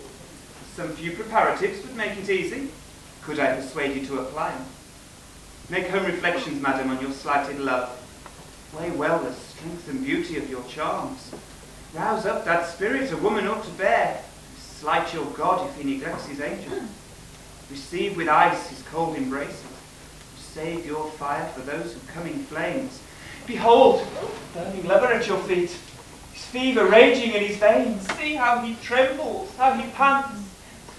Some few preparatives would make it easy, could I persuade you to apply them. Make home reflections, madam, on your slighted love. Weigh well the strength and beauty of your charms. Rouse up that spirit a woman ought to bear. Slight your God if he neglects his angel. Receive with ice his cold embraces. Save your fire for those who come in flames. Behold, burning lover at your feet, his fever raging in his veins. See how he trembles, how he pants,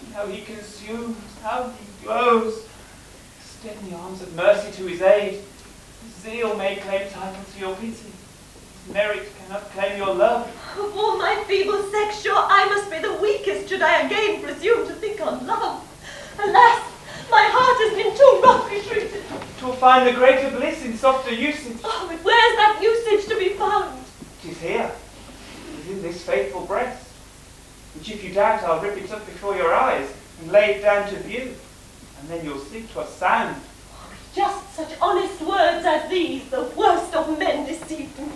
see how he consumes, how he glows. Extend the arms of mercy to his aid. His zeal may claim title to your pity. His merit cannot claim your love. Of all my feeble sex, sure I must be the weakest should I again presume to think on love. Alas, my heart has been too roughly treated. 'Twill find the greater bliss in softer usage. Oh, but where's that usage to be found? 'Tis here, within this faithful breast, which if you doubt I'll rip it up before your eyes and lay it down to view, and then you'll see 'twas sound. Just such honest words as these, the worst of men deceived me.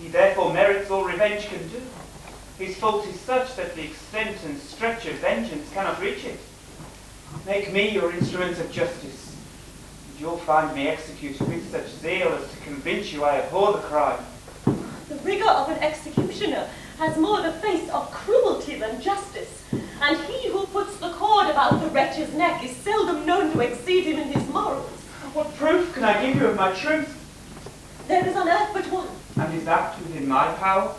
He therefore merits all revenge can do. His fault is such that the extent and stretch of vengeance cannot reach it. Make me your instrument of justice, and you'll find me execute with such zeal as to convince you I abhor the crime. The rigour of an executioner has more the face of cruelty than justice, and he who puts the cord about the wretch's neck is seldom known to exceed him in his morals. What proof can I give you of my truth? There is on earth but one. And is that within my power?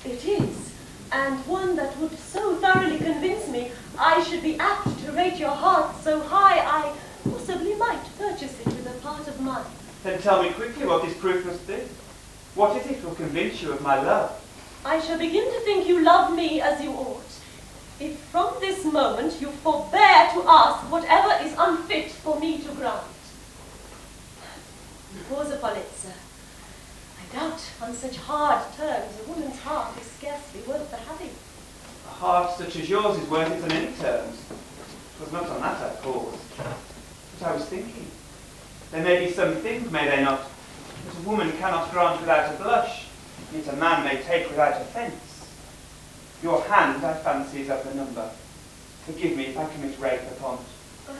It is, and one that would so thoroughly convince me I should be apt to rate your heart so high I possibly might purchase it with a part of mine. Then tell me quickly what this proof must be. What is it will convince you of my love? I shall begin to think you love me as you ought, if from this moment you forbear to ask whatever is unfit for me to grant. Pause upon it, sir. I doubt on such hard terms a woman's heart is scarcely worth the having. A heart such as yours is worth it on any terms. 'Twas not on that I paused. But I was thinking, there may be some things, may there not, that a woman cannot grant without a blush, yet a man may take without offence. Your hand, I fancy, is of the number. Forgive me if I commit rape upon it,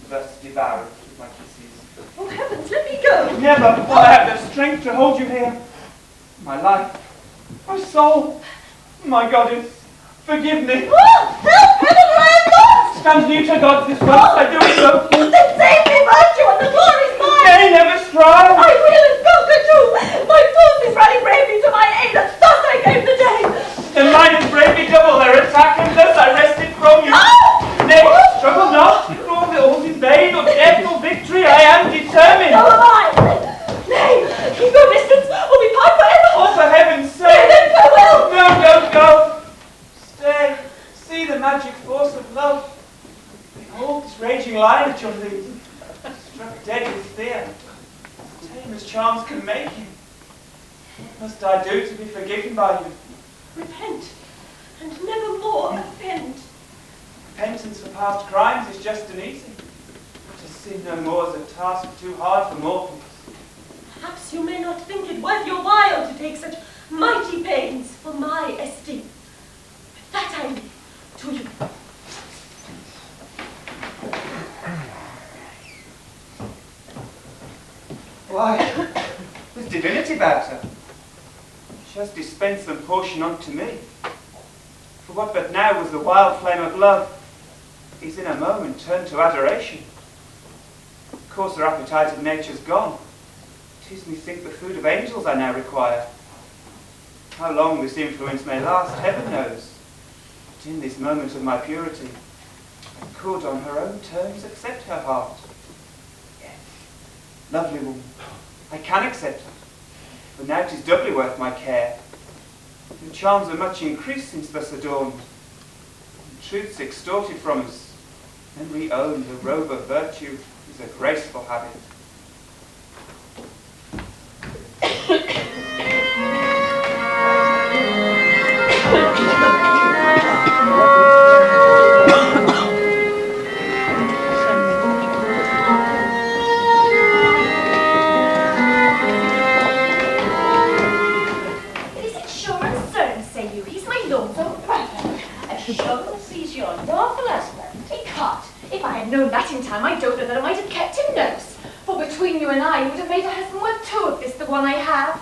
thus devour it with my kisses. Oh heavens, let me go! Never will I have the strength to hold you here. My life, my soul, my goddess, forgive me. Oh, help! Heaven, I am lost! Stand neuter, God, this once I do it so. Then save me, virtue, and the glory's mine! Nay, never strive. I will and conquer too! My force is running bravely to my aid, and thus I gave the day! Then mine is bravely double their attack, and thus I wrested from you. Nay, struggle not, for all's in vain, or death or victory, I am determined. So am I! Nay, keep your distance, or we part forever! Oh, for heaven's sake! Nay, then farewell! No, don't go! Stay, see the magic force of love. Behold this raging lion at your feet, struck dead with fear. Tame as charms can make him. What must I do to be forgiven by you? Repent, and never more offend. Repentance for past crimes is just and easy. To sin no more is a task too hard for mortals. Perhaps you may not think it worth your while to take such mighty pains for my esteem. But that I leave to you. Why, there's divinity about her. She has dispensed some portion unto me. For what but now was the wild flame of love is in a moment turned to adoration. Of course her appetite of nature's gone. 'Tis methink the food of angels I now require. How long this influence may last, heaven knows. But in this moment of my purity, I could on her own terms accept her heart. Yes, lovely woman, I can accept it, for now 'tis doubly worth my care. Your charms are much increased since thus adorned, and truths extorted from us, and we own the robe of virtue is a graceful habit. Is it sure and certain, say you? He's my lord's own brother. As sure as he's your lawful husband. He can't. If I had known that in time, I don't know that I might have kept him, nurse. For between you and I, he would have made a husband worth two of this, the one I have.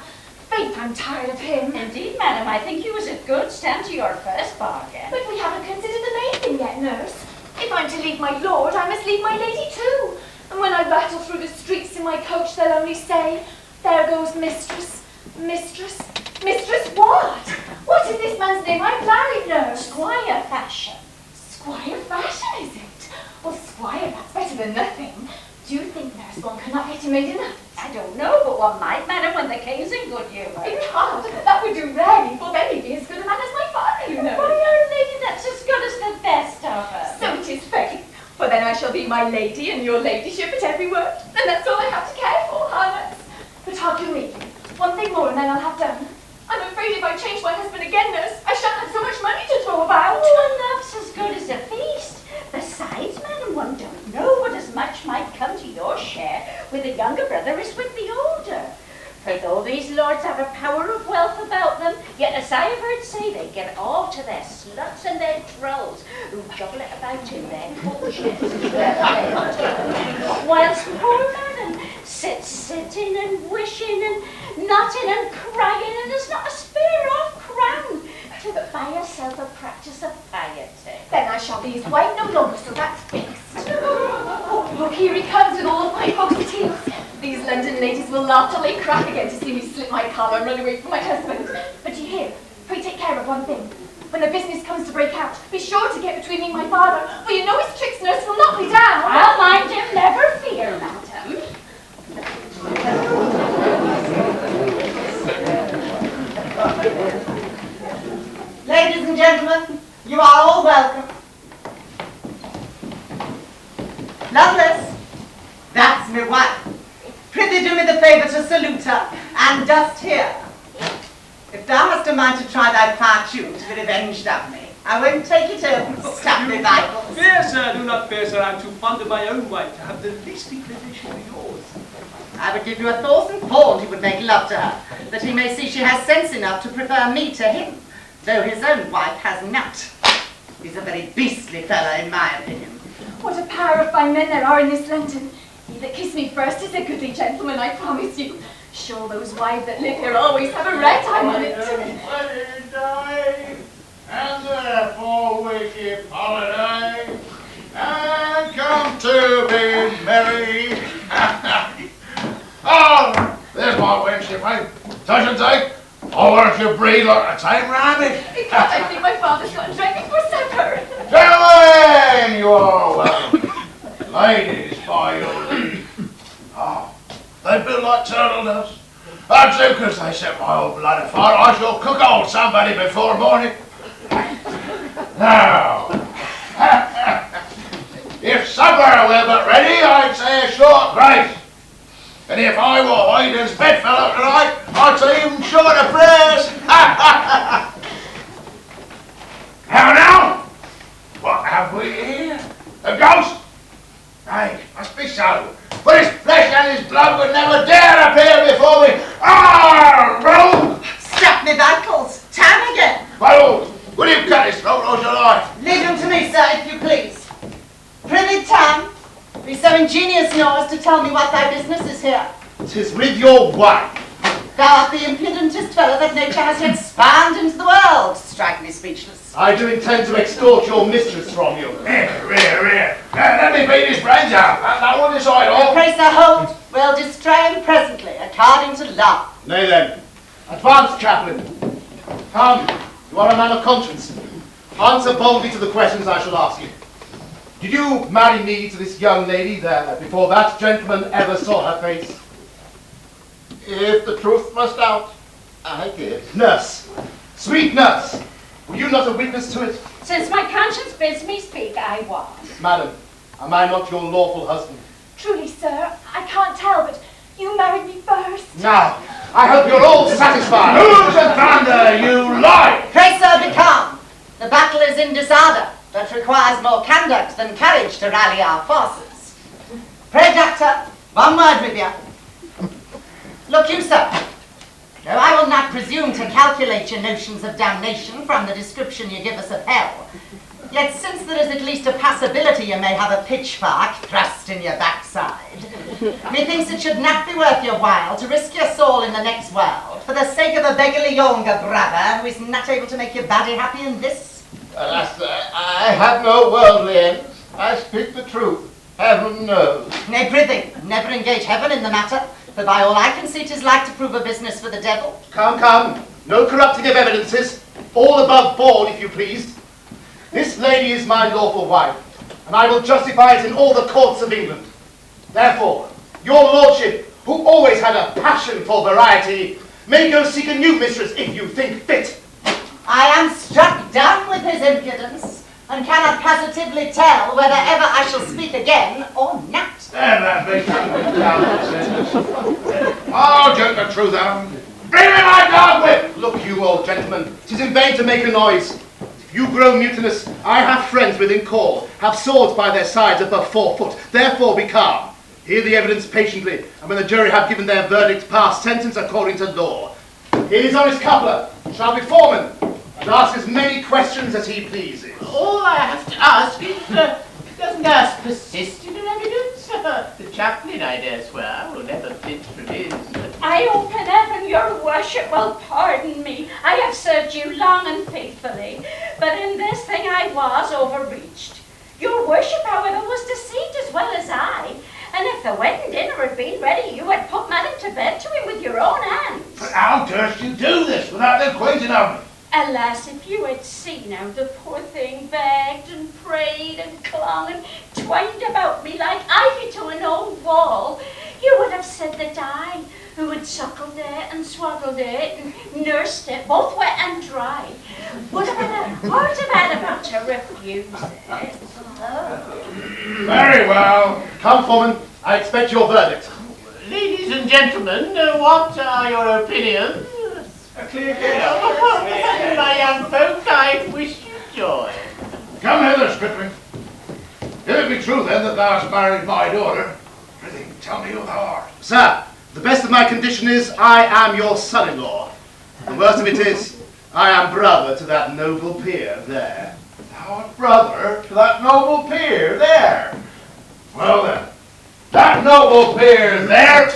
Faith, I'm tired of him. Indeed, madam, I think you was a good stand to your first bargain. But we haven't considered the main thing yet, nurse. If I'm to leave my lord, I must leave my lady too. And when I rattle through the streets in my coach, they'll only say, there there goes mistress. Mistress? Mistress what? What is this man's name? I'm married, nurse. Squire Fashion. Squire Fashion, is it? Well, Squire, that's better than nothing. Do you think, nurse, one cannot get him made enough? I don't know, but one might man him when the king's in good humour. In hard, that would do rarely, for then he'd be as good a man as my father, you know. Why, our lady, that's as good as the best of us. So it is faith. For then I shall be my lady and your ladyship at every word, and that's all I have to care for, Harness. But hark you me, one thing more and then I'll have done. I'm afraid if I change my husband again, nurse, I shan't have so much money to throw about. Oh, enough's as good as a feast. Besides, madam, one don't know but as much might come to your share with the younger brother as with the older. For though these lords have a power of wealth about them, yet as I have heard say, they get all to their sluts and their trolls, who juggle it about in their coaches. Whilst poor madam sits sitting and wishing and notting and crying, and has not a spare off crown to buy herself a practice of piety. Then I shall be his wife no longer, so that's fixed. Oh, look, here he comes with all of my folks at heels. These London ladies will laugh till they crack again to see me slip my collar and run away from my husband. But you hear, pray take care of one thing. When the business comes to break out, be sure to get between me and my father, for you know his tricks, nurse, will knock me down. I'll mind him, never fear, madam. Ladies and gentlemen, you are all welcome. Lovelace, that's my wife. Prithee do me the favour to salute her, and dost hear. If thou hast a mind to try thy fortune to be revenged of me, I won't take it home. Stop me, vitals. Fear, sir, do not fear, sir. I'm too fond of my own wife to have the least inclination for yours. I would give you 1,000 pound he would make love to her, that he may see she has sense enough to prefer me to him, though his own wife has not. He's a very beastly fellow, in my opinion. What a pair of fine men there are in this London. He that kissed me first is a goodly gentleman, I promise you. Sure, those wives that live here always have a red time on it. Wedding day, and therefore we keep holiday, and come to be merry. Oh, there's my wench, you mate. Touch and take. I want you breathe like a tame rabbit. Because I think my father's got drink before supper. Gentlemen, you are welcome. Ladies, by your leave. Oh, they build like turtle doves. And so, because they set my old blood afire, I shall cook old somebody before morning. Now, if supper were but ready, I'd say a short grace. And if I were Hayden's bedfellow tonight, I'd say even shorter prayers. Now, what have we here? A ghost? Nay, must be so. But his flesh and his blood would never dare appear before me. Ah, rogue! Stop me, vitals. Time again. My lord, will you cut his throat or shall I? Leave him to me, sir, if you please. Prithee, Tam, be so ingenious yours to tell me what thy business is here. 'Tis with your wife. Thou art the impudentest fellow that nature has yet spanned into the world. Strike me speechless. I do intend to extort your mistress from you. Rear. Let me beat his brains out. That will decide all. Pray, sir, hold. We'll distray him presently, according to law. Nay then, advance, chaplain. Come, you are a man of conscience. Answer boldly to the questions I shall ask you. Did you marry me to this young lady there before that gentleman ever saw her face? If the truth must out, I did. Nurse, sweet nurse, were you not a witness to it? Since my conscience bids me speak, I was. Madam, am I not your lawful husband? Truly, sir, I can't tell, but you married me first. Now, I hope you're all satisfied. Who's the thunder, you lie? Pray, sir, be calm. The battle is in disorder, but requires more conduct than courage to rally our forces. Pray, doctor, one word with you. Look you, sir, though I will not presume to calculate your notions of damnation from the description you give us of hell, yet since there is at least a possibility you may have a pitchfork thrust in your backside, methinks it should not be worth your while to risk your soul in the next world for the sake of a beggarly younger brother who is not able to make your body happy in this. Alas, I have no worldly ends. I speak the truth. Heaven knows. Nay, prithee, never engage heaven in the matter. For by all I can see, 'tis like to prove a business for the devil. Come, come. No corrupting of evidences. All above board, if you please. This lady is my lawful wife, and I will justify it in all the courts of England. Therefore, your lordship, who always had a passion for variety, may go seek a new mistress if you think fit. I am struck dumb with his impudence, and cannot positively tell whether ever I shall speak again or not. Stand that big Oh, just the truth, Adam. Bring me my dog whip! Look, you old gentleman, 'tis in vain to make a noise. If you grow mutinous, I have friends within call, have swords by their sides above 4 foot. Therefore be calm. Hear the evidence patiently, and when the jury have given their verdict, pass sentence according to law. His honest coupler shall be foreman, and ask as many questions as he pleases. All I have to ask is, doesn't ours persist in an evidence? The chaplain, I dare swear, will never flinch from his. I hope in heaven your worship will pardon me. I have served you long and faithfully, but in this thing I was overreached. Your worship, however, was deceived as well as I, and if the wedding dinner had been ready, you had put Madam to bed to him with your own hands. But how durst you do this without the acquainting of me? Alas, if you had seen how the poor thing begged and prayed and clung and twined about me like ivy to an old wall, you would have said that I, who had suckled it and swaddled it and nursed it, both wet and dry, would have had a heart of adamant to refuse it. Oh. Very well. Come, foreman. I expect your verdict. Ladies and gentlemen, what are your opinions? A clear case. My young folk, I wish you joy. Come hither, stripling. If it be true, then, that thou hast married my daughter, prithee, tell me who thou art. Sir, the best of my condition is I am your son-in-law. The worst of it is I am brother to that noble peer there. Thou art brother to that noble peer there. Well then, that noble peer there,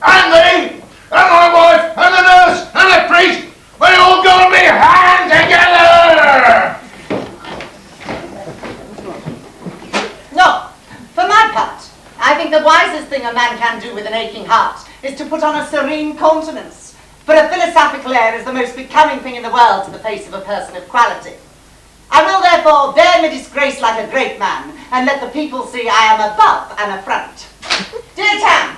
and thee, and my wife, and the nurse, and the priest, we all go to be hand together! No, for my part, I think the wisest thing a man can do with an aching heart is to put on a serene countenance, for a philosophical air is the most becoming thing in the world to the face of a person of quality. I will therefore bear my disgrace like a great man, and let the people see I am above an affront. Dear Tam,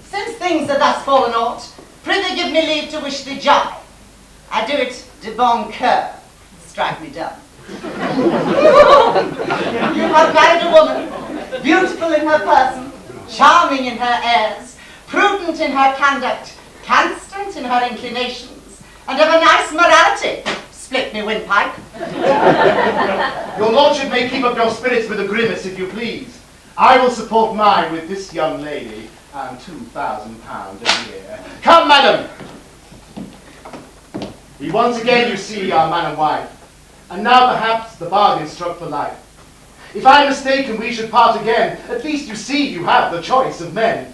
since things are thus fallen out, prithee give me leave to wish thee joy. I do it de bon coeur. Strike me dumb. You have married a woman, beautiful in her person, charming in her airs, prudent in her conduct, constant in her inclinations, and of a nice morality. Split me windpipe. Your lordship may keep up your spirits with a grimace if you please. I will support mine with this young lady and £2,000 a year. Come, madam! We once again, you see, are man and wife, and now perhaps the bargain struck for life. If I'm mistaken, we should part again. At least you see you have the choice of men.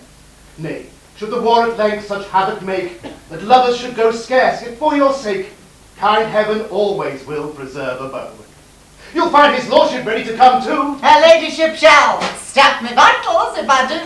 Nay, should the war at length such havoc make, that lovers should go scarce, yet for your sake, kind heaven always will preserve a bow. You'll find his lordship ready to come too. Her ladyship shall. Stap me vitals if I do.